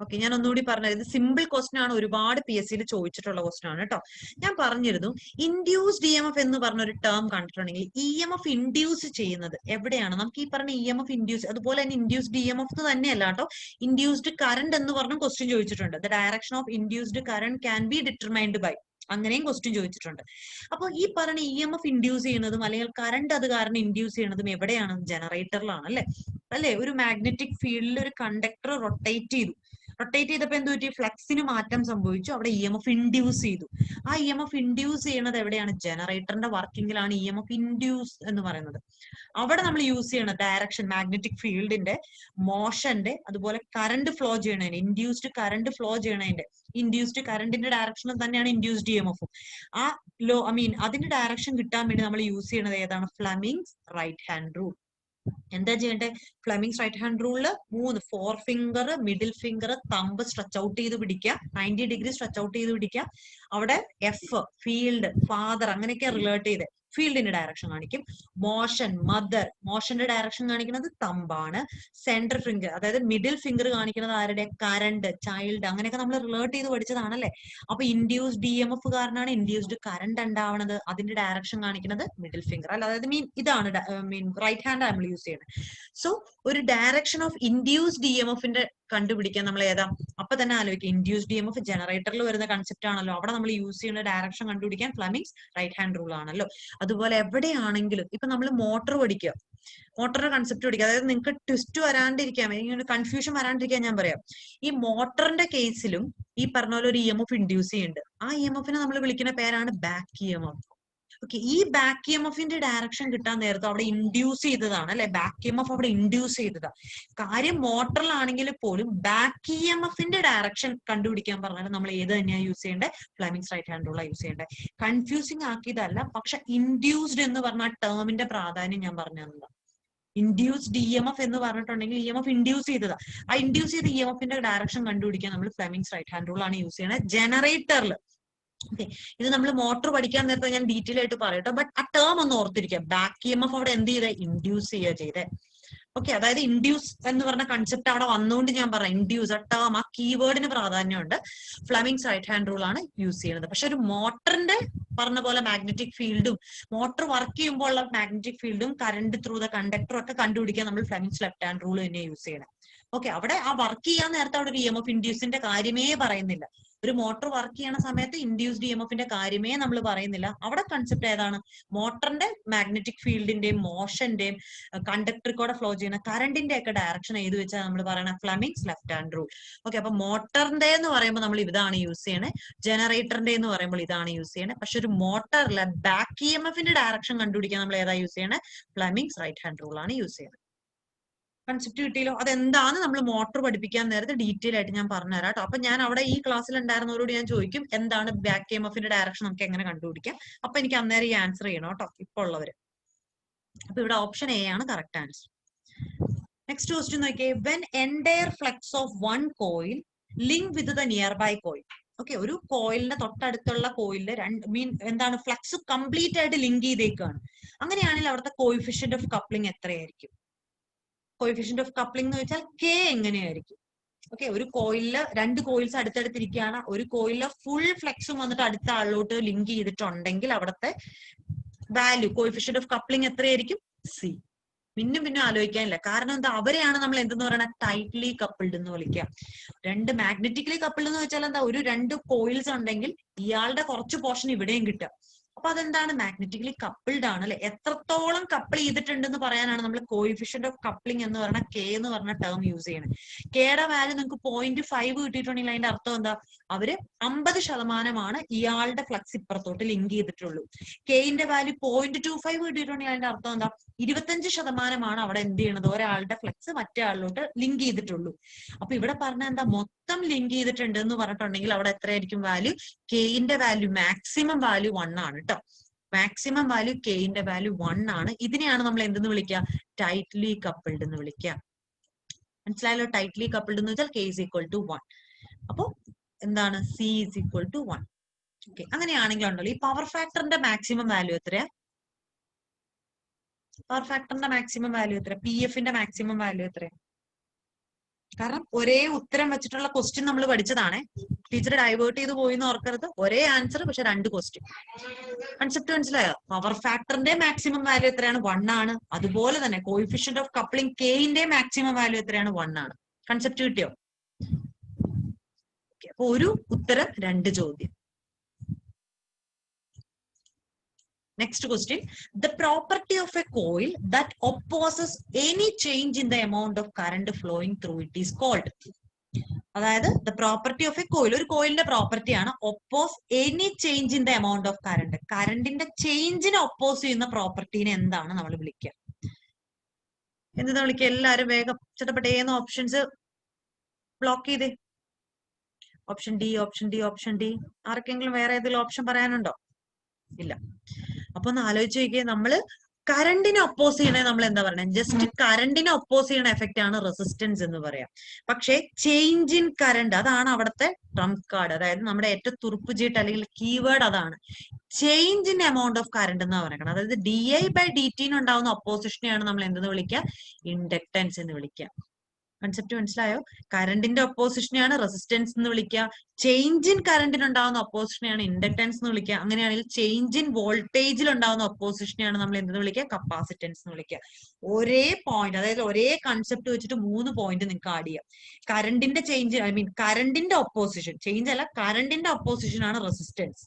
ഓക്കെ, ഞാൻ ഒന്നുകൂടി പറഞ്ഞത്, ഇത് സിമ്പിൾ ക്വസ്റ്റ്യൻ ആണ്, ഒരുപാട് PSCയിൽ ചോദിച്ചിട്ടുള്ള ക്വസ്റ്റ്യൻ ആണ് കേട്ടോ. ഞാൻ പറഞ്ഞിരുന്നു, ഇൻഡ്യൂസ്ഡ് EMF എന്ന് പറഞ്ഞ ഒരു ടേം കണ്ടിട്ടുണ്ടെങ്കിൽ EMF ഇൻഡ്യൂസ് ചെയ്യുന്നത് എവിടെയാണ്? നമുക്ക് ഈ പറഞ്ഞ EMF ഇൻഡ്യൂസ്, അതുപോലെ തന്നെ ഇൻഡ്യൂസ്ഡ് EMF തന്നെയല്ല കേട്ടോ, ഇൻഡ്യൂസ്ഡ് കറണ്ട് എന്ന് പറഞ്ഞ ക്വസ്റ്റ്യൻ ചോദിച്ചിട്ടുണ്ട്. The direction of induced current can be determined by, അങ്ങനെയും ക്വസ്റ്റ്യൻ ചോദിച്ചിട്ടുണ്ട്. അപ്പൊ ഈ പറഞ്ഞ EMF ഇൻഡ്യൂസ് ചെയ്യുന്നതും അല്ലെങ്കിൽ കറണ്ട് അത് കാരണം ഇൻഡ്യൂസ് ചെയ്യുന്നതും എവിടെയാണ്? ജനറേറ്ററിലാണ് അല്ലെ. ഒരു മാഗ്നറ്റിക് ഫീൽഡിൽ ഒരു കണ്ടക്ടർ റൊട്ടേറ്റ് ചെയ്തു, റൊട്ടേറ്റ് ചെയ്തപ്പോ എന്ത് പറ്റി? ഫ്ലക്സിന് മാറ്റം സംഭവിച്ചു, അവിടെ ഇ എം എഫ് ഇൻഡ്യൂസ് ചെയ്തു. ആ ഇ എം എഫ് ഇൻഡ്യൂസ് ചെയ്യുന്നത് എവിടെയാണ്? ജനറേറ്ററിന്റെ വർക്കിംഗിലാണ് ഇ എം എഫ് ഇൻഡ്യൂസ് എന്ന് പറയുന്നത്. അവിടെ നമ്മൾ യൂസ് ചെയ്യണ ഡയറക്ഷൻ മാഗ്നറ്റിക് ഫീൽഡിന്റെ, മോഷന്റെ, അതുപോലെ കറണ്ട് ഫ്ലോ ചെയ്യണതിന്റെ, ഇൻഡ്യൂസ്ഡ് കറണ്ട് ഫ്ലോ ചെയ്യണതിന്റെ, ഇൻഡ്യൂസ്ഡ് കറണ്ടിന്റെ ഡയറക്ഷനിൽ തന്നെയാണ് ഇൻഡ്യൂസ്ഡ് ഇ എം എഫും. ആ അതിന്റെ ഡയറക്ഷൻ കിട്ടാൻ വേണ്ടി നമ്മൾ യൂസ് ചെയ്യണത് ഏതാണ്? Fleming's right hand rule. എന്താ ചെയ്യേണ്ടത്? ഫ്ലെമിങ്സ് റൈറ്റ് ഹാൻഡ് റൂളില് 3 forefinger, middle finger, thumb stretch out ചെയ്ത് പിടിക്കുക, 90 ഡിഗ്രി സ്ട്രെച്ച് ഔട്ട് ചെയ്ത് പിടിക്കുക. അവിടെ എഫ് ഫീൽഡ്, ഫാദർ അങ്ങനെയൊക്കെ റിലേറ്റ് ചെയ്ത് ഫീൽഡിന്റെ ഡയറക്ഷൻ കാണിക്കും. മോഷൻ മദർ, മോഷന്റെ ഡയറക്ഷൻ കാണിക്കുന്നത് തമ്പാണ്. സെന്റർ ഫിംഗർ അതായത് മിഡിൽ ഫിംഗർ കാണിക്കുന്നത് ആരുടെ? കറണ്ട്, ചൈൽഡ്, അങ്ങനെയൊക്കെ നമ്മൾ റിലേറ്റ് ചെയ്ത് പഠിച്ചതാണല്ലേ. അപ്പൊ ഇൻഡ്യൂസ്ഡ് ഡി എം എഫ് കാരണമാണ് ഇൻഡ്യൂസ്ഡ് കറണ്ട് ഉണ്ടാവുന്നത്. അതിന്റെ ഡയറക്ഷൻ കാണിക്കുന്നത് മിഡിൽ ഫിംഗർ അല്ല, അതായത് ഇതാണ് റൈറ്റ് ഹാൻഡ് നമ്മൾ യൂസ് ചെയ്യുന്നത്. സോ ഒരു direction of induced D M എഫിന്റെ കണ്ടുപിടിക്കാൻ നമ്മൾ ഏതാ? അപ്പൊ തന്നെ ആലോചിക്കുക, ഇൻഡ്യൂസ്ഡ് ഡി എം എഫ് ജനറേറ്ററിൽ വരുന്ന കൺസെപ്റ്റ് ആണല്ലോ. അവിടെ നമ്മൾ യൂസ് ചെയ്യുന്ന ഡയറക്ഷൻ കണ്ടുപിടിക്കാൻ ഫ്ലെമിങ്സ് റൈറ്റ് ഹാൻഡ് റൂൾ ആണല്ലോ. അതുപോലെ എവിടെയാണെങ്കിലും ഇപ്പൊ നമ്മൾ മോട്ടോർ പഠിക്കുക, മോട്ടറിന്റെ കൺസെപ്റ്റ് പഠിക്കുക, അതായത് നിങ്ങൾക്ക് ട്വിസ്റ്റ് വരാണ്ടിരിക്കാൻ, കൺഫ്യൂഷൻ വരാണ്ടിരിക്കാൻ ഞാൻ പറയാം. ഈ മോട്ടറിന്റെ കേസിലും ഈ പറഞ്ഞ പോലെ ഒരു ഇ എം എഫ് ഇൻഡ്യൂസ് ചെയ്യുന്നുണ്ട്. ആ ഇ എം എഫിനെ നമ്മൾ വിളിക്കുന്ന പേരാണ് back E M F. Okay, ഈ ബാക്ക് ഇ എം എഫിന്റെ ഡയറക്ഷൻ കിട്ടാൻ നേരത്തെ അവിടെ ഇൻഡ്യൂസ് ചെയ്തതാണ് അല്ലെ, ബാക്ക് ഇ എം എഫ് അവിടെ ഇൻഡ്യൂസ് ചെയ്തതാ. കാര്യം മോട്ടറിലാണെങ്കിൽ പോലും ബാക്ക് ഇ എം എഫിന്റെ ഡയറക്ഷൻ കണ്ടുപിടിക്കാൻ പറഞ്ഞാൽ നമ്മൾ ഏത് തന്നെയാണ് യൂസ് ചെയ്യേണ്ടത്? ഫ്ലെമിങ്സ് റൈറ്റ് ഹാൻഡ് റൂളാണ് യൂസ് ചെയ്യേണ്ടത്. കൺഫ്യൂസിങ് ആക്കിയതല്ല, പക്ഷെ ഇൻഡ്യൂസ്ഡ് എന്ന് പറഞ്ഞ ടേമിന്റെ പ്രാധാന്യം ഞാൻ പറഞ്ഞു തന്നതാണ്. ഇൻഡ്യൂസ്ഡ് ഇ എം എഫ് എന്ന് പറഞ്ഞിട്ടുണ്ടെങ്കിൽ ഇ എം എഫ് ഇൻഡ്യൂസ് ചെയ്തതാ. ആ ഇൻഡ്യൂസ് ചെയ്ത ഇ എം എഫിന്റെ ഡയറക്ഷൻ കണ്ടുപിടിക്കാൻ നമ്മൾ ഫ്ലെമിങ്സ് റൈറ്റ് ഹാൻഡ് റൂൾ ആണ് യൂസ് ചെയ്യണത് ജനറേറ്ററിൽ. ഓക്കെ, ഇത് നമ്മൾ മോട്ടോർ പഠിക്കാൻ നേരത്തെ ഞാൻ ഡീറ്റെയിൽ ആയിട്ട് പറയട്ടോ, ബട്ട് ആ ടേം ഒന്ന് ഓർത്തിരിക്കുക. ബാക്ക് ഇ എം എഫ് അവിടെ എന്ത് ചെയ്തേ? ഇൻഡ്യൂസ് ചെയ്യുക ചെയ്തേ. ഓക്കെ, അതായത് ഇൻഡ്യൂസ് എന്ന് പറഞ്ഞ കൺസെപ്റ്റ് അവിടെ വന്നുകൊണ്ട് ഞാൻ പറയാം, ഇൻഡ്യൂസ് ആ ടേം, ആ കീവേഡിന് പ്രാധാന്യമുണ്ട്. ഫ്ലെമിങ്സ് റൈറ്റ് ഹാൻഡ് റൂൾ ആണ് യൂസ് ചെയ്യുന്നത്. പക്ഷെ ഒരു മോട്ടറിന്റെ പറഞ്ഞ പോലെ മാഗ്നറ്റിക് ഫീൽഡും മോട്ടോർ വർക്ക് ചെയ്യുമ്പോൾ ഉള്ള മാഗ്നറ്റിക് ഫീൽഡും കറണ്ട് ത്രൂ ദ കണ്ടക്ടറും ഒക്കെ കണ്ടുപിടിക്കാൻ നമ്മൾ ഫ്ലെമിങ്സ് ലെഫ്റ്റ് ഹാൻഡ് റൂൾ തന്നെ യൂസ് ചെയ്യണം. ഓക്കെ, അവിടെ ആ വർക്ക് ചെയ്യാൻ നേരത്തെ അവിടെ ഒരു ഇ എം എഫ് ഇൻഡ്യൂസിന്റെ കാര്യമേ പറയുന്നില്ല. ഒരു മോട്ടോർ വർക്ക് ചെയ്യണ സമയത്ത് ഇൻഡ്യൂസ്ഡ് ഇ എം എഫിന്റെ കാര്യമേ നമ്മൾ പറയുന്നില്ല. അവിടെ കൺസെപ്റ്റ് ഏതാണ്? മോട്ടറിന്റെ മാഗ്നറ്റിക് ഫീൽഡിന്റെയും മോഷന്റെയും കണ്ടക്ടറിൽ കൂടെ ഫ്ലോ ചെയ്യുന്ന കറണ്ടിന്റെ ഒക്കെ ഡയറക്ഷൻ ഏത് വെച്ചാൽ നമ്മൾ പറയണ Fleming's left hand rule. Okay, അപ്പൊ മോട്ടറിന്റെ എന്ന് പറയുമ്പോൾ നമ്മൾ ഇതാണ് യൂസ് ചെയ്യണേ, ജനറേറ്ററിന്റെ എന്ന് പറയുമ്പോൾ ഇതാണ് യൂസ് ചെയ്യണേ. പക്ഷെ ഒരു മോട്ടറിലെ ബാക്ക് ഇ എം എഫിന്റെ ഡയറക്ഷൻ കണ്ടുപിടിക്കാൻ നമ്മൾ ഏതാ യൂസ് ചെയ്യണേ? ഫ്ലെമിങ്സ് റൈറ്റ് ഹാൻഡ് റൂൾ ആണ് യൂസ് ചെയ്യുന്നത്. കൺസെപ്റ്റ് കിട്ടിയല്ലോ. അതെന്താണ് നമ്മൾ മോട്ടോർ പഠിപ്പിക്കാൻ നേരത്തെ ഡീറ്റെയിൽ ആയിട്ട് ഞാൻ പറഞ്ഞുതരാം കേട്ടോ. അപ്പൊ ഞാൻ അവിടെ ഈ ക്ലാസ്സിൽ ഉണ്ടായിരുന്നവരോട് ഞാൻ ചോദിക്കും എന്താണ് ബാക്ക് എം എഫിന്റെ ഡയറക്ഷൻ നമുക്ക് എങ്ങനെ കണ്ടുപിടിക്കാം. അപ്പൊ എനിക്ക് അന്നേരം ഈ ആൻസർ ചെയ്യണം കേട്ടോ, ഇപ്പൊ ഉള്ളവര്. അപ്പൊ ഇവിടെ ഓപ്ഷൻ എ ആണ് കറക്റ്റ് ആൻസർ. നെക്സ്റ്റ് ക്വസ്റ്റ്യൻ നോക്കിയേ, when entire flux of one coil link with the nearby coil. Okay, ഒരു കോയിലിന്റെ തൊട്ടടുത്തുള്ള കോയിലില് എന്താണ് ഫ്ലക്സ് കംപ്ലീറ്റ് ആയിട്ട് ലിങ്ക് ചെയ്തേക്കാണ്. അങ്ങനെയാണെങ്കിൽ അവിടുത്തെ കോയിഫിഷ്യന്റ് ഓഫ് കപ്ലിംഗ് എത്രയായിരിക്കും? കോയിഫിഷ്യന്റ് ഓഫ് കപ്ലിംഗ് എന്ന് വെച്ചാൽ കെ എങ്ങനെയായിരിക്കും? ഓക്കെ, ഒരു കോയിലില് 2 കോയിൽസ് അടുത്തടുത്തിരിക്കുകയാണ്. ഒരു കോയിലില് ഫുൾ ഫ്ലക്സും വന്നിട്ട് അടുത്ത ആളിലോട്ട് ലിങ്ക് ചെയ്തിട്ടുണ്ടെങ്കിൽ അവിടുത്തെ വാല്യൂ കോയിഫിഷ്യന്റ് ഓഫ് കപ്ലിംഗ് എത്രയായിരിക്കും? സി. പിന്നെ ആലോചിക്കാനില്ല. കാരണം എന്താ? അവരെയാണ് നമ്മൾ എന്തെന്ന് പറയുന്നത്? ടൈറ്റ്ലി കപ്പിൾഡ് എന്ന് വിളിക്കുക. 2 മാഗ്നറ്റിക്കലി കപ്പിൾഡ് എന്ന് വെച്ചാൽ എന്താ? ഒരു 2 കോയിൽസ് ഉണ്ടെങ്കിൽ ഇയാളുടെ കുറച്ച് പോർഷൻ ഇവിടെയും കിട്ടുക. അപ്പൊ അതെന്താണ്? മാഗ്നറ്റിക്കലി കപ്പിൾഡ് ആണ് അല്ലെ. എത്രത്തോളം കപ്പിൾ ചെയ്തിട്ടുണ്ടെന്ന് പറയാനാണ് നമ്മൾ കോയിഫിഷ്യന്റ് ഓഫ് കപ്ലിംഗ് എന്ന് പറഞ്ഞ കെ എന്ന് പറഞ്ഞ ടേം യൂസ് ചെയ്യണത്. കെയുടെ വാല്യൂ നിങ്ങൾക്ക് 0.5 കിട്ടിയിട്ടുണ്ടെങ്കിൽ അതിന്റെ അർത്ഥം എന്താ? അവര് 50% ഇയാളുടെ ഫ്ലക്സ് ഇപ്പുറത്തോട്ട് ലിങ്ക് ചെയ്തിട്ടുള്ളൂ. കെന്റെ വാല്യൂ 0.25 കിട്ടിയിട്ടുണ്ടെങ്കിൽ അതിന്റെ അർത്ഥം എന്താ? 25% അവിടെ എന്ത് ചെയ്യണത്? ഒരാളുടെ ഫ്ലക്സ് മറ്റേ ആളിലോട്ട് ലിങ്ക് ചെയ്തിട്ടുള്ളൂ. അപ്പൊ ഇവിടെ പറഞ്ഞ എന്താ? മൊത്തം ലിങ്ക് ചെയ്തിട്ടുണ്ട് എന്ന് പറഞ്ഞിട്ടുണ്ടെങ്കിൽ അവിടെ എത്രയായിരിക്കും വാല്യൂ? കെന്റെ വാല്യൂ മാക്സിമം വാല്യൂ 1 ആണ് കേട്ടോ. മാക്സിമം വാല്യൂ കെന്റെ വാല്യൂ 1 ആണ്. ഇതിനെയാണ് നമ്മൾ എന്തെന്ന് വിളിക്കുക? ടൈറ്റ്ലി കപ്പിൾഡ് എന്ന് വിളിക്കുക. മനസ്സിലായല്ലോ? ടൈറ്റ്ലി കപ്പിൾഡ് എന്ന് വെച്ചാൽ കെ ഈസ് ഈക്വൽ ടു 1. അപ്പൊ എന്താണ്? C is equal to 1. Okay, അങ്ങനെയാണെങ്കിൽ ഉണ്ടല്ലോ ഈ പവർ ഫാക്ടറിന്റെ മാക്സിമം വാല്യൂ എത്രയാ? പവർ ഫാക്ടറിന്റെ മാക്സിമം വാല്യൂ എത്ര? പി എഫിന്റെ മാക്സിമം വാല്യൂ എത്രയാ? കാരണം ഒരേ ഉത്തരം വെച്ചിട്ടുള്ള ക്വസ്റ്റ്യൻ നമ്മൾ പഠിച്ചതാണ്. ടീച്ചർ ഡൈവേർട്ട് ചെയ്ത് പോയി എന്ന് ഓർക്കരുത്. ഒരേ ആൻസർ പക്ഷെ 2 ക്വസ്റ്റ്യൻ. കൺസെപ്റ്റ് മനസ്സിലായോ? പവർ ഫാക്ടറിന്റെ മാക്സിമം വാല്യൂ എത്രയാണ്? 1 ആണ്. അതുപോലെ തന്നെ കോയിഫിഷ്യന്റ് ഓഫ് കപ്ലിംഗ് കെന്റെ മാക്സിമം വാല്യൂ എത്രയാണ്? 1 ആണ്. കൺസെപ്റ്റ് കിട്ടിയോ? അപ്പൊ ഒരു ഉത്തരം 2 ചോദ്യം. Next question, the property of a coil that opposes any change in the amount of current flowing through it is called. അതായത് the property of a coil, ഒരു കോയിലിന്റെ പ്രോപ്പർട്ടിയാണ് oppose any change in the amount of current. കറണ്ടിന്റെ ചേഞ്ചിനെ oppose ചെയ്യുന്ന പ്രോപ്പർട്ടീനെ എന്താണ് നമ്മൾ വിളിക്കുക? എന്താ വിളിക്കുക? എല്ലാരും വേഗം ചട്ടപ്പെട്ട ഏന്ന് ഓപ്ഷൻസ് ബ്ലോക്ക് ചെയ്തേ. Option D, option D, option D. ആർക്കെങ്കിലും വേറെ ഏതെങ്കിലും ഓപ്ഷൻ പറയാനുണ്ടോ? ഇല്ല. അപ്പൊ ഒന്ന് ആലോചിച്ച് നോക്കിയേ, നമ്മള് കറണ്ടിനെ ഒപ്പോസ് ചെയ്യണേ നമ്മൾ എന്താ പറയുന്നത്? ജസ്റ്റ് കറണ്ടിനെ ഒപ്പോസ് ചെയ്യണ എഫക്റ്റ് ആണ് റെസിസ്റ്റൻസ് എന്ന് പറയാം. പക്ഷെ ചേഞ്ച് ഇൻ കറണ്ട് അതാണ് അവിടുത്തെ ട്രംപ് കാർഡ്. അതായത് നമ്മുടെ ഏറ്റവും തുറുപ്പുചീട്ട് അല്ലെങ്കിൽ കീവേഡ് അതാണ്. Change in amount of current എന്നാ പറയുന്നത്. അതായത് di/dt ഉണ്ടാവുന്ന ഒപ്പോസിഷനെയാണ് നമ്മൾ എന്തെന്ന് വിളിക്കുക? ഇൻഡക്ടൻസ് എന്ന് വിളിക്കുക. കൺസെപ്റ്റ് മനസ്സിലായോ? കറണ്ടിന്റെ ഒപ്പോസിഷനെയാണ് റെസിസ്റ്റൻസ് എന്ന് വിളിക്കുക. ചേഞ്ച് ഇൻ കറണ്ടിന് ഉണ്ടാവുന്ന ഒപ്പോസിഷനെയാണ് ഇൻഡക്ടൻസ് എന്ന് വിളിക്കുക. അങ്ങനെയാണെങ്കിൽ ചേഞ്ച് ഇൻ വോൾട്ടേജിൽ ഉണ്ടാവുന്ന ഒപ്പോസിഷനെയാണ് നമ്മൾ എന്തെന്ന് വിളിക്കുക? കപ്പാസിറ്റൻസ് എന്ന് വിളിക്കുക. ഒരേ പോയിന്റ്, അതായത് ഒരേ കൺസെപ്റ്റ് വെച്ചിട്ട് 3 പോയിന്റ് നിങ്ങൾക്ക് ആഡ് ചെയ്യാം. കറണ്ടിന്റെ ചേഞ്ച്, കറണ്ടിന്റെ ഒപ്പോസിഷൻ, ചേഞ്ച് അല്ല, കറണ്ടിന്റെ ഒപ്പോസിഷൻ ആണ് റെസിസ്റ്റൻസ്.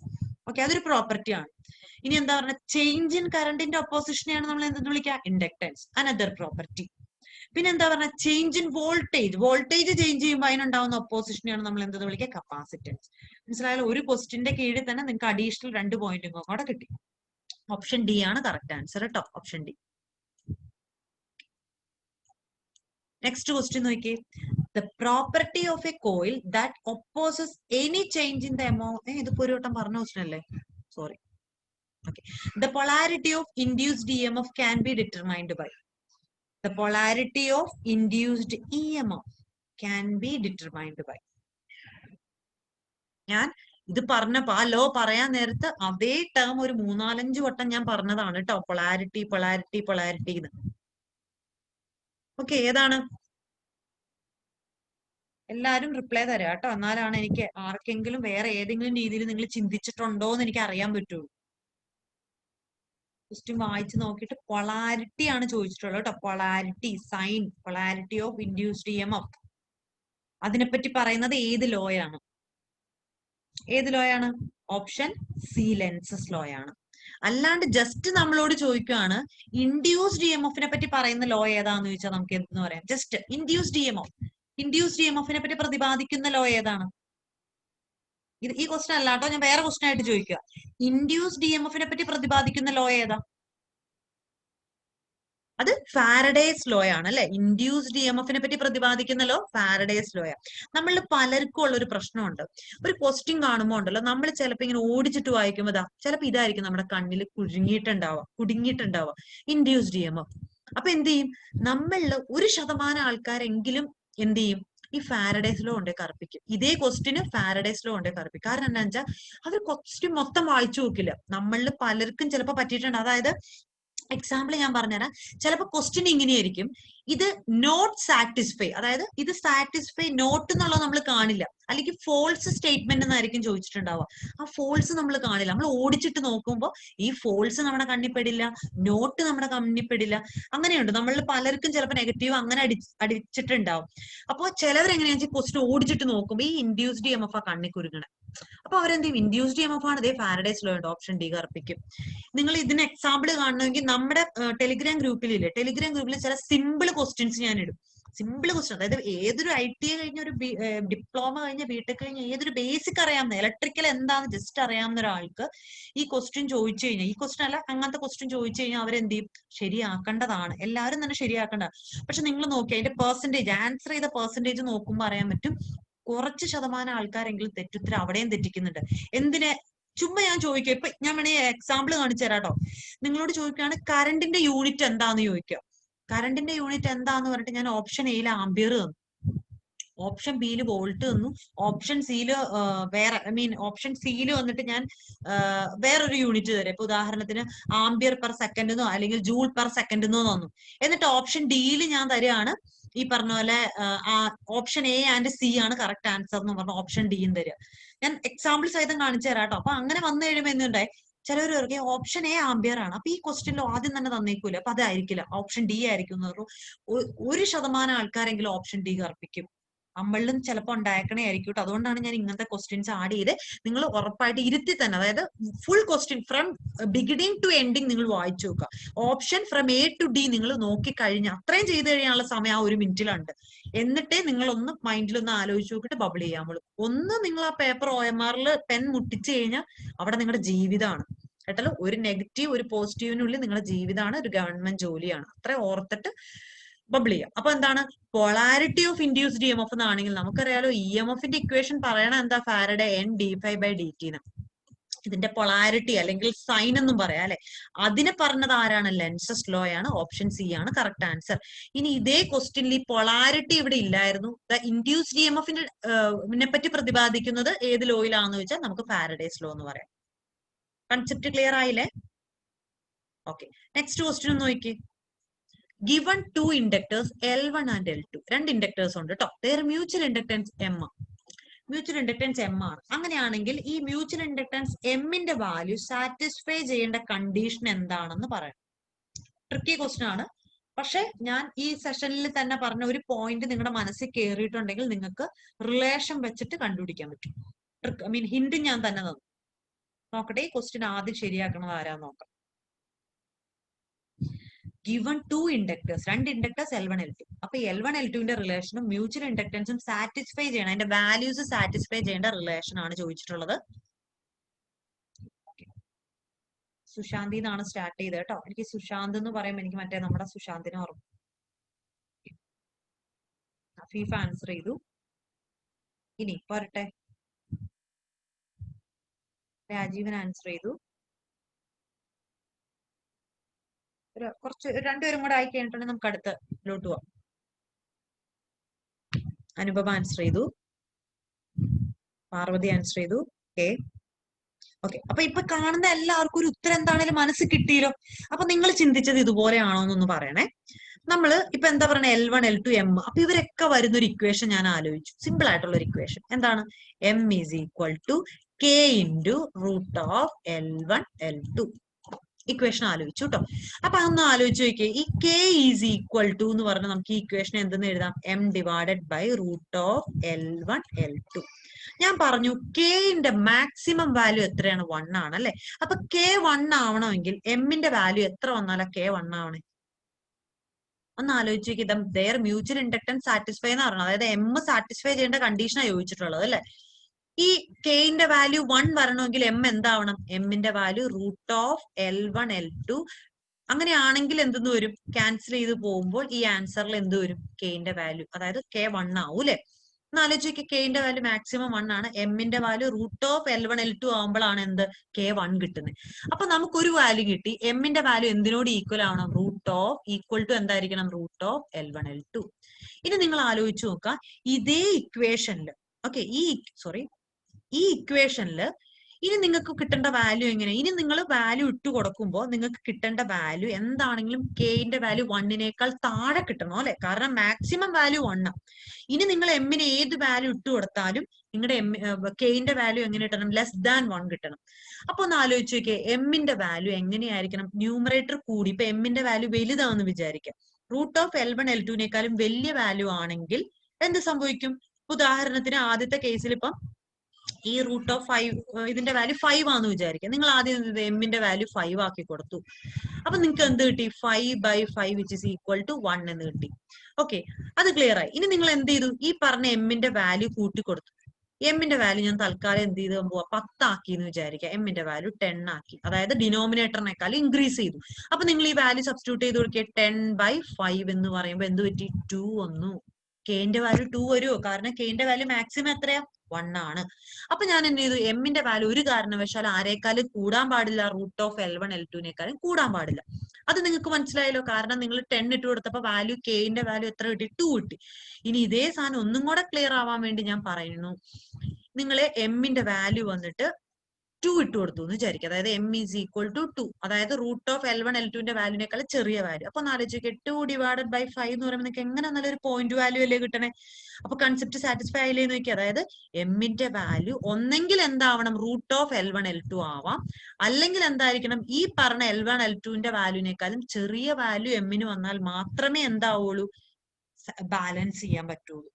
ഓക്കെ, അതൊരു പ്രോപ്പർട്ടി ആണ്. ഇനി എന്താ പറഞ്ഞ? ചേഞ്ച് ഇൻ കറണ്ടിന്റെ ഒപ്പോസിഷനെയാണ് നമ്മൾ എന്തെന്ന് വിളിക്കുക? Inductance, another property. പിന്നെ എന്താ പറഞ്ഞ? Change in voltage, voltage change ചെയ്യുമ്പോൾ അതിനുണ്ടാവുന്ന ഒപ്പോസിഷനെയാണ് നമ്മൾ എന്തെന്ന് വിളിക്കുക? കപ്പാസിറ്റൻസ്. മനസ്സിലായാലും ഒരു ക്വസ്റ്റിന്റെ കീഴിൽ തന്നെ നിങ്ങൾക്ക് അഡീഷണൽ 2 പോയിന്റും കൂടെ കിട്ടി. ഓപ്ഷൻ ഡി ആണ് കറക്റ്റ് ആൻസർ കേട്ടോ, ഓപ്ഷൻ ഡി. നെക്സ്റ്റ് ക്വസ്റ്റ്യൻ നോക്കിയേ. The property of a coil that opposes any change in the amount. ഇതിപ്പോ ഒരു വട്ടം പറഞ്ഞ ക്വസ്റ്റ്യൻ അല്ലേ? Sorry. Okay. The polarity of induced EMF can be determined by. The polarity of induced EMF can be determined by. ഞാൻ ഇത് പറഞ്ഞപ്പോ ആ ലോ പറയാൻ നേരത്ത് അതേ ടേം ഒരു 3-4 വട്ടം ഞാൻ പറഞ്ഞതാണ് കേട്ടോ. പൊളാരിറ്റി, പൊളാരിറ്റി, പൊളാരിറ്റി എന്ന്. ഓക്കെ, ഏതാണ്? എല്ലാരും റിപ്ലൈ തരാം കേട്ടോ, എന്നാലാണ് എനിക്ക് ആർക്കെങ്കിലും വേറെ ഏതെങ്കിലും രീതിയിൽ നിങ്ങൾ ചിന്തിച്ചിട്ടുണ്ടോ എന്ന് എനിക്ക് അറിയാൻ പറ്റുള്ളൂ. ക്വസ്റ്റ്യൻ വായിച്ച് നോക്കിയിട്ട് പൊളാരിറ്റി ആണ് ചോദിച്ചിട്ടുള്ളത് കേട്ടോ. Polarity, sign, polarity of induced EMF. അതിനെപ്പറ്റി പറയുന്നത് ഏത് ലോയാണ്? ഏത് ലോയാണ്? ഓപ്ഷൻ സി, ലെൻസസ് ലോയാണ്. അല്ലാണ്ട് ജസ്റ്റ് നമ്മളോട് ചോദിക്കുകയാണ് ഇൻഡ്യൂസ്ഡ് EMF പറ്റി പറയുന്ന ലോ ഏതാന്ന് ചോദിച്ചാൽ നമുക്ക് എന്തെന്ന് പറയാം? Just induced EMF, induced EMF പറ്റി പ്രതിപാദിക്കുന്ന ലോ ഏതാണ്? ഈ ക്വസ്റ്റൻ അല്ല കേട്ടോ, ഞാൻ വേറെ ക്വസ്റ്റൻ ആയിട്ട് ചോദിക്കുക. ഇൻഡ്യൂസ്ഡ് EMF പറ്റി പ്രതിപാദിക്കുന്ന ലോ ഏതാ? അത് ഫാരഡേസ് ലോ ആണ് അല്ലെ. ഇൻഡ്യൂസ്ഡ് EMF പറ്റി പ്രതിപാദിക്കുന്ന ലോ ഫാരഡേസ് ലോയാ. നമ്മളിൽ പലർക്കും ഉള്ള ഒരു പ്രശ്നമുണ്ട്. ഒരു ക്വസ്റ്റ്യൻ കാണുമ്പോൾ ഉണ്ടല്ലോ, നമ്മൾ ചിലപ്പോ ഇങ്ങനെ ഓടിച്ചിട്ട് വായിക്കുമ്പോ ചിലപ്പോ ഇതായിരിക്കും നമ്മുടെ കണ്ണിൽ കുടുങ്ങിയിട്ടുണ്ടാവുക ഇൻഡ്യൂസ്ഡ് EMF. അപ്പൊ എന്ത് ചെയ്യും? നമ്മളിൽ 1% ആൾക്കാരെങ്കിലും എന്ത് ചെയ്യും? ഈ ഫാരഡേസ് ലോ കൊണ്ടേ കറുപ്പിക്കും. ഇതേ ക്വസ്റ്റിന് ഫാരഡേസ് ലോ കൊണ്ടേ കറുപ്പിക്കും. കാരണം എന്താ വെച്ചാൽ അവർ ക്വസ്റ്റ്യൻ മൊത്തം വായിച്ചു നോക്കില്ല. നമ്മളിൽ പലർക്കും ചിലപ്പോൾ പറ്റിയിട്ടുണ്ട്. അതായത് എക്സാമ്പിൾ ഞാൻ പറഞ്ഞുതരാം. ചിലപ്പോൾ ക്വസ്റ്റ്യൻ ഇങ്ങനെയായിരിക്കും, ഇത് നോട്ട് സാറ്റിസ്ഫൈ, അതായത് ഇത് സാറ്റിസ്ഫൈ നോട്ട് എന്നുള്ളത് നമ്മൾ കാണില്ല, അല്ലെങ്കിൽ ഫോൾസ് സ്റ്റേറ്റ്മെന്റ് എന്നായിരിക്കും ചോദിച്ചിട്ടുണ്ടാവുക. ആ ഫോൾസ് നമ്മൾ കാണില്ല. നമ്മൾ ഓടിച്ചിട്ട് നോക്കുമ്പോൾ ഈ ഫോൾസ് നമ്മുടെ കണ്ണിപ്പെടില്ല, നോട്ട് നമ്മുടെ കണ്ണിപ്പെടില്ല. അങ്ങനെയുണ്ട് നമ്മളിൽ പലർക്കും ചിലപ്പോൾ നെഗറ്റീവ് അങ്ങനെ അടിച്ചിട്ടുണ്ടാവും. അപ്പോൾ ചിലവരെങ്ങനെയാണെന്ന് വെച്ചാൽ ക്വസ്റ്റ്യൻ ഓടിച്ചിട്ട് നോക്കുമ്പോൾ ഈ ഇൻഡ്യൂസ്ഡ് EMF ആ കണ്ണി കുരുങ്ങണേ. അപ്പൊ അവരെന്ത് ചെയ്യും? ഇൻഡ്യൂസ്ഡ് EMF ആണ്, ഇതേ ഫാരഡേസ് ലോ ഉണ്ട്, ഓപ്ഷൻ ഡി കറുപ്പിക്കും. നിങ്ങൾ ഇതിന് എക്സാമ്പിൾ കാണണമെങ്കിൽ നമ്മുടെ ടെലിഗ്രാം ഗ്രൂപ്പിലില്ലേ, ടെലിഗ്രാം ഗ്രൂപ്പിൽ ചില സിമ്പിൾ ക്വസ്റ്റ്യൻസ് ഞാൻ ഇടും. സിമ്പിൾ ക്വസ്റ്റ്യൻ, അതായത് ഏതൊരു ITI കഴിഞ്ഞ ഒരു ഡിപ്ലോമ കഴിഞ്ഞ BTech കഴിഞ്ഞ ഏതൊരു ബേസിക് അറിയാവുന്ന ഇലക്ട്രിക്കൽ എന്താണെന്ന് ജസ്റ്റ് അറിയാവുന്ന ഒരാൾക്ക് ഈ ക്വസ്റ്റ്യൻ ചോദിച്ചു കഴിഞ്ഞാൽ, ഈ ക്വസ്റ്റ്യൻ അല്ല അങ്ങനത്തെ ക്വസ്റ്റ്യൻ ചോദിച്ചു കഴിഞ്ഞാൽ അവരെന്ത് ചെയ്യും? ശരിയാക്കേണ്ടതാണ്. എല്ലാവരും തന്നെ ശരിയാക്കേണ്ടതാണ്. പക്ഷെ നിങ്ങൾ നോക്കി അതിന്റെ പെർസെന്റേജ്, ആൻസർ ചെയ്ത പെർസെന്റേജ് നോക്കുമ്പോൾ അറിയാൻ പറ്റും കുറച്ച് ശതമാനം ആൾക്കാരെങ്കിലും തെറ്റുത്തരം അവിടെയും തെറ്റിക്കുന്നുണ്ട്. എന്തിന്? ചുമ്മാ ഞാൻ ചോദിക്കുക, ഇപ്പൊ ഞാൻ വേണേ എക്സാമ്പിൾ കാണിച്ചു തരാം കേട്ടോ. നിങ്ങളോട് ചോദിക്കുകയാണ് കറണ്ടിന്റെ യൂണിറ്റ് എന്താന്ന് ചോദിക്കുക. കറണ്ടിന്റെ യൂണിറ്റ് എന്താന്ന് പറഞ്ഞിട്ട് ഞാൻ ഓപ്ഷൻ എയിൽ ആംബിയർ തന്നു, ഓപ്ഷൻ ബിയിൽ വോൾട്ട് തന്നു, ഓപ്ഷൻ സിയില് വേറെ ഓപ്ഷൻ സിയില് വന്നിട്ട് ഞാൻ വേറൊരു യൂണിറ്റ് തരാം. ഇപ്പൊ ഉദാഹരണത്തിന് ആംബിയർ പെർ സെക്കൻഡ് എന്നോ അല്ലെങ്കിൽ ജൂൾ പെർ സെക്കൻഡ് എന്നോ തന്നു. എന്നിട്ട് ഓപ്ഷൻ ഡിയിൽ ഞാൻ തരികയാണ് ഈ പറഞ്ഞ പോലെ ഓപ്ഷൻ എ ആൻഡ് സി ആണ് കറക്റ്റ് ആൻസർ എന്ന് പറഞ്ഞ ഓപ്ഷൻ ഡിയും തരിക. ഞാൻ എക്സാമ്പിൾ സഹിതം കാണിച്ചു തരാം കേട്ടോ. അപ്പൊ അങ്ങനെ വന്നു കഴിയുമ്പോൾ എന്തുണ്ടായി? ചിലവർ പറയും ഓപ്ഷൻ എ ആംബിയർ ആണ്, അപ്പൊ ഈ ക്വസ്റ്റ്യനിൽ ആദ്യം തന്നെ തന്നേക്കൂല, അപ്പൊ അതായിരിക്കില്ല, ഓപ്ഷൻ ഡി ആയിരിക്കും എന്ന് പറഞ്ഞു. 1% ആൾക്കാരെങ്കിലും ഓപ്ഷൻ ഡി കറുപ്പിക്കും. നമ്മളിലും ചിലപ്പോൾ ഉണ്ടാക്കണേ ആയിരിക്കും. അതുകൊണ്ടാണ് ഞാൻ ഇങ്ങനത്തെ ക്വസ്റ്റ്യൻസ് ആഡ് ചെയ്ത് നിങ്ങൾ ഉറപ്പായിട്ട് ഇരുത്തി തന്നെ, അതായത് full question from beginning to ending നിങ്ങൾ വായിച്ചു നോക്കുക. Option from A to D നിങ്ങൾ നോക്കി കഴിഞ്ഞാൽ അത്രയും ചെയ്ത് കഴിഞ്ഞാലുള്ള സമയം ആ 1 മിനിറ്റിലുണ്ട്. എന്നിട്ടേ നിങ്ങൾ ഒന്ന് മൈൻഡിലൊന്ന് ആലോചിച്ച് നോക്കിയിട്ട് ബബിൾ ചെയ്യാമുള്ളൂ. ഒന്ന് നിങ്ങൾ ആ പേപ്പർ OMR പെൻ മുട്ടിച്ചു കഴിഞ്ഞാൽ അവിടെ നിങ്ങളുടെ ജീവിതമാണ് കേട്ടല്ലോ. ഒരു നെഗറ്റീവ് ഒരു പോസിറ്റീവിനുള്ളിൽ നിങ്ങളുടെ ജീവിതമാണ്, ഒരു ഗവൺമെന്റ് ജോലിയാണ്. അത്ര ഓർത്തിട്ട് ബബിൾ ചെയ്യാം. അപ്പൊ എന്താണ് പൊളാരിറ്റി ഓഫ് ഇൻഡ്യൂസ്ഡ് EMF എന്നാണെങ്കിൽ നമുക്കറിയാലോ EMFന്റെ ഇക്വേഷൻ പറയണ എന്താ, ഫാരഡെ N(d∅dt) ഇതിന്റെ പൊളാരിറ്റി അല്ലെങ്കിൽ സൈൻ എന്നും പറയാം അല്ലെ. അതിനെ പറഞ്ഞത് ആരാണ്? ലെൻസസ് ലോ ആണ്. ഓപ്ഷൻ സി ആണ് കറക്റ്റ് ആൻസർ. ഇനി ഇതേ ക്വസ്റ്റ്യനിൽ ഈ പൊളാരിറ്റി ഇവിടെ ഇല്ലായിരുന്നു. ദ ഇൻഡ്യൂസ്ഡ് EMFനെ പറ്റി പ്രതിപാദിക്കുന്നത് ഏത് ലോയിലാണെന്ന് വെച്ചാൽ നമുക്ക് ഫാരഡേസ് ലോ എന്ന് പറയാം. കൺസെപ്റ്റ് ക്ലിയർ ആയില്ലേ? ഓക്കെ, നെക്സ്റ്റ് ക്വസ്റ്റ്യൻ നോക്കി. Given two inductors L1 and L2, രണ്ട് ഇൻഡക്ടേഴ്സ് ഉണ്ട് കേട്ടോ. their mutual inductance M. Mutual inductance M ആണ്. അങ്ങനെയാണെങ്കിൽ ഈ മ്യൂച്വൽ ഇൻഡക്ടൻസ് എമ്മിന്റെ വാല്യൂ സാറ്റിസ്ഫൈ ചെയ്യേണ്ട കണ്ടീഷൻ എന്താണെന്ന് പറയാം. ട്രിക്കി ക്വസ്റ്റ്യൻ ആണ്. പക്ഷെ ഞാൻ ഈ സെഷനിൽ തന്നെ പറഞ്ഞ ഒരു പോയിന്റ് നിങ്ങളുടെ മനസ്സിൽ കയറിയിട്ടുണ്ടെങ്കിൽ നിങ്ങൾക്ക് റിലേഷൻ വെച്ചിട്ട് കണ്ടുപിടിക്കാൻ പറ്റും. ഹിന്റ് ഞാൻ തന്നെ തന്നു. നോക്കട്ടെ, ഈ ക്വസ്റ്റ്യൻ ആദ്യം ശരിയാക്കണത് ആരാന്ന് നോക്കാം. given two inductors, രണ്ട് ഇൻഡക്ടേഴ്സ് L1 L2. അപ്പൊ L1 L2ന്റെ റിലേഷനും മ്യൂച്വൽ ഇൻഡക്ടൻസും സാറ്റിസ്ഫൈ ചെയ്യണം, അതിന്റെ വാല്യൂസ് സാറ്റിസ്ഫൈ ചെയ്യേണ്ട റിലേഷൻ ആണ് ചോദിച്ചിട്ടുള്ളത്. സുശാന്തി എന്നാണ് സ്റ്റാർട്ട് ചെയ്തത് കേട്ടോ. എനിക്ക് സുശാന്ത് എന്ന് പറയുമ്പോൾ എനിക്ക് മറ്റേ നമ്മുടെ സുശാന്തിനെ ഓർമ്മ. അഫീഫ ആൻസർ ചെയ്തു. ഇനി പോരട്ടെ, രാജീവൻ ആൻസർ ചെയ്തു. കുറച്ച് രണ്ടുപേരും കൂടെ ആയി കഴിഞ്ഞിട്ടുണ്ടെങ്കിൽ നമുക്ക് അടുത്തലോട്ട് പോവാം. അനുപമ ആൻസർ ചെയ്തു, പാർവതി ആൻസർ ചെയ്തു. ഓക്കെ, അപ്പൊ ഇപ്പൊ കാണുന്ന എല്ലാവർക്കും ഒരു ഉത്തരം എന്താണേലും മനസ്സിൽ കിട്ടിയല്ലോ. അപ്പൊ നിങ്ങൾ ചിന്തിച്ചത് ഇതുപോലെയാണോ എന്നൊന്ന് പറയണേ. നമ്മള് ഇപ്പൊ എന്താ പറയണേ, L1 L2 M. അപ്പൊ ഇവരൊക്കെ വരുന്ന ഒരു ഇക്വേഷൻ ഞാൻ ആലോചിച്ചു. സിമ്പിൾ ആയിട്ടുള്ള ഒരു ഇക്വേഷൻ എന്താണ്? M = K × √L1 L2. Equation ആലോചിച്ചു കേട്ടോ. അപ്പൊ അതൊന്ന് ആലോചിച്ച് നോക്കിയേ. ഈ K = എന്ന് പറഞ്ഞാൽ നമുക്ക് ഈ ഇക്വേഷൻ എന്തെന്ന് എഴുതാം? M/√L1 L2. ഞാൻ പറഞ്ഞു Kന്റെ മാക്സിമം വാല്യൂ എത്രയാണ്? 1 ആണ് അല്ലെ. അപ്പൊ K 1 ആവണമെങ്കിൽ എമ്മിന്റെ വാല്യൂ എത്ര വന്നാലാ K 1 ആവണേ? ഒന്ന് ആലോചിച്ച് നോക്കി. ദെയർ മ്യൂച്വൽ ഇൻഡക്ടൻസ് സാറ്റിസ്ഫൈ എന്ന് പറഞ്ഞത്, അതായത് M സാറ്റിസ്ഫൈ ചെയ്യേണ്ട കണ്ടീഷനാണ് ചോദിച്ചിട്ടുള്ളത് അല്ലെ. ഈ Kന്റെ വാല്യൂ 1 വരണമെങ്കിൽ M എന്താവണം? എമ്മിന്റെ വാല്യൂ √L1 L2. അങ്ങനെയാണെങ്കിൽ എന്തെന്ന് വരും? ക്യാൻസൽ ചെയ്ത് പോകുമ്പോൾ ഈ ആൻസറിൽ എന്ത് വരും? Kന്റെ വാല്യൂ, അതായത് K 1 ആവും അല്ലെ. എന്നാലോചിക്ക്, Kന്റെ വാല്യൂ മാക്സിമം 1 ആണ്. എമ്മിന്റെ വാല്യൂ √L1 L2 ആവുമ്പോഴാണ് എന്ത്? K 1 കിട്ടുന്നത്. അപ്പൊ നമുക്കൊരു വാല്യൂ കിട്ടി. എമ്മിന്റെ വാല്യൂ എന്തിനോട് ഈക്വൽ ആവണം? √= എന്തായിരിക്കണം? √L1 L2. ഇനി നിങ്ങൾ ആലോചിച്ച് നോക്കുക, ഇതേ ഇക്വേഷനിൽ ഈ ഇക്വേഷനിൽ ഇനി നിങ്ങൾക്ക് കിട്ടേണ്ട വാല്യൂ എങ്ങനെ? ഇനി നിങ്ങൾ വാല്യൂ ഇട്ട് കൊടുക്കുമ്പോൾ നിങ്ങൾക്ക് കിട്ടേണ്ട വാല്യൂ എന്താണെങ്കിലും Kന്റെ വാല്യൂ 1നേക്കാൾ താഴെ കിട്ടണം അല്ലെ. കാരണം മാക്സിമം വാല്യൂ 1. ഇനി നിങ്ങൾ എമ്മിന് ഏത് വാല്യൂ ഇട്ട് കൊടുത്താലും നിങ്ങളുടെ Kന്റെ വാല്യൂ എങ്ങനെ കിട്ടണം? <<1 കിട്ടണം. അപ്പൊ ഒന്ന് ആലോചിച്ച് നോക്കിയേ, എമ്മിന്റെ വാല്യൂ എങ്ങനെയായിരിക്കണം? ന്യൂമറേറ്റർ കൂടി, ഇപ്പൊ എമ്മിന്റെ വാല്യൂ വലുതാണെന്ന് വിചാരിക്കാം. √L1 L2നേക്കാളും വലിയ വാല്യൂ ആണെങ്കിൽ എന്ത് സംഭവിക്കും? ഉദാഹരണത്തിന് ആദ്യത്തെ കേസിൽ ഇപ്പം ഈ √5 ഇതിന്റെ വാല്യൂ 5 ആണെന്ന് വിചാരിക്കാം. നിങ്ങൾ ആദ്യം എമ്മിന്റെ വാല്യൂ 5 ആക്കി കൊടുത്തു. അപ്പൊ നിങ്ങൾക്ക് എന്ത് കിട്ടി? 5/5 = 1 എന്ന് കിട്ടി. ഓക്കെ, അത് ക്ലിയർ ആയി. ഇനി നിങ്ങൾ എന്ത് ചെയ്തു? ഈ പറഞ്ഞ എമ്മിന്റെ വാല്യൂ കൂട്ടി കൊടുത്തു. എമ്മിന്റെ വാല്യൂ ഞാൻ തൽക്കാലം എന്ത് ചെയ്ത് പോവാ? 10 ആക്കി എന്ന് വിചാരിക്കാം. എമ്മിന്റെ വാല്യൂ 10 ആക്കി, അതായത് ഡിനോമിനേറ്ററിനേക്കാൾ ഇൻക്രീസ് ചെയ്തു. അപ്പൊ നിങ്ങൾ ഈ വാല്യൂ സബ്സ്റ്റിറ്റ്യൂട്ട് ചെയ്ത് കൊടുക്കുക. 10/5 എന്ന് പറയുമ്പോൾ എന്ത് പറ്റി? 2 വന്നു. Kന്റെ വാല്യൂ 2 വരുമോ? കാരണം Kന്റെ വാല്യൂ മാക്സിമം എത്രയാ? 1 ആണ്. അപ്പൊ ഞാൻ എന്ത് ചെയ്തു? എമ്മിന്റെ വാല്യൂ ഒരു കാരണവശാൽ ആരേക്കാളും കൂടാൻ പാടില്ല, √L1 L2നേക്കാളും കൂടാൻ പാടില്ല. അത് നിങ്ങൾക്ക് മനസ്സിലായല്ലോ. കാരണം നിങ്ങൾ 10 ഇട്ട് കൊടുത്തപ്പോ വാല്യൂ Kന്റെ വാല്യൂ എത്ര കിട്ടി? 2 കിട്ടി. ഇനി ഇതേ സാധനം ഒന്നും കൂടെ ക്ലിയർ ആവാൻ വേണ്ടി ഞാൻ പറയുന്നു, നിങ്ങളെ എമ്മിന്റെ വാല്യൂ വന്നിട്ട് 2 ഇട്ട് കൊടുത്തു എന്ന് വിചാരിക്കുക. അതായത് M = 2, അതായത് √L1 L2ന്റെ വാല്യൂനേക്കാൾ ചെറിയ വാല്യൂ. അപ്പൊ ആലോചിക്കുക, 2/5 എന്ന് പറയുമ്പോൾ നിങ്ങൾക്ക് എങ്ങനെ നല്ലൊരു പോയിന്റ് വാല്യൂ അല്ലേ കിട്ടണേ? അപ്പൊ കൺസെപ്റ്റ് സാറ്റിസ്ഫൈ ആയില്ലേ എന്ന് നോക്കി. അതായത് എമ്മിന്റെ വാല്യൂ ഒന്നെങ്കിൽ എന്താവണം? √L1 L2 ആവാം, അല്ലെങ്കിൽ എന്തായിരിക്കണം? ഈ പറഞ്ഞ L1 L2ന്റെ വാല്യൂനേക്കാളും ചെറിയ വാല്യൂ എമ്മിന് വന്നാൽ മാത്രമേ എന്താവുള്ളൂ? ബാലൻസ് ചെയ്യാൻ പറ്റുള്ളൂ.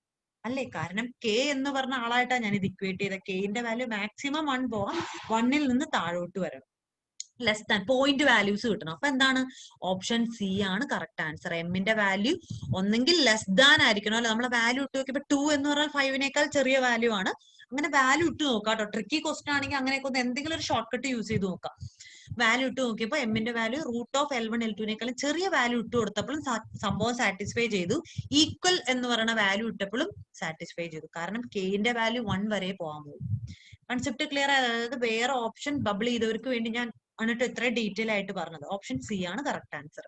അല്ലേ? കാരണം കെ എന്ന് പറഞ്ഞ ആളായിട്ടാണ് ഞാൻ ഇത് ഇക്വേറ്റ് ചെയ്തത്. കെന്റെ വാല്യൂ മാക്സിമം 1 പോവാം, 1ൽ നിന്ന് താഴോട്ട് വരണം. ലെസ് ദാൻ പോയിന്റ് വാല്യൂസ് കിട്ടണം. അപ്പൊ എന്താണ്? ഓപ്ഷൻ സി ആണ് കറക്റ്റ് ആൻസർ. എമ്മിന്റെ വാല്യൂ ഒന്നെങ്കിൽ ലെസ് ദാൻ ആയിരിക്കണം, അല്ലെ? നമ്മളെ വാല്യൂ ഇട്ട് നോക്കിയപ്പോ 2 എന്ന് പറഞ്ഞാൽ 5നേക്കാൾ ചെറിയ വാല്യൂ ആണ്. അങ്ങനെ വാല്യൂ ഇട്ട് നോക്കാം കേട്ടോ. ട്രിക്കി ക്വസ്റ്റൻ ആണെങ്കിൽ അങ്ങനെയൊക്കെ ഒന്ന് എന്തെങ്കിലും ഒരു ഷോർട്ട് കട്ട് യൂസ് ചെയ്ത് നോക്കാം. വാല്യൂ ഇട്ട് നോക്കിയപ്പോ എമ്മിന്റെ വാല്യൂ √L1 L2നേക്കാളും ചെറിയ വാല്യൂ ഇട്ട് കൊടുത്തപ്പോഴും സംഭവം സാറ്റിസ്ഫൈ ചെയ്തു. ഈക്വൽ എന്ന് പറയുന്ന വാല്യൂ ഇട്ടപ്പോഴും സാറ്റിസ്ഫൈ ചെയ്തു. കാരണം കെന്റെ വാല്യൂ 1 വരെ പോകാൻ പോകും. Concept clear? അതായത് വേറെ ഓപ്ഷൻ ബബിൾ ചെയ്തവർക്ക് വേണ്ടി ഞാൻ എന്നിട്ട് ഇത്ര ഡീറ്റെയിൽ ആയിട്ട് പറഞ്ഞത്. ഓപ്ഷൻ സി ആണ് കറക്റ്റ് ആൻസർ.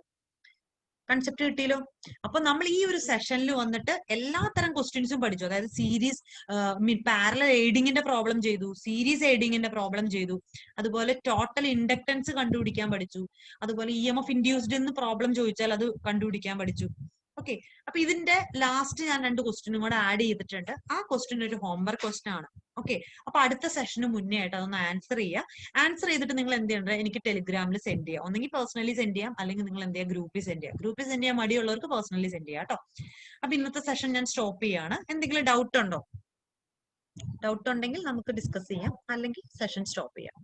കൺസെപ്റ്റ് കിട്ടിയല്ലോ? അപ്പൊ നമ്മൾ ഈ ഒരു സെഷനിൽ വന്നിട്ട് എല്ലാത്തരം ക്വസ്റ്റ്യൻസും പഠിച്ചു. അതായത് സീരീസ് പാരലൽ എയ്ഡിങ്ങിന്റെ പ്രോബ്ലം ചെയ്തു, സീരീസ് എയ്ഡിങ്ങിന്റെ പ്രോബ്ലം ചെയ്തു, അതുപോലെ ടോട്ടൽ ഇൻഡക്ടൻസ് കണ്ടുപിടിക്കാൻ പഠിച്ചു, അതുപോലെ EMF ഇൻഡ്യൂസ്ഡ് എന്ന് പ്രോബ്ലം ചോദിച്ചാൽ അത് കണ്ടുപിടിക്കാൻ പഠിച്ചു. ഓക്കെ, അപ്പൊ ഇതിന്റെ ലാസ്റ്റ് ഞാൻ 2 ക്വസ്റ്റ്യനും കൂടെ ആഡ് ചെയ്തിട്ടുണ്ട്. ആ ക്വസ്റ്റ്യൻ ഒരു ഹോംവർക്ക് ക്വസ്റ്റ്യൻ ആണ്. ഓക്കെ, അപ്പൊ അടുത്ത സെഷന് മുന്നേ ആയിട്ട് അതൊന്ന് ആൻസർ ചെയ്യുക. ആൻസർ ചെയ്തിട്ട് നിങ്ങൾ എന്ത് ചെയ്യണ്ടത്? എനിക്ക് ടെലിഗ്രാമിൽ സെൻഡ് ചെയ്യാം. ഒന്നെങ്കിൽ പേഴ്സണലി സെൻഡ് ചെയ്യാം, അല്ലെങ്കിൽ നിങ്ങൾ എന്ത് ചെയ്യുക? ഗ്രൂപ്പിൽ സെൻഡ് ചെയ്യാം. ഗ്രൂപ്പിൽ സെൻഡ് ചെയ്യാൻ മടിയുള്ളവർക്ക് പേഴ്സണലി സെൻഡ് ചെയ്യാം കേട്ടോ. അപ്പൊ ഇന്നത്തെ സെഷൻ ഞാൻ സ്റ്റോപ്പ് ചെയ്യാണ്. എന്തെങ്കിലും ഡൗട്ട് ഉണ്ടോ? ഡൗട്ട് ഉണ്ടെങ്കിൽ നമുക്ക് ഡിസ്കസ് ചെയ്യാം, അല്ലെങ്കിൽ സെഷൻ സ്റ്റോപ്പ് ചെയ്യാം.